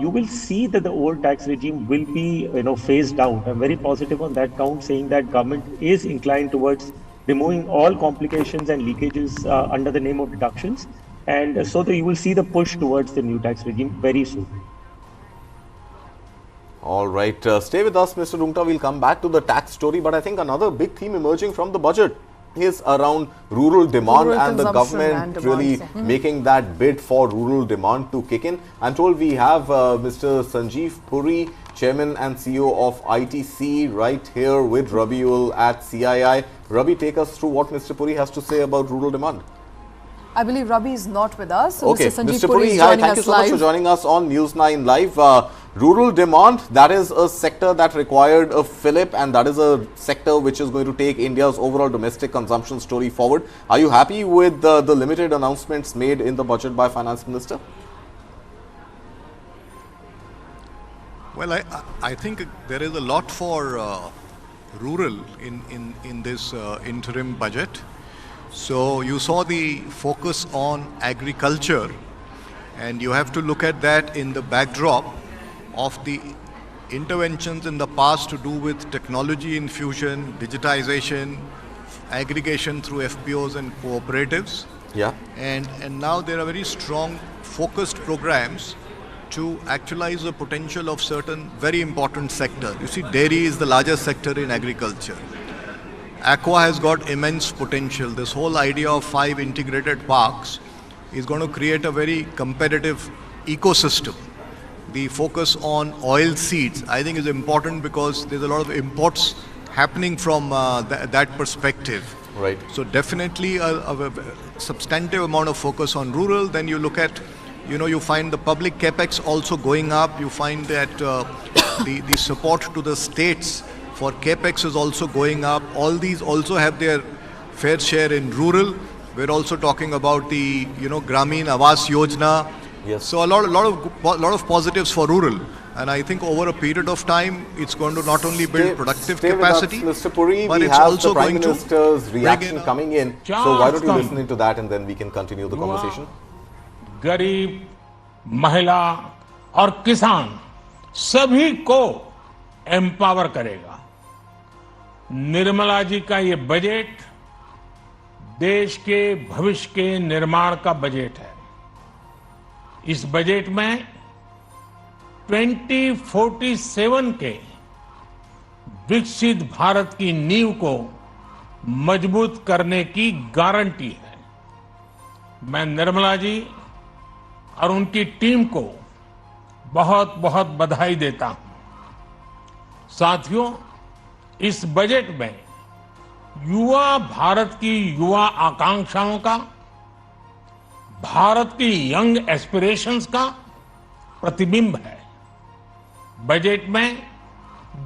you will see that the old tax regime will be phased out. I'm very positive on that count, saying that government is inclined towards removing all complications and leakages under the name of deductions, and so that you will see the push towards the new tax regime very soon. All right, stay with us, Mr. Rungta. We'll come back to the tax story, but I think another big theme emerging from the budget is around rural demand and the government really making that bid for rural demand to kick in. I'm told we have Mr. Sanjeev Puri, Chairman and CEO of ITC, right here with Rabiul at CII. Rabi, take us through what Mr. Puri has to say about rural demand. I believe Rabi is not with us. So okay, Mr. Sanjeev Mr. Puri Puri, is hi, joining thank you us so much for joining us on News 9 Live. Rural demand, that is a sector that required a fillip, and that is a sector which is going to take India's overall domestic consumption story forward. Are you happy with the limited announcements made in the budget by Finance Minister? Well, I think there is a lot for rural in this interim budget. So you saw the focus on agriculture, and you have to look at that in the backdrop of the interventions in the past to do with technology infusion, digitization, aggregation through FPOs and cooperatives. Yeah. And now there are very strong focused programs to actualize the potential of certain very important sectors. You see, dairy is the largest sector in agriculture. Aqua has got immense potential. This whole idea of 5 integrated parks is going to create a very competitive ecosystem. The focus on oil seeds, I think, is important because there's a lot of imports happening from that perspective. Right. So definitely a substantive amount of focus on rural. Then you look at, you find the public capex also going up. You find that the support to the states for capex is also going up. All these also have their fair share in rural. We're also talking about the Gramin Awas Yojana. Yes. So a lot of positives for rural, and I think over a period of time it's going to not only build productive capacity, with us, Mr. Puri, but we it's have also the Prime going Minister's to reaction coming in. So why don't you listen into that and then we can continue the conversation. गरीब, महिला और किसान सभी को empower करेगा। निर्मला जी का ये budget देश के भविष्य के निर्माण का बजट है। इस बजट में 2047 के विकसित भारत की नींव को मजबूत करने की गारंटी है। मैं निर्मला जी और उनकी टीम को बहुत बहुत बधाई देता हूं। साथियों, इस बजट में युवा भारत की युवा आकांक्षाओं का, भारत की यंग एस्पिरेशंस का प्रतिबिंब है। बजट में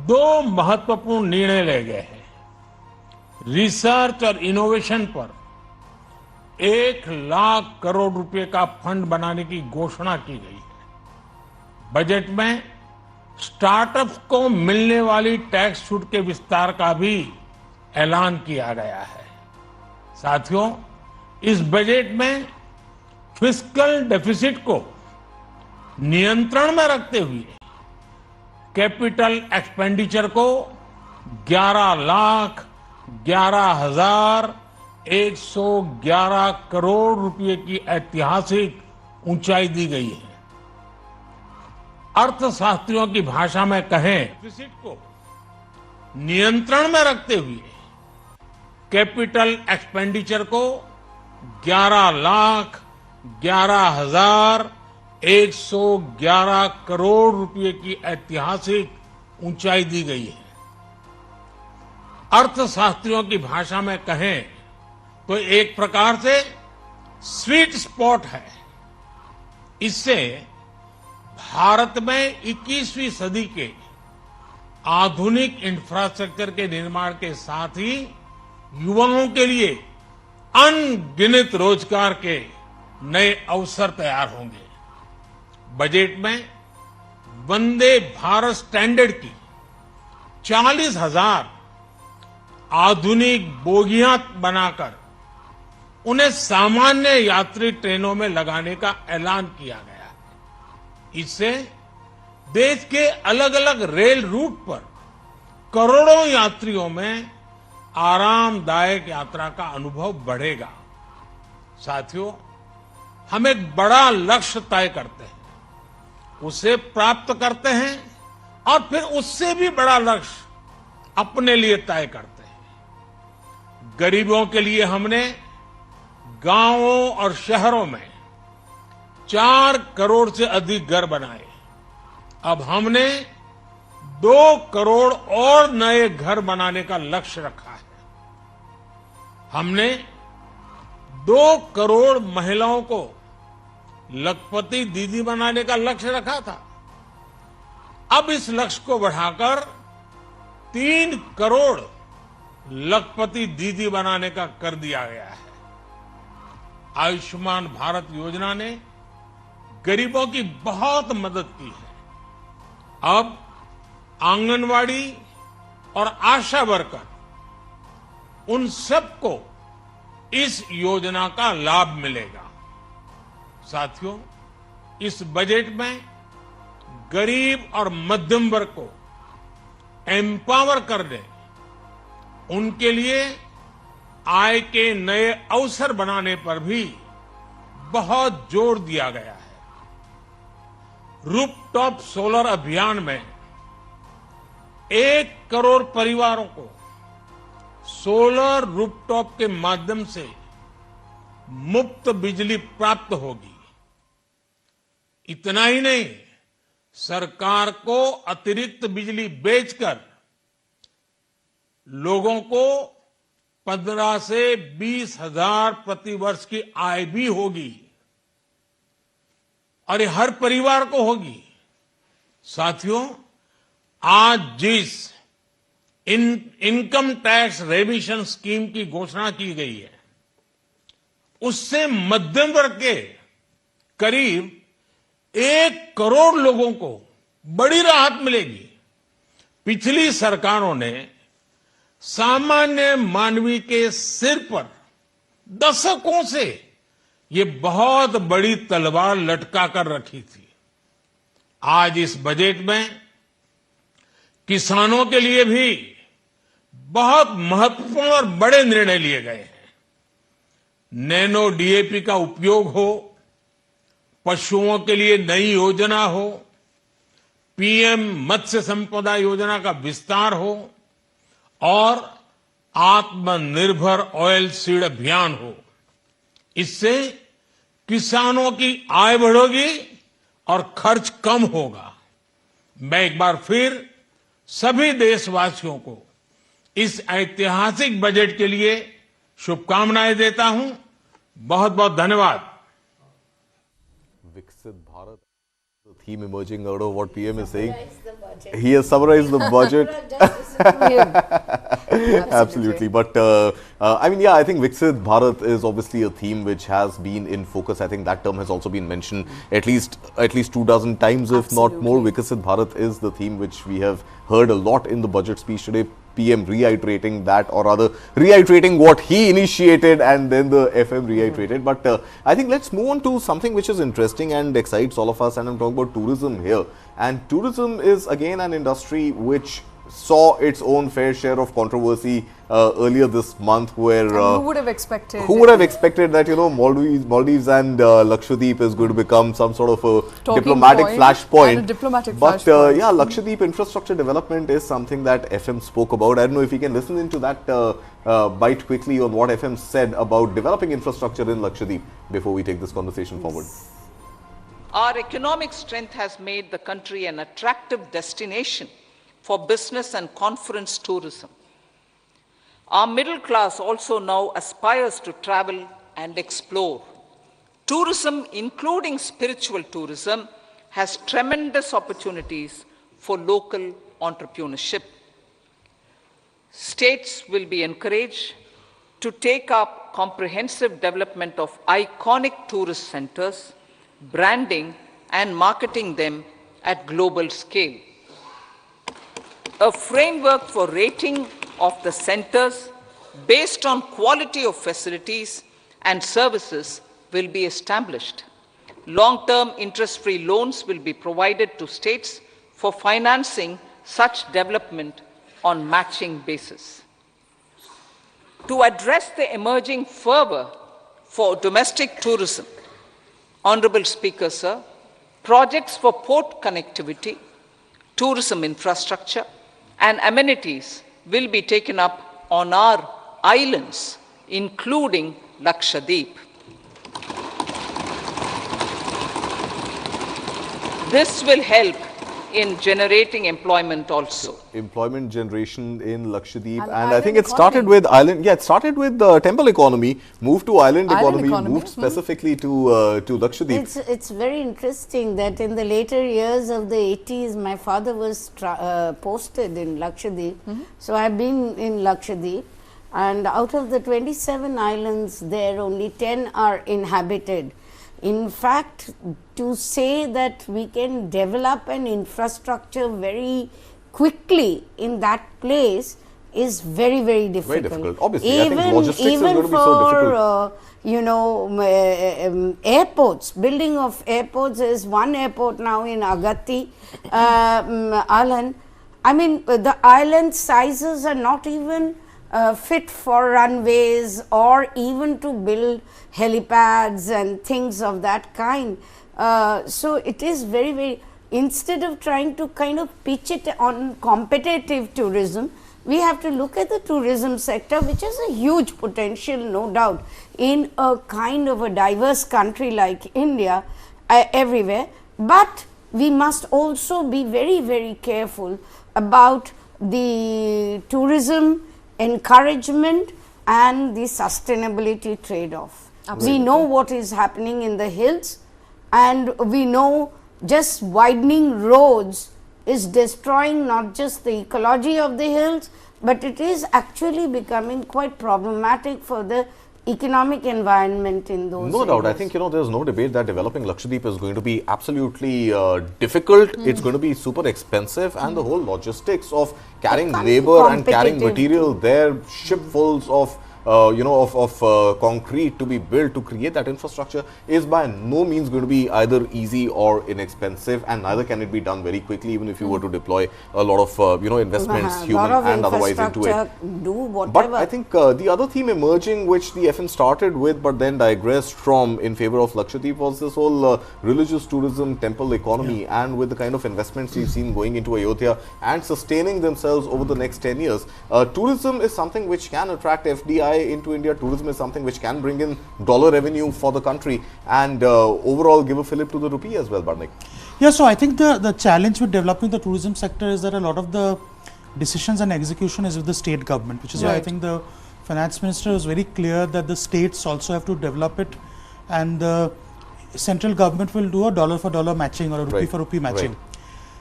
2 महत्वपूर्ण निर्णय लिए गए हैं। रिसर्च और इनोवेशन पर 1 लाख करोड़ रुपए का फंड बनाने की घोषणा की गई है। बजट में स्टार्टअप्स को मिलने वाली टैक्स छूट के विस्तार का भी ऐलान किया गया है। साथियों, इस बजट में फिस्कल डेफिसिट को नियंत्रण में रखते हुए कैपिटल एक्सपेंडिचर को 11,11,111 करोड़ रुपए की ऐतिहासिक ऊंचाई दी गई है। अर्थशास्त्रियों की भाषा में कहें, डेफिसिट को नियंत्रण में रखते हुए कैपिटल एक्सपेंडिचर को 11,11,111 करोड़ रुपए की ऐतिहासिक ऊंचाई दी गई है। अर्थशास्त्रियों की भाषा में कहें तो एक प्रकार से स्वीट स्पॉट है। इससे भारत में 21वीं सदी के आधुनिक इंफ्रास्ट्रक्चर के निर्माण के साथ ही युवाओं के लिए अनगिनत रोजगार के नए अवसर तैयार होंगे। बजट में वंदे भारत स्टैंडर्ड की 40,000 आधुनिक बोगियां बनाकर उन्हें सामान्य यात्री ट्रेनों में लगाने का ऐलान किया गया है। इससे देश के अलग अलग रेल रूट पर करोड़ों यात्रियों में आरामदायक यात्रा का अनुभव बढ़ेगा। साथियों, हम एक बड़ा लक्ष्य तय करते हैं, उसे प्राप्त करते हैं और फिर उससे भी बड़ा लक्ष्य अपने लिए तय करते हैं। गरीबों के लिए हमने गांवों और शहरों में 4 करोड़ से अधिक घर बनाए। अब हमने 2 करोड़ और नए घर बनाने का लक्ष्य रखा है। हमने 2 करोड़ महिलाओं को लखपति दीदी बनाने का लक्ष्य रखा था। अब इस लक्ष्य को बढ़ाकर 3 करोड़ लखपति दीदी बनाने का कर दिया गया है। आयुष्मान भारत योजना ने गरीबों की बहुत मदद की है। अब आंगनवाड़ी और आशा वर्कर, उन सबको इस योजना का लाभ मिलेगा। साथियों, इस बजट में गरीब और मध्यम वर्ग को एम्पावर करने, उनके लिए आय के नए अवसर बनाने पर भी बहुत जोर दिया गया है। रूफटॉप सोलर अभियान में 1 करोड़ परिवारों को सोलर रूफटॉप के माध्यम से मुफ्त बिजली प्राप्त होगी। इतना ही नहीं, सरकार को अतिरिक्त बिजली बेचकर लोगों को 15 से 20 हजार प्रति वर्ष की आय भी होगी और ये हर परिवार को होगी। साथियों, आज जिस इनकम टैक्स रेमिशन स्कीम की घोषणा की गई है, उससे मध्यम वर्ग के करीब 1 करोड़ लोगों को बड़ी राहत मिलेगी। पिछली सरकारों ने सामान्य मानवी के सिर पर दशकों से ये बहुत बड़ी तलवार लटका कर रखी थी। आज इस बजट में किसानों के लिए भी बहुत महत्वपूर्ण और बड़े निर्णय लिए गए हैं। नैनो डीएपी का उपयोग हो, पशुओं के लिए नई योजना हो, पीएम मत्स्य संपदा योजना का विस्तार हो और आत्मनिर्भर ऑयल सीड अभियान हो। इससे किसानों की आय बढ़ेगी और खर्च कम होगा। मैं एक बार फिर सभी देशवासियों को इस ऐतिहासिक बजट के लिए शुभकामनाएं देता हूं। बहुत बहुत धन्यवाद। विकसित Bharat, the theme emerging out of what PM is saying. He has summarized the budget. Absolutely. But I mean, yeah, I think Viksit Bharat is obviously a theme which has been in focus. I think that term has also been mentioned at least 24 times, if not more. Viksit Bharat is the theme which we have heard a lot in the budget speech today. PM reiterating that, or rather reiterating what he initiated and then the FM reiterated. But I think let's move on to something which is interesting and excites all of us, and I'm talking about tourism here. And tourism is again an industry which saw its own fair share of controversy earlier this month, where who would have expected? Who would have expected that, you know, Maldives and Lakshadweep is going to become some sort of a diplomatic flashpoint. But yeah, Lakshadweep infrastructure development is something that FM spoke about. I don't know if you can listen into that bite quickly on what FM said about developing infrastructure in Lakshadweep before we take this conversation forward. Our economic strength has made the country an attractive destination for business and conference tourism. Our middle class also now aspires to travel and explore. Tourism, including spiritual tourism, has tremendous opportunities for local entrepreneurship. States will be encouraged to take up comprehensive development of iconic tourist centers, branding and marketing them at global scale. A framework for rating of the centers based on quality of facilities and services will be established. Long-term interest-free loans will be provided to states for financing such development on matching basis. To address the emerging fervor for domestic tourism, Honorable Speaker, sir, projects for port connectivity, tourism infrastructure, and amenities will be taken up on our islands, including Lakshadweep. This will help in generating employment also. Employment generation in Lakshadweep, and I think it started with island. Yeah, it started with the temple economy, moved to island economy, moved specifically to Lakshadweep. It's very interesting that in the later years of the 80s, my father was posted in Lakshadweep. So I've been in Lakshadweep, and out of the 27 islands there, only 10 are inhabited. In fact, to say that we can develop an infrastructure very quickly in that place is very, very difficult. Very difficult. Obviously, I think logistics is going to be so difficult. You know, airports, building of airports. Is one airport now in Agatti island. I mean, the island sizes are not even fit for runways or even to build helipads and things of that kind. So it is very, very, instead of trying to kind of pitch it on competitive tourism, we have to look at the tourism sector, which has a huge potential, no doubt, in a kind of a diverse country like India, everywhere. But we must also be very, very careful about the tourism encouragement and the sustainability trade-off. We know what is happening in the hills, and we know just widening roads is destroying not just the ecology of the hills, but it is actually becoming quite problematic for the economic environment in those No doubt. I think, you know, there's no debate that developing Lakshadweep is going to be absolutely difficult. It's going to be super expensive, and the whole logistics of carrying labor and carrying material there, shipfuls of concrete to be built to create that infrastructure is by no means going to be either easy or inexpensive, and neither can it be done very quickly, even if you were to deploy a lot of investments, human and otherwise, into it. But I think the other theme emerging, which the FN started with but then digressed from in favor of Lakshadweep, was this whole religious tourism, temple economy, and with the kind of investments we've seen going into Ayodhya and sustaining themselves over the next 10 years. Tourism is something which can attract FDI into India. Tourism is something which can bring in dollar revenue for the country and overall give a fillip to the rupee as well, Barnik. Yeah, so I think the challenge with developing the tourism sector is that a lot of the decisions and execution is with the state government, which is why I think the finance minister is very clear that the states also have to develop it, and the central government will do a dollar for dollar matching or a rupee for rupee matching.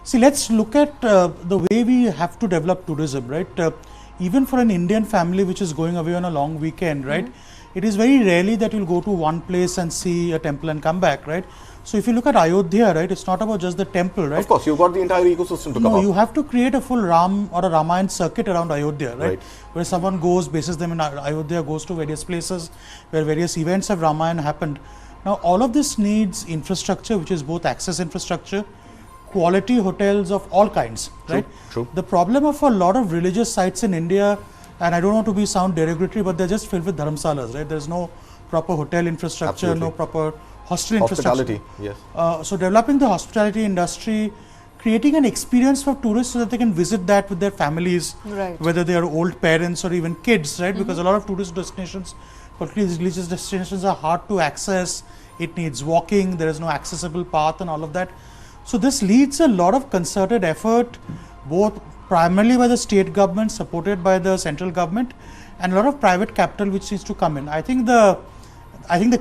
See, let's look at the way we have to develop tourism, right? Even for an Indian family which is going away on a long weekend, right? It is very rarely that you'll go to one place and see a temple and come back, right? So if you look at Ayodhya, right, it's not about just the temple, right? Of course, you've got the entire ecosystem to come No, up. you have to create a full Ram or a Ramayan circuit around Ayodhya, right? Where someone goes, bases them in Ayodhya, goes to various places where various events of Ramayan happened. Now, all of this needs infrastructure, which is both access infrastructure, quality hotels of all kinds, right? True. The problem of a lot of religious sites in India, and I don't want to sound derogatory, but they're just filled with dharamsalas, right? There's no proper hotel infrastructure, no proper hostel infrastructure. Yes. So developing the hospitality industry, creating an experience for tourists so that they can visit that with their families, whether they are old parents or even kids, right? Because a lot of tourist destinations, particularly religious destinations, are hard to access. It needs walking, there is no accessible path and all of that. So this leads a lot of concerted effort, both primarily by the state government, supported by the central government, and a lot of private capital which needs to come in. I think the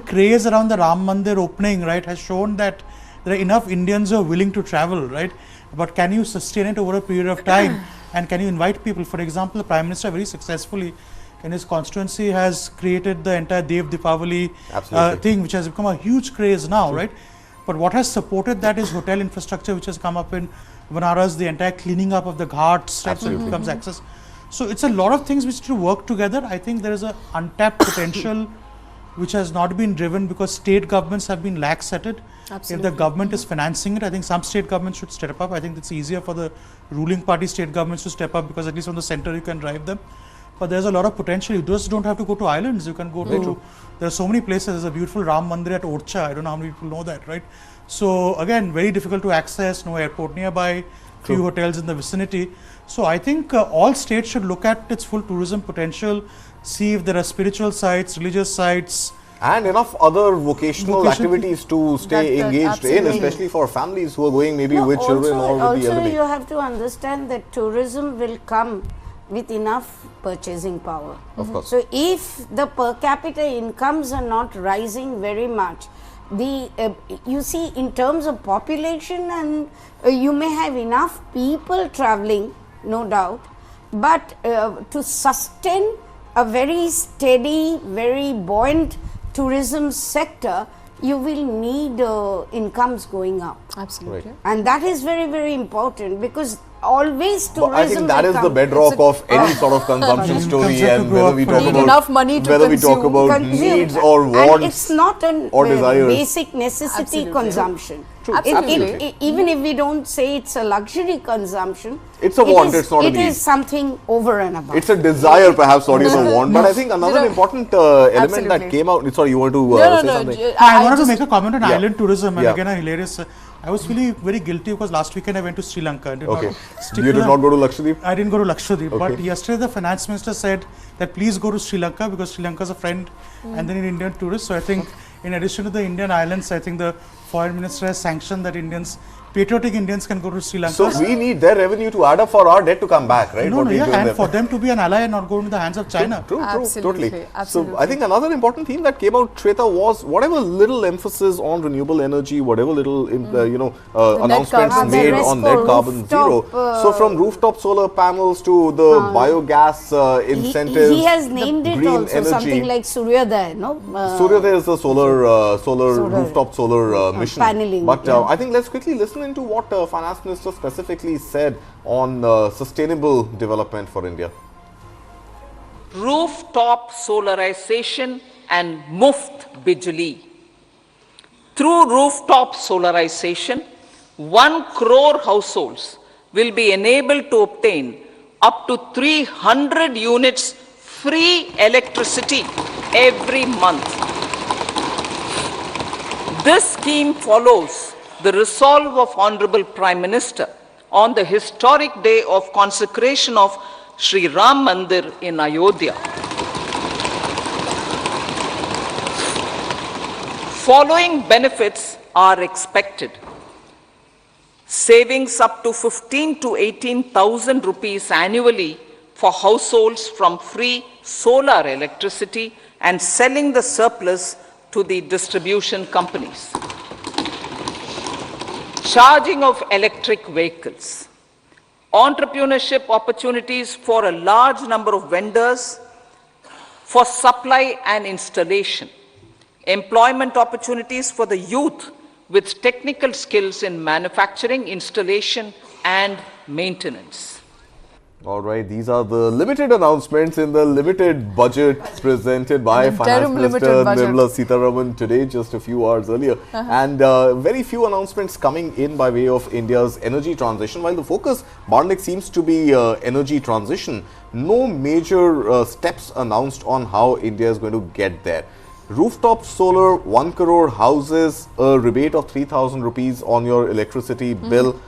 craze around the Ram Mandir opening, right, has shown that there are enough Indians who are willing to travel, right? But can you sustain it over a period of time, and can you invite people? For example, the Prime Minister very successfully in his constituency has created the entire Dev Deepavali thing, which has become a huge craze now, right? But what has supported that is hotel infrastructure, which has come up in Banaras, the entire cleaning up of the ghats, right, so it becomes access. So it's a lot of things which to work together. I think there is an untapped potential which has not been driven because state governments have been lax at it. If the government is financing it, I think some state governments should step up. I think it's easier for the ruling party state governments to step up because at least from the center you can drive them. But there's a lot of potential. You just don't have to go to islands. You can go to, there are so many places. There's a beautiful Ram Mandir at Orcha. I don't know how many people know that, right? So again, very difficult to access, no airport nearby, few hotels in the vicinity. So I think all states should look at its full tourism potential, see if there are spiritual sites, religious sites, and enough other vocational activities to stay engaged in, especially for families who are going maybe with children or with the elderly. Also, you have to understand that tourism will come with enough purchasing power. Of course. So if the per capita incomes are not rising very much, you see in terms of population, and you may have enough people traveling, no doubt, but to sustain a very steady, very buoyant tourism sector, you will need incomes going up. Absolutely. And that is very, very important because always tourism. I think that is the bedrock of any sort of consumption story, and whether we talk about enough money to whether we talk about needs or wants, and it's not a basic necessity consumption. Even if we don't say it's a luxury consumption, it's a want. It's not a need. It is something over and above. It's a desire, perhaps, not even a want. But I think another important element that came out. Sorry, you want to say something? I wanted to make a comment on island tourism, and again, a hilarious. I was feeling very guilty because last weekend I went to Sri Lanka. You did not go to Lakshadweep? I didn't go to Lakshadweep, but yesterday the finance minister said that please go to Sri Lanka because Sri Lanka is a friend and then an Indian tourist. So I think in addition to the Indian islands, I think the foreign minister has sanctioned that patriotic Indians can go to Sri Lanka. So we need their revenue to add up for our debt to come back, right? And for them to be an ally and not go into the hands of China. True, totally. So I think another important theme that came out, Shweta, was whatever little emphasis on renewable energy, whatever little announcements made on net carbon zero. So from rooftop solar panels to the biogas incentives, he has named it also energy. Something like Suryodaya, no? Suryodaya is the solar rooftop solar mission. Paneling. But I think let's quickly listen into what Finance Minister specifically said on sustainable development for India. Rooftop solarization and Muft Bijli. Through rooftop solarization, 1 crore households will be enabled to obtain up to 300 units free electricity every month. This scheme follows the resolve of Honorable Prime Minister on the historic day of consecration of Sri Ram Mandir in Ayodhya. Following benefits are expected. Savings up to 15 to 18,000 rupees annually for households from free solar electricity and selling the surplus to the distribution companies. charging of electric vehicles, entrepreneurship opportunities for a large number of vendors for supply and installation, employment opportunities for the youth with technical skills in manufacturing, installation, and maintenance. All right, these are the limited announcements in the limited budget presented by Finance Minister Nirmala Sitharaman today, just a few hours earlier. And very few announcements coming in by way of India's energy transition. While the focus, Barnik, seems to be energy transition, no major steps announced on how India is going to get there. Rooftop solar, 1 crore houses, a rebate of 3,000 rupees on your electricity bill.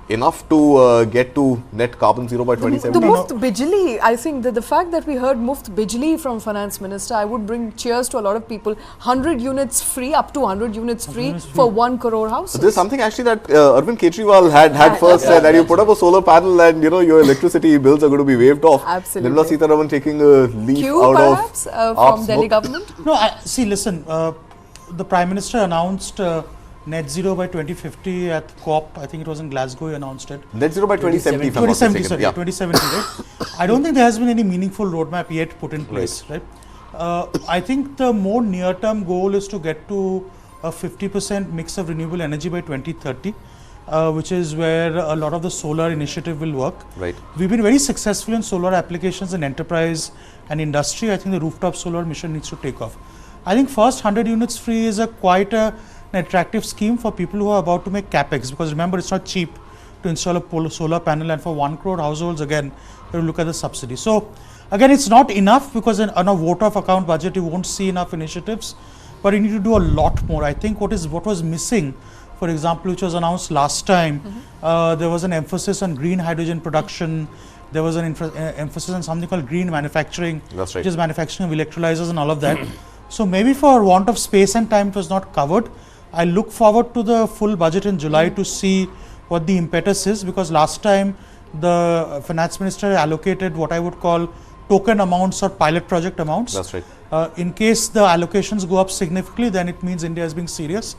Enough to get to net carbon zero by 2070. The Muft Bijli, I think that the fact that we heard Muft Bijli from Finance Minister, I would bring cheers to a lot of people. 100 units free, up to 100 units free for 1 crore houses. So there's something actually that Arvind Kejriwal had first said, that you put up a solar panel and you know your electricity bills are going to be waived off. Absolutely. Nirmala Sitharaman taking a leaf out perhaps, of from Delhi government? No, see, listen, the Prime Minister announced net zero by 2050 at COP. I think it was in Glasgow. He announced it. Net zero by 2070. 2070, sorry, 2070. Right? I don't think there has been any meaningful roadmap yet put in place. Right. I think the more near-term goal is to get to a 50% mix of renewable energy by 2030, which is where a lot of the solar initiative will work. Right. We've been very successful in solar applications in enterprise and industry. I think the rooftop solar mission needs to take off. I think first 100 units free is quite an attractive scheme for people who are about to make capex, because remember, it's not cheap to install a solar panel, and for 1 crore households, again, you look at the subsidy. So again, it's not enough, because on a vote of account budget you won't see enough initiatives, but you need to do a lot more. I think what was missing, for example, which was announced last time, there was an emphasis on green hydrogen production. There was an emphasis on something called green manufacturing, That's right. which is manufacturing of electrolyzers and all of that. So maybe for want of space and time, it was not covered. I look forward to the full budget in July to see what the impetus is, because last time the Finance Minister allocated what I would call token amounts or pilot project amounts. That's right. In case the allocations go up significantly, then it means India is being serious.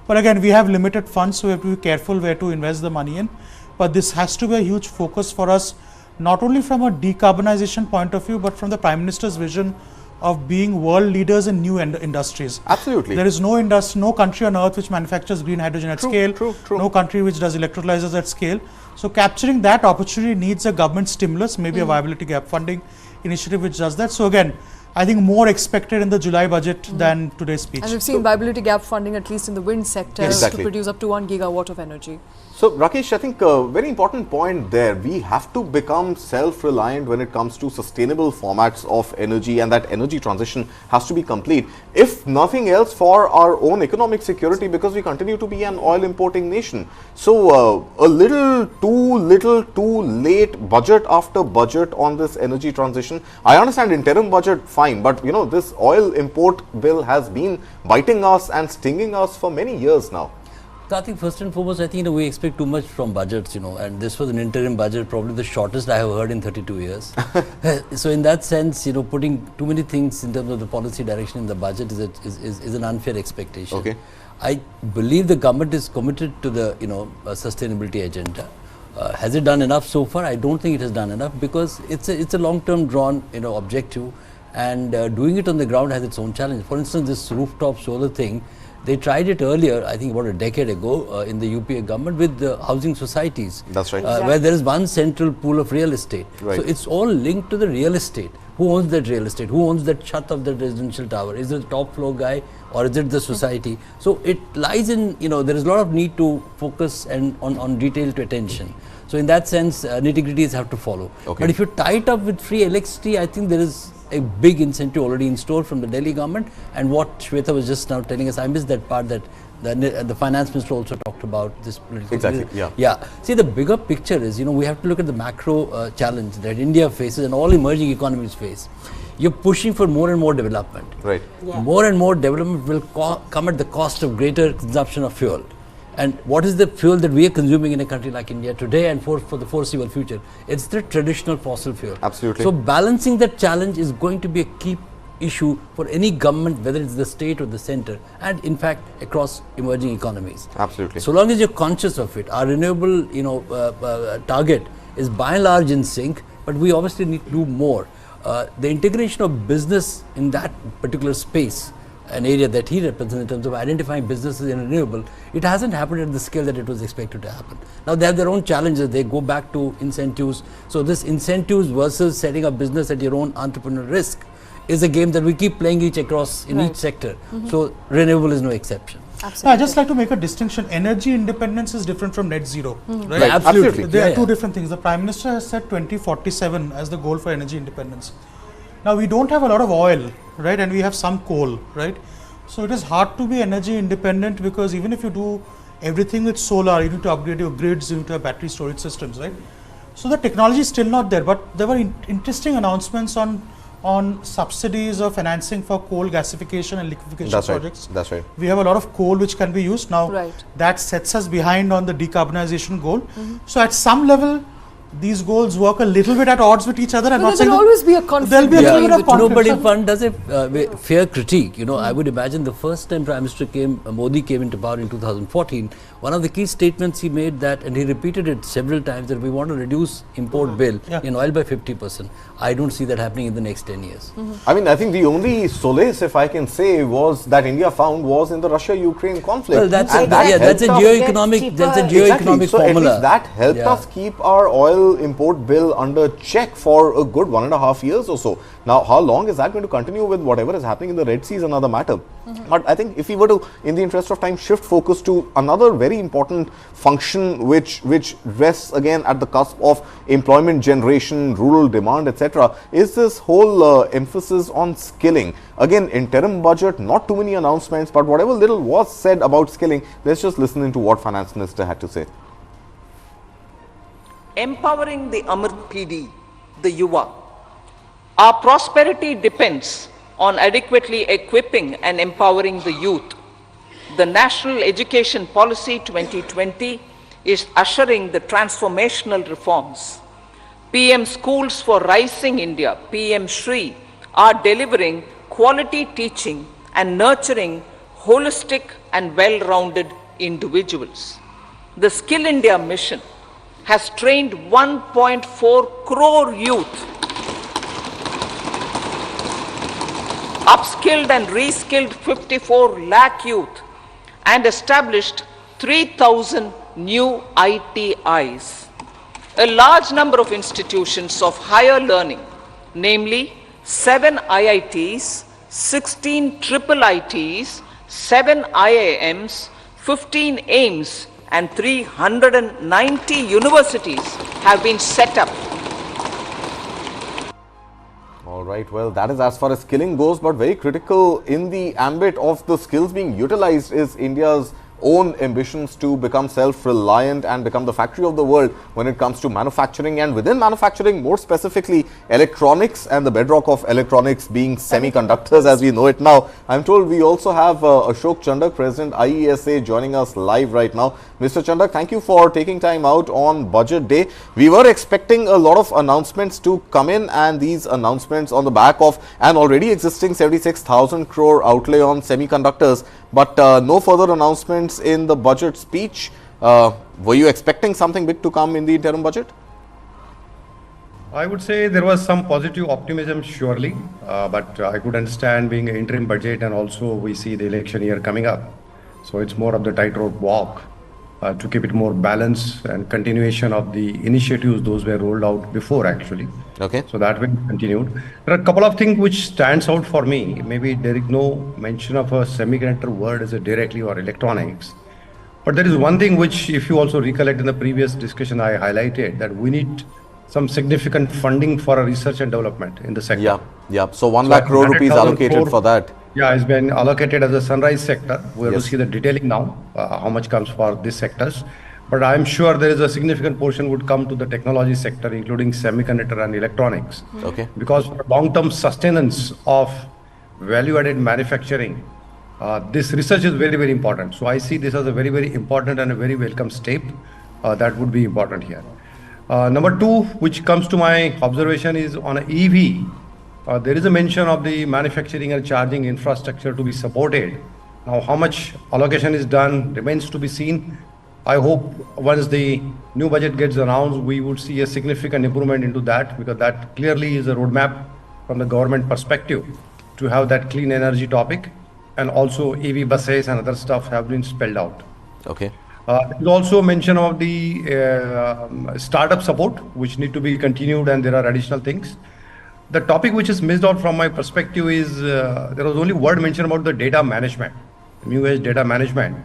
But again, we have limited funds, so we have to be careful where to invest the money in. But this has to be a huge focus for us, not only from a decarbonization point of view, but from the Prime Minister's vision of being world leaders in new industries. Absolutely. There is no country on earth which manufactures green hydrogen at scale. True. No country which does electrolyzers at scale. So capturing that opportunity needs a government stimulus, maybe a viability gap funding initiative which does that. So again, I think more expected in the July budget than today's speech. And we've seen viability gap funding, at least in the wind sector, Exactly. to produce up to 1 gigawatt of energy. So Rakesh, I think a very important point there. We have to become self-reliant when it comes to sustainable formats of energy, and that energy transition has to be complete. If nothing else, for our own economic security, because we continue to be an oil importing nation. So a little too late, budget after budget on this energy transition. I understand interim budget, fine, but you know, this oil import bill has been biting us and stinging us for many years now. So I think first and foremost, I think we expect too much from budgets, and this was an interim budget, probably the shortest I have heard in 32 years. So in that sense, putting too many things in terms of the policy direction in the budget is an unfair expectation. Okay. I believe the government is committed to the sustainability agenda. Has it done enough so far? I don't think it has done enough, because it's a long-term drawn objective, and doing it on the ground has its own challenge. For instance, this rooftop solar thing, they tried it earlier, I think about a decade ago, in the UPA government with the housing societies. That's right. Where there is one central pool of real estate. Right. So it's all linked to the real estate. Who owns that real estate? Who owns that shut of the residential tower? Is it the top floor guy, or is it the society? So it lies in, there is a lot of need to focus and on detailed attention. So in that sense, nitty-gritties have to follow. Okay. But if you tie it up with free electricity, I think there is a big incentive already in store from the Delhi government. And what Shweta was just now telling us, I missed that part, that the finance minister also talked about this political. Exactly, yeah. See, the bigger picture is, we have to look at the macro challenge that India faces and all emerging economies face. You're pushing for more and more development. Right. Yeah. More and more development will come at the cost of greater consumption of fuel. And what is the fuel that we are consuming in a country like India today and for the foreseeable future? It's the traditional fossil fuel. Absolutely. So balancing that challenge is going to be a key issue for any government, whether it's the state or the center, and in fact across emerging economies. Absolutely. So long as you're conscious of it, our renewable target is by and large in sync, but we obviously need to do more. The integration of business in that particular space, an area that he represents in terms of identifying businesses in renewable, it hasn't happened at the scale that it was expected to happen. Now they have their own challenges, they go back to incentives. So this incentives versus setting up business at your own entrepreneurial risk is a game that we keep playing each sector. So renewable is no exception. No, I just like to make a distinction. Energy independence is different from net zero. Right? Absolutely. There are two different things. The Prime Minister has set 2047 as the goal for energy independence. Now we don't have a lot of oil, right, and we have some coal, right? So it is hard to be energy independent, because even if you do everything with solar, you need to upgrade your grids, you need to have battery storage systems, right? So the technology is still not there, but there were interesting announcements on subsidies or financing for coal gasification and liquefaction projects. That's right. We have a lot of coal which can be used now. Right. That sets us behind on the decarbonization goal. So at some level, these goals work a little bit at odds with each other. And there will always be a conflict. There'll be a little bit of conflict. Nobody if one does a fair critique. I would imagine the first time Prime Minister Modi came into power in 2014, one of the key statements he made that, and he repeated it several times, that we want to reduce import bill in oil by 50%. I don't see that happening in the next 10 years. I mean, I think the only solace, if I can say, was that India found was in the Russia-Ukraine conflict. Well, that's a geoeconomic so formula. At least that helped us keep our oil import bill under check for a good 1.5 years or so. Now, how long is that going to continue with whatever is happening in the Red Sea is another matter. But I think if we were to, in the interest of time, shift focus to another very important function which rests again at the cusp of employment generation, rural demand, etc., is this whole emphasis on skilling. Again, interim budget, not too many announcements, but whatever little was said about skilling, let's just listen into what Finance Minister had to say. Empowering the Amrit PD, the Yuva. Our prosperity depends on adequately equipping and empowering the youth. The National Education Policy 2020 is ushering the transformational reforms. PM Schools for Rising India, PM Shri, are delivering quality teaching and nurturing holistic and well-rounded individuals. The Skill India mission has trained 1.4 crore youth, upskilled and reskilled 54 lakh youth, and established 3,000 new ITIs. A large number of institutions of higher learning, namely 7 IITs, 16 triple ITs, 7 IIMs, 15 AIMS, and 390 universities have been set up. All right, well, that is as far as skilling goes, but very critical in the ambit of the skills being utilized is India's own ambitions to become self-reliant and become the factory of the world when it comes to manufacturing, and within manufacturing, more specifically electronics, and the bedrock of electronics being semiconductors as we know it now. I'm told we also have Ashok Chandak, President IESA, joining us live right now. Mr. Chandak, thank you for taking time out on Budget Day. We were expecting a lot of announcements to come in, and these announcements on the back of an already existing 76,000 crore outlay on semiconductors, but no further announcements in the budget speech. Were you expecting something big to come in the interim budget? I would say there was some positive optimism, surely, but I could understand being an interim budget, and also we see the election year coming up. So it's more of the tightrope walk to keep it more balanced and continuation of the initiatives those were rolled out before actually. Okay. So that will be continued. There are a couple of things which stands out for me. Maybe there is no mention of a semiconductor word as a directly or electronics. But there is one thing which, if you also recollect in the previous discussion, I highlighted that we need some significant funding for research and development in the sector. Yeah. So 1 lakh crore rupees allocated for that. Yeah, it's been allocated as a sunrise sector. We have to see the detailing now, how much comes for these sectors. But I'm sure there is a significant portion would come to the technology sector, including semiconductor and electronics. Okay. Because for long-term sustenance of value-added manufacturing, this research is very, very important. So I see this as a very, very important and a very welcome step that would be important here. Number two, which comes to my observation, is on EV. there is a mention of the manufacturing and charging infrastructure to be supported. Now, how much allocation is done remains to be seen. I hope once the new budget gets announced, we would see a significant improvement into that, because that clearly is a roadmap from the government perspective to have that clean energy topic, and also EV buses and other stuff have been spelled out. Okay. There's also mention of the startup support, which need to be continued, and there are additional things. The topic which is missed out from my perspective is there was only word mentioned about the data management, new age data management,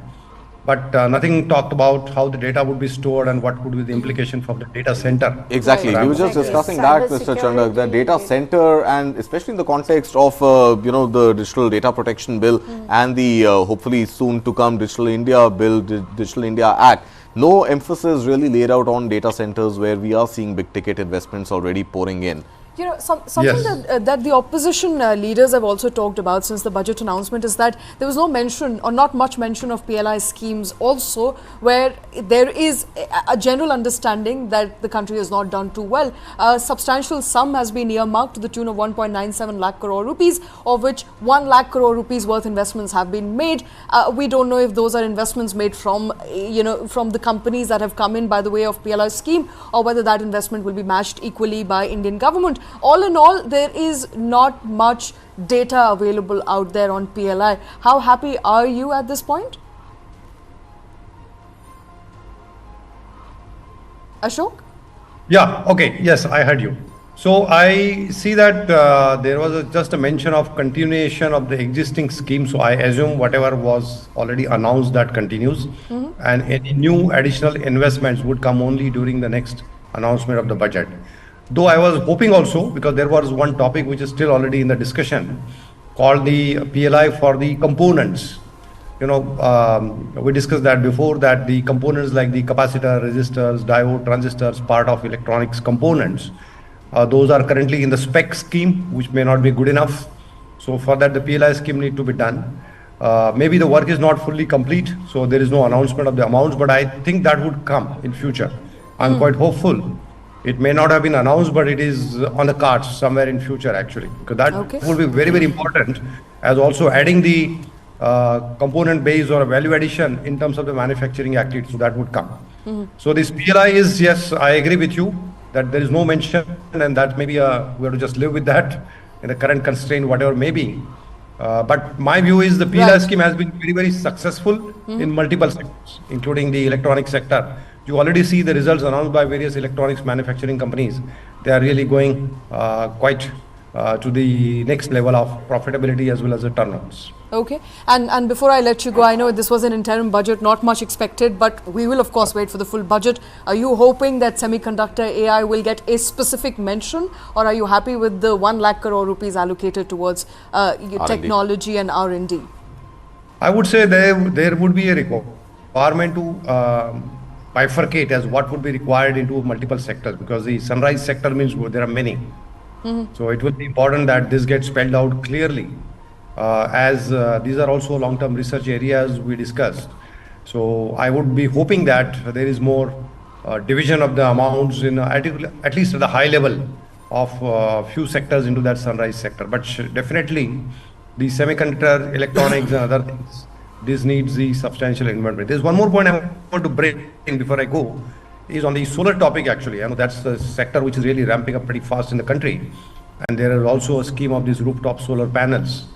but nothing talked about how the data would be stored and what could be the implication for the data center. Exactly. We were just discussing that, Mr. Chandak, the data center, and especially in the context of the Digital Data Protection Bill and the hopefully soon to come Digital India Bill, Digital India Act. No emphasis really laid out on data centers, where we are seeing big ticket investments already pouring in. You know, something that the opposition leaders have also talked about since the budget announcement is that there was no mention, or not much mention, of PLI schemes also, where there is a general understanding that the country has not done too well. A substantial sum has been earmarked to the tune of 1.97 lakh crore rupees, of which 1 lakh crore rupees worth investments have been made. We don't know if those are investments made from, from the companies that have come in by the way of PLI scheme, or whether that investment will be matched equally by Indian government. All in all, there is not much data available out there on PLI. How happy are you at this point? Ashok? Yeah, okay, yes, I heard you. So I see that there was just a mention of continuation of the existing scheme. So I assume whatever was already announced, that continues. And any new additional investments would come only during the next announcement of the budget. Though I was hoping also, because there was one topic which is still already in the discussion, called the PLI for the components. We discussed that before, that the components like the capacitor, resistors, diode, transistors, part of electronics components, those are currently in the spec scheme, which may not be good enough. So for that, the PLI scheme need to be done. Maybe the work is not fully complete, so there is no announcement of the amounts, but I think that would come in future. I'm quite hopeful. It may not have been announced, but it is on the cards somewhere in future actually, because that will be very, very important, as also adding the component base or value addition in terms of the manufacturing activity. So that would come. So this PLI is, yes, I agree with you that there is no mention, and that maybe we have to just live with that in the current constraint, whatever may be. But my view is the PLI scheme has been very, very successful in multiple sectors, including the electronic sector. You already see the results announced by various electronics manufacturing companies. They are really going quite to the next level of profitability as well as the turnovers. Okay. And before I let you go, I know this was an interim budget, not much expected, but we will of course wait for the full budget. Are you hoping that semiconductor AI will get a specific mention, or are you happy with the 1 lakh crore rupees allocated towards technology and R&D? I would say there would be a requirement to bifurcate as what would be required into multiple sectors, because the sunrise sector means there are many. So it will be important that this gets spelled out clearly, as these are also long-term research areas we discussed. So I would be hoping that there is more division of the amounts in at least at the high level of few sectors into that sunrise sector. But definitely the semiconductor, electronics and other things, this needs the substantial investment. There's one more point I want to bring in before I go, is on the solar topic actually. I know that's the sector which is really ramping up pretty fast in the country. And there is also a scheme of these rooftop solar panels,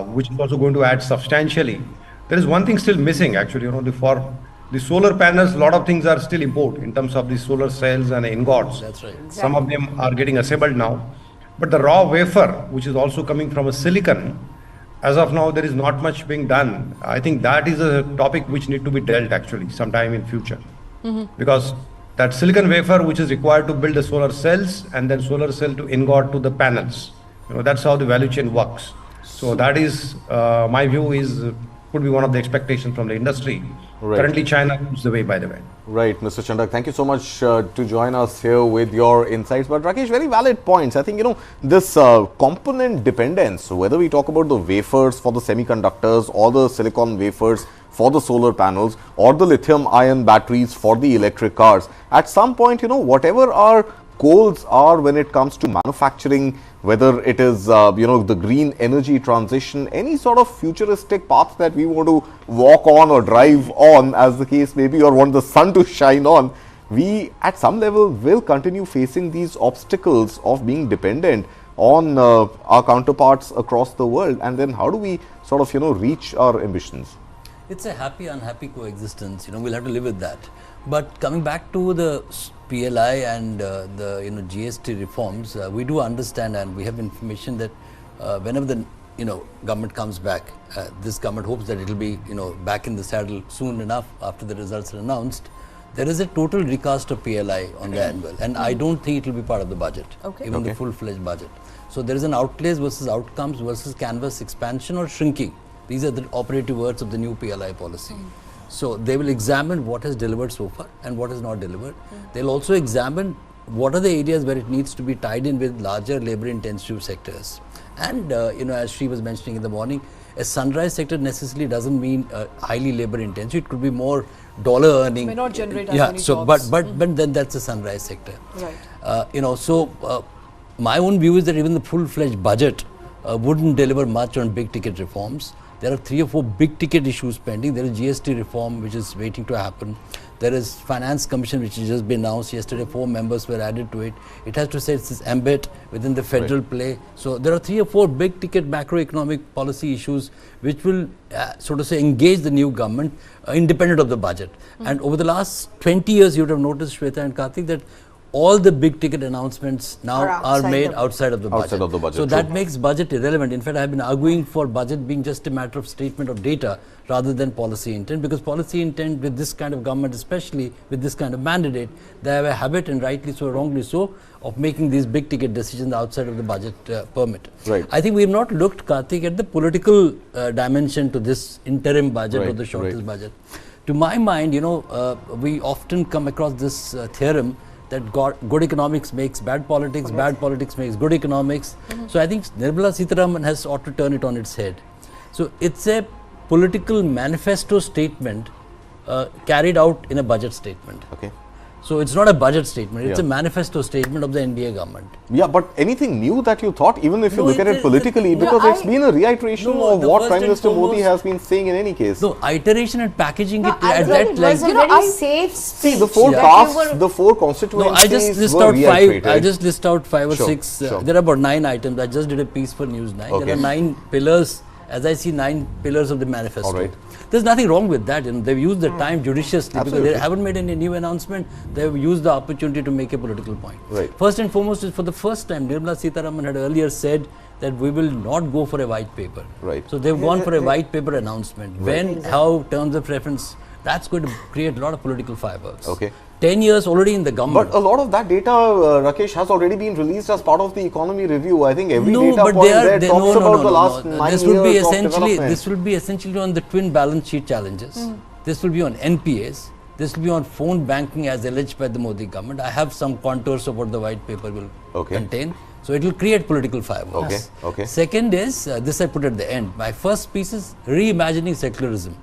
which is also going to add substantially. There is one thing still missing actually, for the solar panels, a lot of things are still import in terms of the solar cells and ingots. That's right. Exactly. Some of them are getting assembled now. But the raw wafer, which is also coming from a silicon, as of now, there is not much being done. I think that is a topic which need to be dealt actually sometime in future. Because that silicon wafer which is required to build the solar cells and then solar cell to ingot to the panels, that's how the value chain works. So that is, my view is, could be one of the expectations from the industry. Right. Currently, China leads the way, by the way. Right, Mr. Chandak, thank you so much to join us here with your insights. But Rakesh, very valid points. I think, this component dependence, whether we talk about the wafers for the semiconductors or the silicon wafers for the solar panels or the lithium ion batteries for the electric cars, at some point, whatever our goals are when it comes to manufacturing, whether it is, the green energy transition, any sort of futuristic path that we want to walk on or drive on, as the case may be, or want the sun to shine on, we at some level will continue facing these obstacles of being dependent on our counterparts across the world. And then how do we sort of, reach our ambitions? It's a happy, unhappy coexistence. We'll have to live with that. But coming back to the PLI and the GST reforms, we do understand, and we have information that whenever the government comes back, this government hopes that it will be back in the saddle soon enough after the results are announced. There is a total recast of PLI on the annual, and I don't think it will be part of the budget, even the full-fledged budget. So there is an outlays versus outcomes versus canvas expansion or shrinking. These are the operative words of the new PLI policy. So they will examine what has delivered so far and what has not delivered. They'll also examine what are the areas where it needs to be tied in with larger labor-intensive sectors. And as Sri was mentioning in the morning, a sunrise sector necessarily doesn't mean highly labor-intensive. It could be more dollar earning. May not generate as many jobs. jobs. But then that's a sunrise sector. Right. My own view is that even the full-fledged budget wouldn't deliver much on big-ticket reforms. There are 3 or 4 big-ticket issues pending. There is GST reform, which is waiting to happen. There is Finance Commission, which has just been announced yesterday. 4 members were added to it. It has to say it's embed within the federal play. So there are 3 or 4 big-ticket macroeconomic policy issues which will, engage the new government independent of the budget. And over the last 20 years, you would have noticed, Shweta and Karthik, that all the big ticket announcements now are made outside of the budget. So that makes budget irrelevant. In fact, I have been arguing for budget being just a matter of statement of data rather than policy intent, because policy intent with this kind of government, especially with this kind of mandate, they have a habit, and rightly so, wrongly so, of making these big ticket decisions outside of the budget permit. Right. I think we have not looked, Karthik, at the political dimension to this interim budget or the shortest budget. To my mind, we often come across this theorem that good economics makes bad politics, bad politics makes good economics. So I think Nirmala Sitharaman has ought to turn it on its head. So it's a political manifesto statement carried out in a budget statement. So it's not a budget statement, it's a manifesto statement of the NDA government. Yeah, but anything new that you thought, even if you look at it politically, because it's been a reiteration of what Prime Minister Modi has been saying in any case. No, iteration and packaging it at that like... was a very safe speech. See, the 4 tasks, the 4 constituencies I just list out 5. I just list out 5 or 6. There are about 9 items. I just did a piece for News 9. There are 9 pillars, as I see 9 pillars of the manifesto. There's nothing wrong with that. They've used the time judiciously because they haven't made any new announcement. They've used the opportunity to make a political point. First and foremost is, for the first time, Nirmala Sitharaman had earlier said that we will not go for a white paper. So they've gone for a white paper announcement. When, how, terms of reference, that's going to create a lot of political fireworks. 10 years already in the government. But a lot of that data, Rakesh, has already been released as part of the economy review. I think every data point there talks about the last 9 years of development. This will be essentially on the twin balance sheet challenges. This will be on NPAs. This will be on phone banking as alleged by the Modi government. I have some contours of what the white paper will contain. So it will create political fireworks. Second is, this I put at the end. My first piece is reimagining secularism.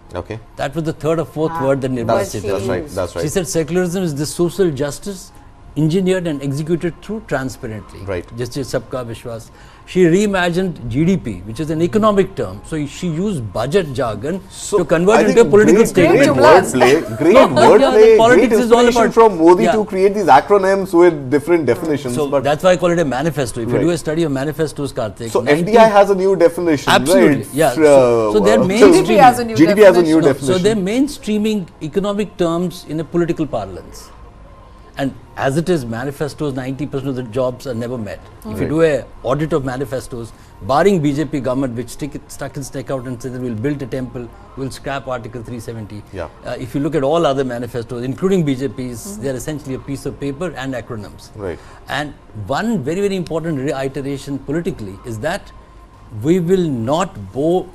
That was the 3rd or 4th word that Nirmala said. That's right. She said secularism is the social justice engineered and executed through transparently. Just sabka vishwas. She reimagined GDP, which is an economic term. So she used budget jargon to convert into a political statement. Great wordplay, great inspiration from Modi to create these acronyms with different definitions. So that's why I call it a manifesto. If you do a study of manifestos, Karthik. So FDI has a new definition. Absolutely, So they're GDP has a new definition. So they're mainstreaming economic terms in a political parlance. And as it is, manifestos, 90% of the jobs are never met. If you do an audit of manifestos, barring BJP government, which stuck its neck out and said that we'll build a temple, we'll scrap Article 370. If you look at all other manifestos, including BJP's, they're essentially a piece of paper and acronyms. And one very, very important reiteration politically is that we will not bow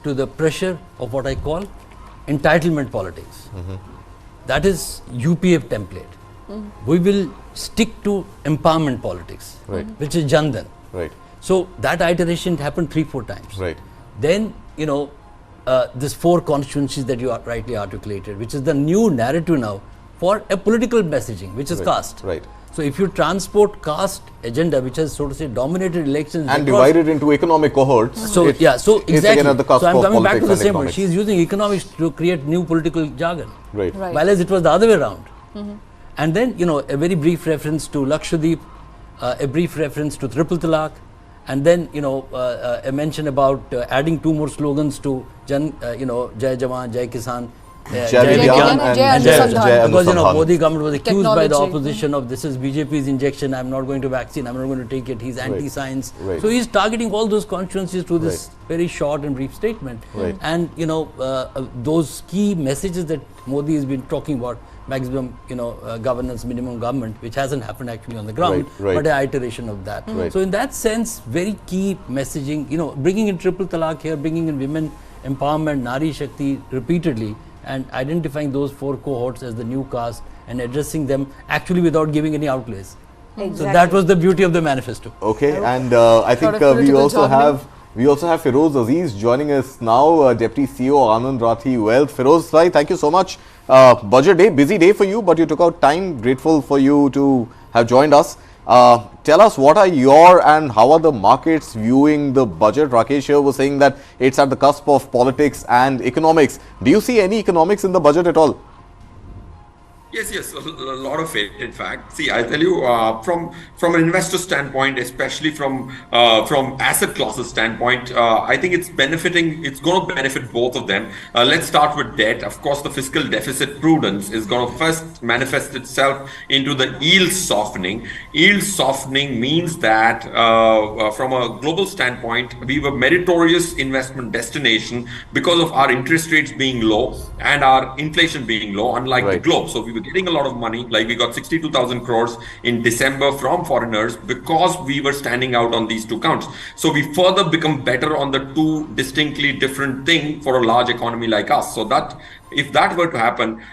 to the pressure of what I call entitlement politics. That is UPF template. We will stick to empowerment politics, which is Jandan. So that iteration happened 3-4 times. Then, this 4 constituencies that you rightly articulated, which is the new narrative now for a political messaging, which is caste. So if you transport caste agenda, which has so to say dominated elections and divided into economic cohorts. So exactly. Again at the cusp so I'm of coming back to the same point. economics. She's using economics to create new political jargon. Right. While as it was the other way around. And then, a very brief reference to Lakshadweep, a brief reference to Triple Talaq, and then, a mention about adding 2 more slogans to Jai Jawan, Jai Kisan, Jai Vigyan and Jai because Anusandhan. Modi government was accused by the opposition of this is BJP's injection, I'm not going to vaccine, I'm not going to take it, he's anti-science. Right. So he's targeting all those constituencies through this very short and brief statement. Right. And those key messages that Modi has been talking about, maximum governance, minimum government, which hasn't happened actually on the ground, but an iteration of that. So in that sense, very key messaging, bringing in Triple Talaq here, bringing in women empowerment, Nari Shakti repeatedly, and identifying those 4 cohorts as the new caste and addressing them actually without giving any outlays. Exactly. So that was the beauty of the manifesto. Okay, and I think we also have Feroz Aziz joining us now, Deputy CEO Anand Rathi Wealth. Feroz bhai, thank you so much. Budget day, busy day for you, but you took out time. Grateful for you to have joined us. Tell us, what are your and how are the markets viewing the budget? Rakesh here was saying that it's at the cusp of politics and economics. Do you see any economics in the budget at all? Yes, a lot of it. In fact, see, I tell you, from an investor standpoint, especially from asset classes standpoint, I think it's benefiting. It's going to benefit both of them. Let's start with debt. Of course, the fiscal deficit prudence is going to first manifest itself into the yield softening. Yield softening means that from a global standpoint, we were meritorious investment destination because of our interest rates being low and our inflation being low, unlike the globe. So we were getting a lot of money, like we got 62,000 crores in December from foreigners because we were standing out on these 2 counts. So we further become better on the 2 distinctly different things for a large economy like us. So that if that were to happen,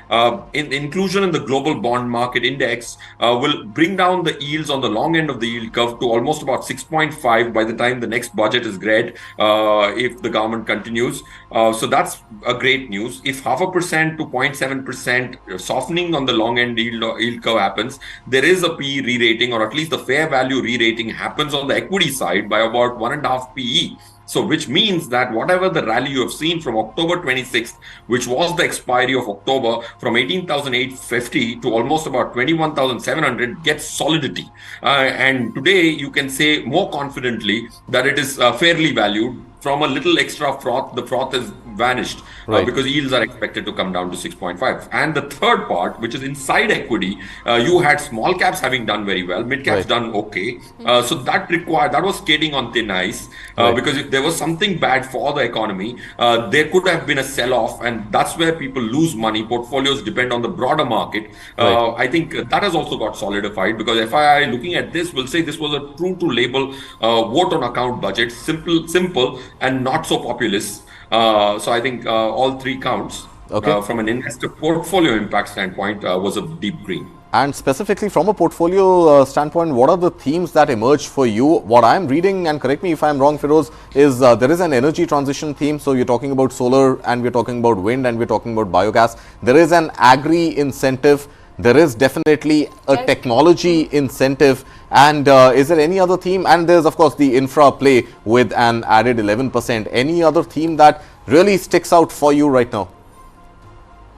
inclusion in the global bond market index will bring down the yields on the long end of the yield curve to almost about 6.5 by the time the next budget is read, if the government continues. So that's a great news. If 0.5% to 0.7% softening on the long end yield curve happens, there is a PE re-rating, or at least the fair value re-rating happens on the equity side by about 1.5 PE. So which means that whatever the rally you have seen from October 26th, which was the expiry of October, from 18,850 to almost about 21,700 gets solidity. And today you can say more confidently that it is fairly valued. From a little extra froth, the froth has vanished because yields are expected to come down to 6.5. And the third part, which is inside equity, you had small caps having done very well, mid caps done okay. So that was skating on thin ice because if there was something bad for the economy, there could have been a sell-off, and that's where people lose money. Portfolios depend on the broader market. I think that has also got solidified because FII looking at this will say this was a true to label vote on account budget, simple and not so populist. So I think all 3 counts from an investor portfolio impact standpoint was a deep green. And specifically from a portfolio standpoint, what are the themes that emerge for you? What I'm reading, and correct me if I'm wrong, Feroz, is there is an energy transition theme. So you're talking about solar, and we're talking about wind, and we're talking about biogas. There is an agri incentive. There is definitely a technology incentive. And is there any other theme? And there's of course the infra play with an added 11%. Any other theme that really sticks out for you right now?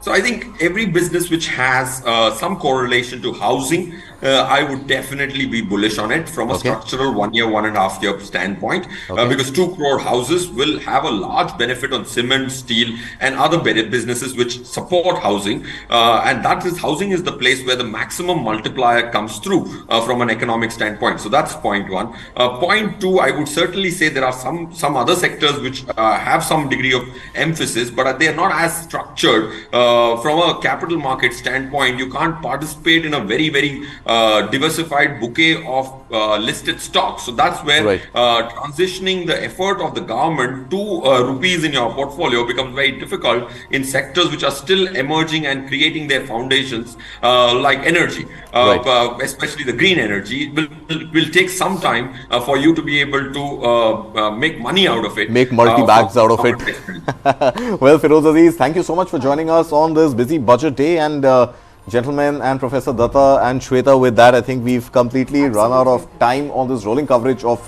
So I think every business which has some correlation to housing, I would definitely be bullish on it from a structural 1 year, 1.5 year standpoint, because 2 crore houses will have a large benefit on cement, steel, and other businesses which support housing. And that is, housing is the place where the maximum multiplier comes through from an economic standpoint. So that's point 1. Point 2, I would certainly say there are some other sectors which have some degree of emphasis, but they are not as structured. From a capital market standpoint, you can't participate in a very, very diversified bouquet of listed stocks. So that's where transitioning the effort of the government to rupees in your portfolio becomes very difficult in sectors which are still emerging and creating their foundations, like energy, especially the green energy. Will take some time for you to be able to make money out of it. Make multi-bags out of it. Well, Feroz Aziz, thank you so much for joining us on this busy budget day, and Gentlemen and Professor Datta and Shweta, with that, I think we've completely run out of time on this rolling coverage of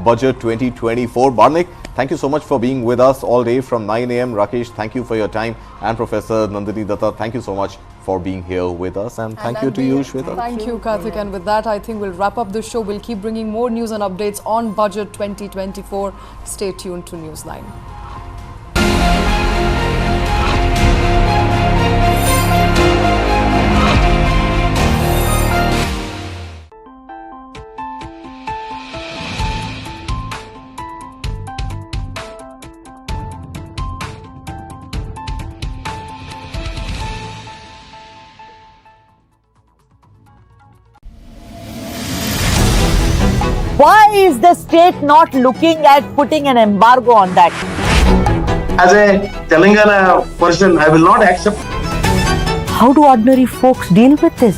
Budget 2024. Barnik, thank you so much for being with us all day from 9 a.m. Rakesh, thank you for your time. And Professor Nandini Datta, thank you so much for being here with us. And thank you to you, Shweta. Thank you, Karthik. And with that, I think we'll wrap up the show. We'll keep bringing more news and updates on Budget 2024. Stay tuned to Newsline. Why is the state not looking at putting an embargo on that? As a Telangana person, I will not accept. How do ordinary folks deal with this?